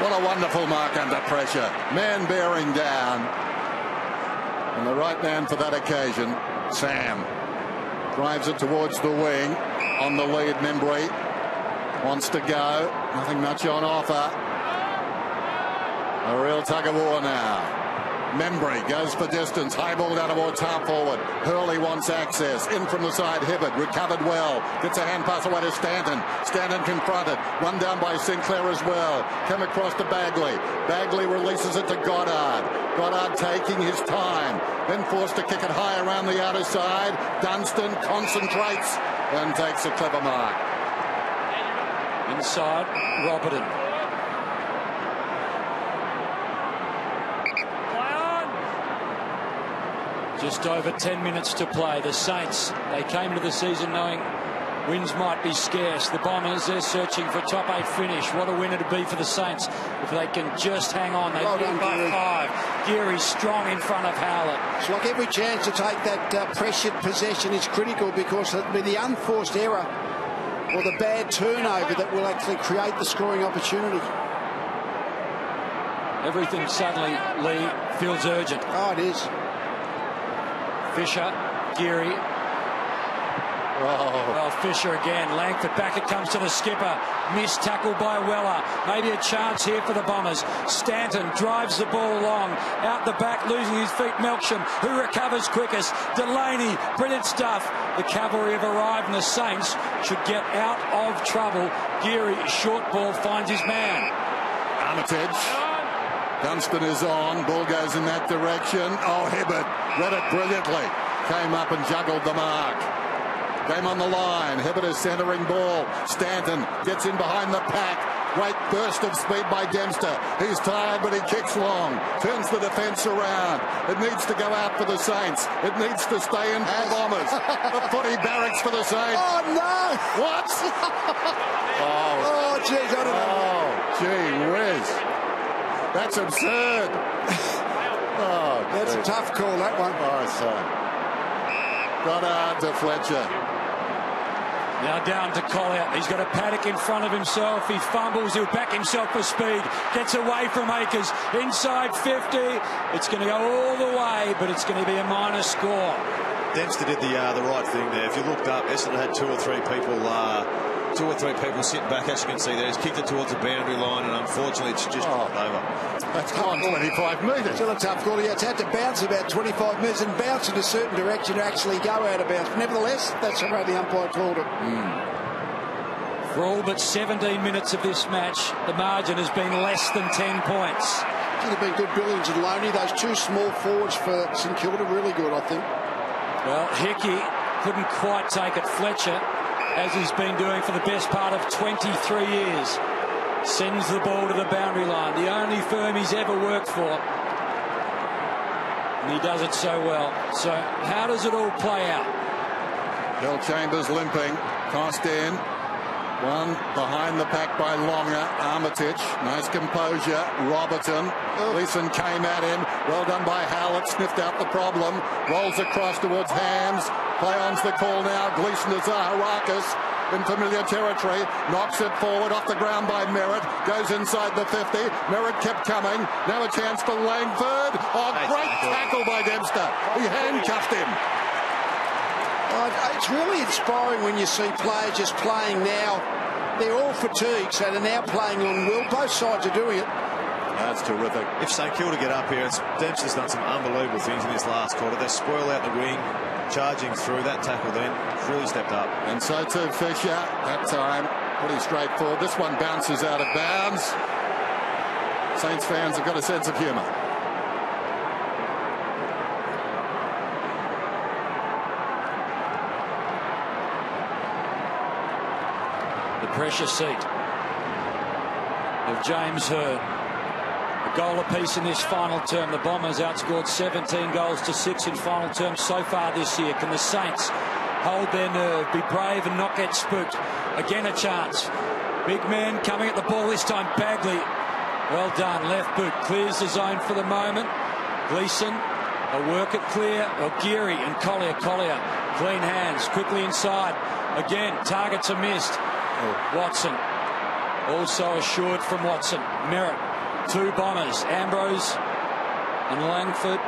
What a wonderful mark under pressure. Man bearing down. And the right man for that occasion, Sam. Drives it towards the wing. On the lead, Membry. Wants to go. Nothing much on offer. A real tug of war now. Membry goes for distance. High ball down towards half forward. Hurley wants access. In from the side. Hibbert recovered well. Gets a hand pass away to Stanton. Stanton confronted. Run down by Sinclair as well. Come across to Bagley. Bagley releases it to Goddard. Goddard taking his time. Then forced to kick it high around the outer side. Dunstan concentrates and takes a clever mark. Inside, Robertson. Just over 10 minutes to play. The Saints, they came to the season knowing wins might be scarce. The Bombers, they're searching for a top 8 finish. What a winner to be for the Saints if they can just hang on. They win by 5. Geary's strong in front of Howlett. It's like every chance to take that pressured possession is critical, because it'll be the unforced error or the bad turnover that will actually create the scoring opportunity. Everything suddenly, Lee, feels urgent. Oh, it is. Fisher, Geary. Well, Fisher again. Langford back. It comes to the skipper. Missed tackle by Weller. Maybe a chance here for the Bombers. Stanton drives the ball along. Out the back, losing his feet. Melksham, who recovers quickest. Delaney, brilliant stuff. The cavalry have arrived and the Saints should get out of trouble. Geary, short ball, finds his man. Armitage. Dunstan is on. Ball goes in that direction. Oh, Hibbert read it brilliantly. Came up and juggled the mark. Game on the line. Hibbert is centering ball. Stanton gets in behind the pack. Great burst of speed by Dempster. He's tired, but he kicks long. Turns the defence around. It needs to go out for the Saints. It needs to stay in for the Bombers. The footy barracks for the Saints. Oh, no! What? Oh, geez, I don't know. Oh, gee whiz. That's absurd. Oh, that's a tough call, that one. Oh, so. Goddard to Fletcher. Now down to Collier. He's got a paddock in front of himself. He fumbles. He'll back himself for speed. Gets away from Akers. Inside 50. It's going to go all the way, but it's going to be a minor score. Dempster did the right thing there. If you looked up, Essendon had two or three people sitting back, as you can see there. He's kicked it towards the boundary line, and unfortunately it's just knocked over. That's gone 25 metres. Still a tough call. Yeah, it's had to bounce about 25 metres and bounce in a certain direction to actually go out of bounds. Nevertheless, that's the way the umpire called it. For all but 17 minutes of this match, the margin has been less than 10 points. Should have been good Billings and Loney. Those two small forwards for St Kilda, really good, I think. Well, Hickey couldn't quite take it. Fletcher, as he's been doing for the best part of 23 years, sends the ball to the boundary line. The only firm he's ever worked for. And he does it so well. So how does it all play out? Bill Chambers limping. Tossed in. One behind the pack by Longer. Armitage. Nice composure. Robertson. Gleeson came at him. Well done by Howlett. Sniffed out the problem. Rolls across towards Hams. Play on's the call now. Gleeson to Zaharakis. In familiar territory. Knocks it forward off the ground by Merritt. Goes inside the 50. Merritt kept coming. Now a chance for Langford. Oh, great tackle by Dempster. He handcuffed him. It's really inspiring when you see players just playing now. They're all fatigued, so they're now playing on will. Both sides are doing it. That's terrific. If St Kilda get up here, Dempster's done some unbelievable things in this last quarter. They spoil out the wing, charging through. That tackle then really stepped up. And so too Fisher, that time pretty straightforward. This one bounces out of bounds. Saints fans have got a sense of humour. Pressure seat of James Hurd. A goal apiece in this final term. The Bombers outscored 17 goals to 6 in final term so far this year. Can the Saints hold their nerve, be brave and not get spooked? Again a chance. Big man coming at the ball this time. Bagley, well done. Left boot clears the zone for the moment. Gleeson, a work it clear. Geary and Collier. Clean hands, quickly inside. Again, targets are missed. Watson, also assured from Watson. Merritt, two Bombers, Ambrose and Langford.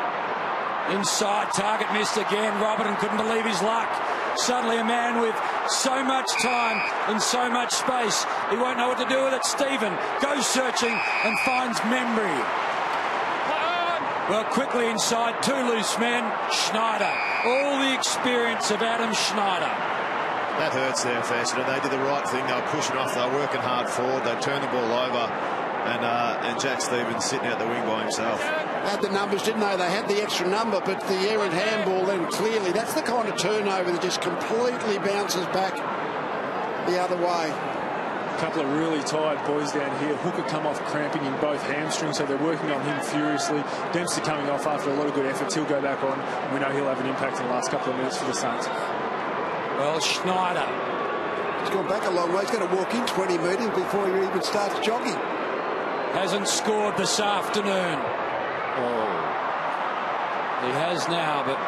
Inside, target missed again. Robertson couldn't believe his luck. Suddenly a man with so much time and so much space, he won't know what to do with it. Stephen goes searching and finds Membry. Well, quickly inside, two loose men. Schneider, all the experience of Adam Schneider. That hurts there for Essendon. They did the right thing. They were pushing off. They were working hard forward. They turned the ball over. And Jack Stevens sitting out the wing by himself. Had the numbers, didn't they? They had the extra number, but the errant handball then clearly. That's the kind of turnover that just completely bounces back the other way. A couple of really tired boys down here. Hooker come off cramping in both hamstrings, so they're working on him furiously. Dempster coming off after a lot of good efforts. He'll go back on. We know he'll have an impact in the last couple of minutes for the Saints. Well, Schneider. He's gone back a long way. He's going to walk in 20 metres before he even starts jogging. Hasn't scored this afternoon. Oh. He has now, but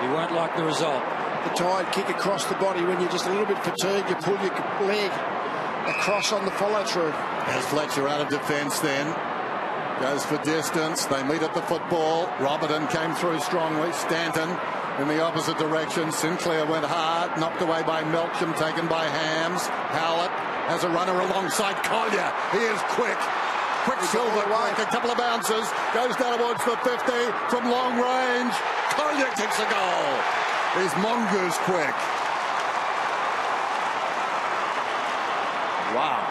he won't like the result. The tired kick across the body when you're just a little bit fatigued. You pull your leg across on the follow-through. As Fletcher out of defence then. Goes for distance. They meet at the football. Robertson came through strongly. Stanton in the opposite direction. Sinclair went hard. Knocked away by Melksham. Taken by Hams. Howlett has a runner alongside Collier. He is quick. Quicksilver, quick. A couple of bounces. Goes down towards the 50 from long range. Collier kicks a goal. He's mongoose quick. Wow.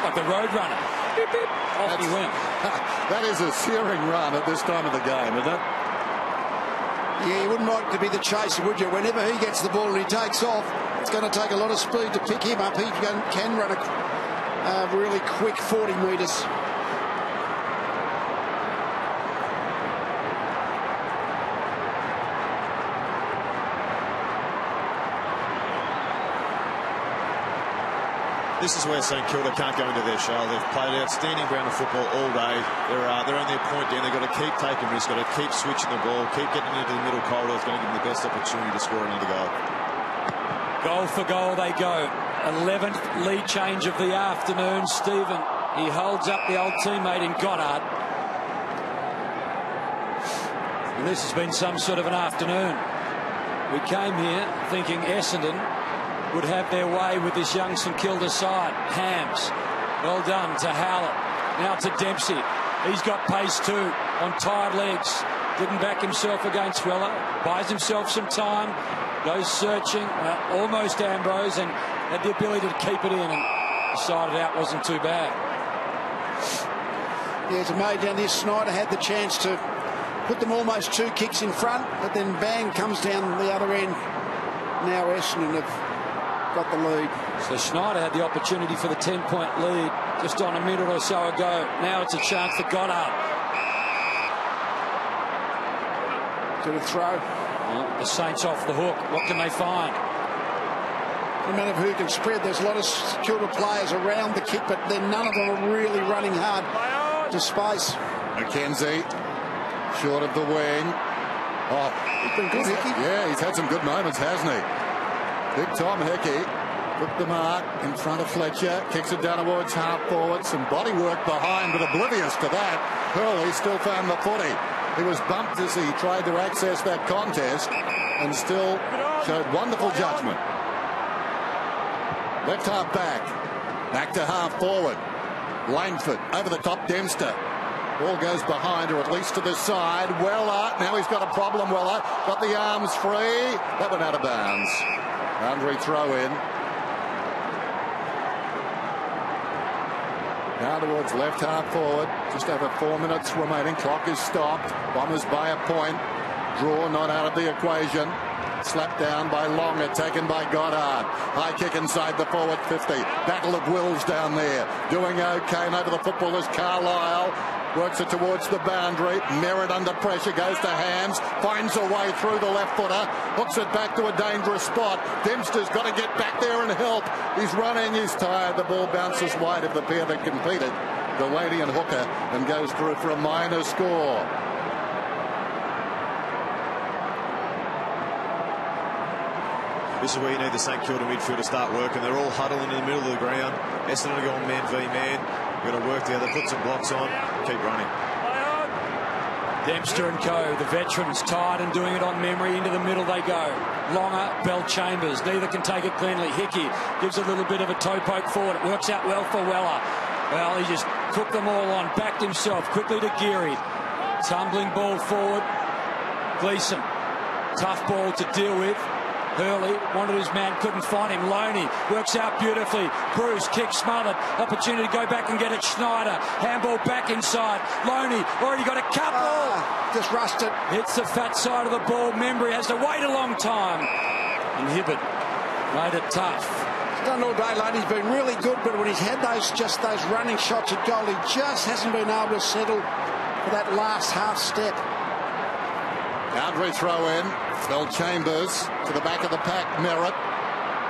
Like the road runner. Beep, beep. Off he went. That is a searing run at this time of the game, isn't it? Yeah, you wouldn't like to be the chaser, would you? Whenever he gets the ball and he takes off, it's going to take a lot of speed to pick him up. He can run a really quick 40 metres. This is where St Kilda can't go into their shell. They've played outstanding brand of football all day. They're only a point down. They've got to keep taking risks, got to keep switching the ball, keep getting into the middle corridor. It's going to give them the best opportunity to score another goal. Goal for goal they go. 11th lead change of the afternoon. Stephen, he holds up the old teammate in Goddard. And this has been some sort of an afternoon. We came here thinking Essendon would have their way with this young St Kilda side. Hams, well done to Howlett. Now to Dempsey. He's got pace too on tired legs. Didn't back himself against Weller. Buys himself some time. Goes searching. Almost Ambrose, and had the ability to keep it in, and decided out wasn't too bad. Yeah, it's amazing down this. Snyder had the chance to put them almost 2 kicks in front, but then bang comes down the other end. Now Essendon have got the lead. So Schneider had the opportunity for the 10-point lead just on a minute or so ago. Now it's a chance for Goddard. To the throw. Well, the Saints off the hook. What can they find? No matter who can spread, there's a lot of Kilda players around the kick, but then none of them are really running hard to space. McKenzie, short of the wing. Oh, he's been good, Hickey. Yeah, he's had some good moments, hasn't he? Big Tom Hickey took the mark in front of Fletcher, kicks it down towards half forward, some body work behind, but oblivious to that, Hurley still found the footy. He was bumped as he tried to access that contest and still showed wonderful judgment. Left half back to half forward. Langford over the top, Dempster. Ball goes behind, or at least to the side. Weller, now he's got a problem. Weller got the arms free. That went out of bounds. Boundary throw in. Now towards left half forward. Just over 4 minutes remaining. Clock is stopped. Bombers by a point. Draw not out of the equation. Slapped down by Longer, taken by Goddard. High kick inside the forward 50. Battle of wills down there. Doing okay. And over the footballers, Carlisle. Works it towards the boundary. Merritt under pressure. Goes to Hams. Finds a way through the left footer. Hooks it back to a dangerous spot. Dempster's got to get back there and help. He's running. He's tired. The ball bounces wide of the pair that competed. Delaney and Hooker, and goes through for a minor score. This is where you need the St Kilda midfield to start working. They're all huddling in the middle of the ground. Essendon are going man v man. We've got to work together, put some blocks on, keep running. Dempster and co, the veterans, tired and doing it on memory. Into the middle they go. Longer, Bell Chambers. Neither can take it cleanly. Hickey gives a little bit of a toe poke forward. It works out well for Weller. Well, he just took them all on, backed himself quickly to Geary. Tumbling ball forward. Gleeson, tough ball to deal with. Hurley wanted his man, couldn't find him. Loney works out beautifully. Bruce kicks smothered. Opportunity to go back and get it. Schneider. Handball back inside. Loney already got a couple. Just rushed it. Hits the fat side of the ball. Membry has to wait a long time. And Hibbert made it tough. He's done all day, Loney's been really good, but when he's had those running shots at goal, he just hasn't been able to settle for that last half step. Boundary throw in. Bell Chambers to the back of the pack. Merritt.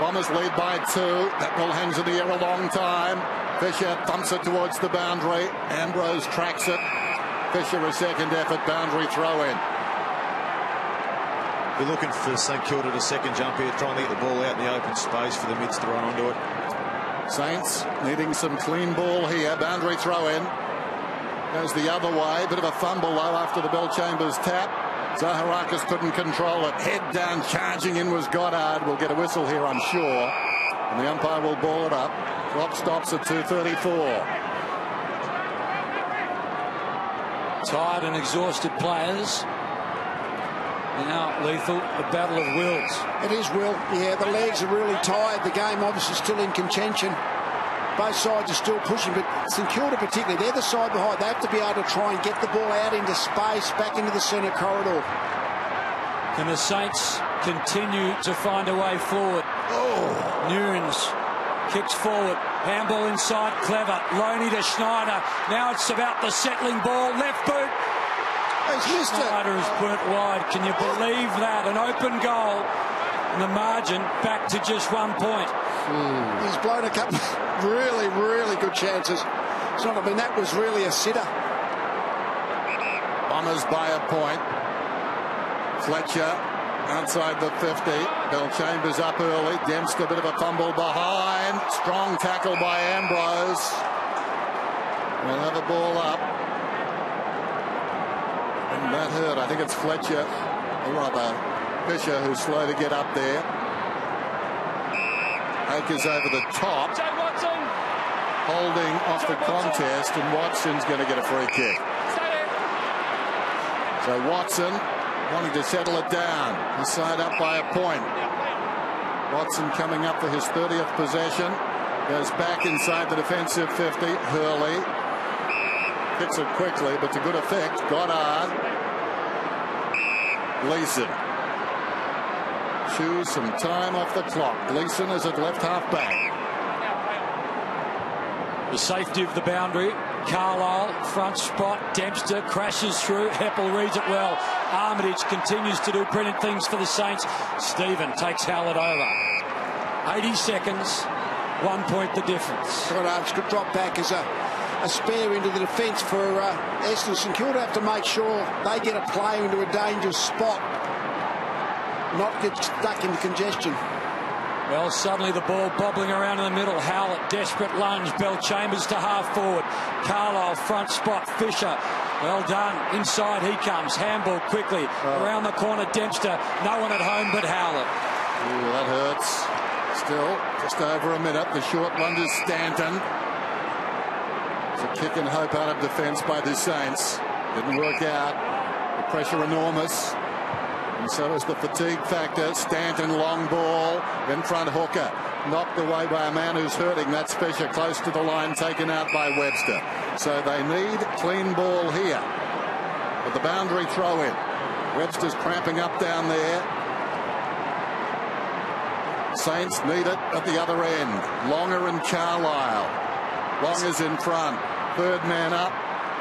Bombers lead by 2. That ball hangs in the air a long time. Fisher thumps it towards the boundary. Ambrose tracks it. Fisher a second effort. Boundary throw in. We're looking for St Kilda to second jump here, trying to get the ball out in the open space for the mids to run onto it. Saints needing some clean ball here. Boundary throw in. Goes the other way. Bit of a fumble though after the Bell Chambers tap. Zaharakis couldn't control it. Head down, charging in was Goddard. We'll get a whistle here, I'm sure. And the umpire will ball it up. Clock stops at 2:34. Tired and exhausted players. Now lethal, a battle of wills. It is Will. Yeah, the legs are really tired. The game obviously still in contention. Both sides are still pushing, but St Kilda particularly, they're the side behind. They have to be able to try and get the ball out into space, back into the centre corridor. Can the Saints continue to find a way forward? Oh, Nunes kicks forward. Handball inside, clever. Loney to Schneider. Now it's about the settling ball. Left boot. He's missed it. Schneider is burnt wide. Can you believe that? An open goal. And the margin back to just 1 point. He's blown a couple of really, really good chances. It's not, I mean, that was really a sitter. Bombers by a point. Fletcher outside the 50. Bell Chambers up early. Dempster, a bit of a fumble behind. Strong tackle by Ambrose. We'll have a ball up. And that hurt. I think it's Fletcher, or rather Fisher, who's slow to get up there. Akers over the top. Holding off the contest, and Watson's going to get a free kick. So Watson wanting to settle it down. His side up by a point. Watson coming up for his 30th possession. Goes back inside the defensive 50. Hurley kicks it quickly, but to good effect. Goddard. Gleeson. Chews some time off the clock. Gleeson is at left half back. The safety of the boundary. Carlisle, front spot. Dempster crashes through. Heppel reads it well. Armitage continues to do brilliant things for the Saints. Stephen takes Howlett over. 80 seconds. 1 point the difference. Goddard's good drop back as a spare into the defence for Essendon. St Kilda have to make sure they get a player into a dangerous spot, not get stuck into congestion. Well, suddenly the ball bobbling around in the middle. Howlett, desperate lunge. Bell Chambers to half forward. Carlisle, front spot. Fisher, well done. Inside he comes. Handball quickly. Around the corner, Dempster. No one at home but Howlett. Ooh, that hurts. Still, just over a minute. The short one to Stanton. It's a kick and hope out of defence by the Saints. Didn't work out. The pressure enormous. And so is the fatigue factor. Stanton, long ball, in front hooker. Knocked away by a man who's hurting. That's Fisher, close to the line, taken out by Webster. So they need clean ball here. But the boundary throw in. Webster's cramping up down there. Saints need it at the other end. Longer and Carlisle. Long is in front. Third man up.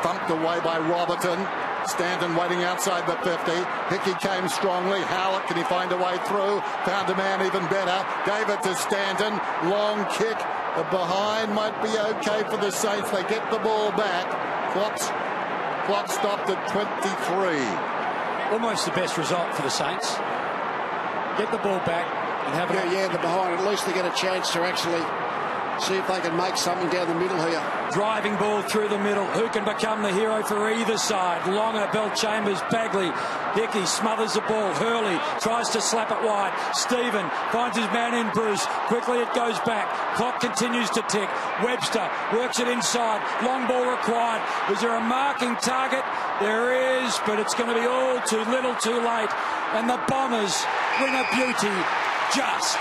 Thumped away by Robertson. Stanton waiting outside the 50. Hickey came strongly. Howlett, can he find a way through? Found a man even better. Gave it to Stanton. Long kick behind. Might be okay for the Saints. They get the ball back. Clock stopped at 23. Almost the best result for the Saints. Get the ball back and have it. Yeah, the behind. At least they get a chance to actually see if they can make something down the middle here. Driving ball through the middle. Who can become the hero for either side? Longer, Bell Chambers, Bagley. Hickey smothers the ball. Hurley tries to slap it wide. Stephen finds his man in Bruce. Quickly it goes back. Clock continues to tick. Webster works it inside. Long ball required. Is there a marking target? There is, but it's going to be all too little too late. And the Bombers win a beauty just.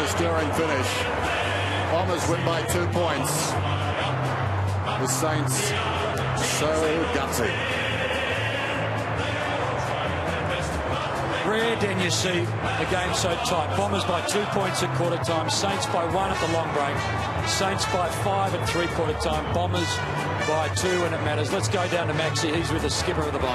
Stirring finish. Bombers win by 2 points. The Saints so gutsy. Rare then you see a game so tight. Bombers by 2 points at quarter time. Saints by 1 at the long break. Saints by 5 at three-quarter time. Bombers by 2 when it matters. Let's go down to Maxie. He's with the skipper of the Bombers.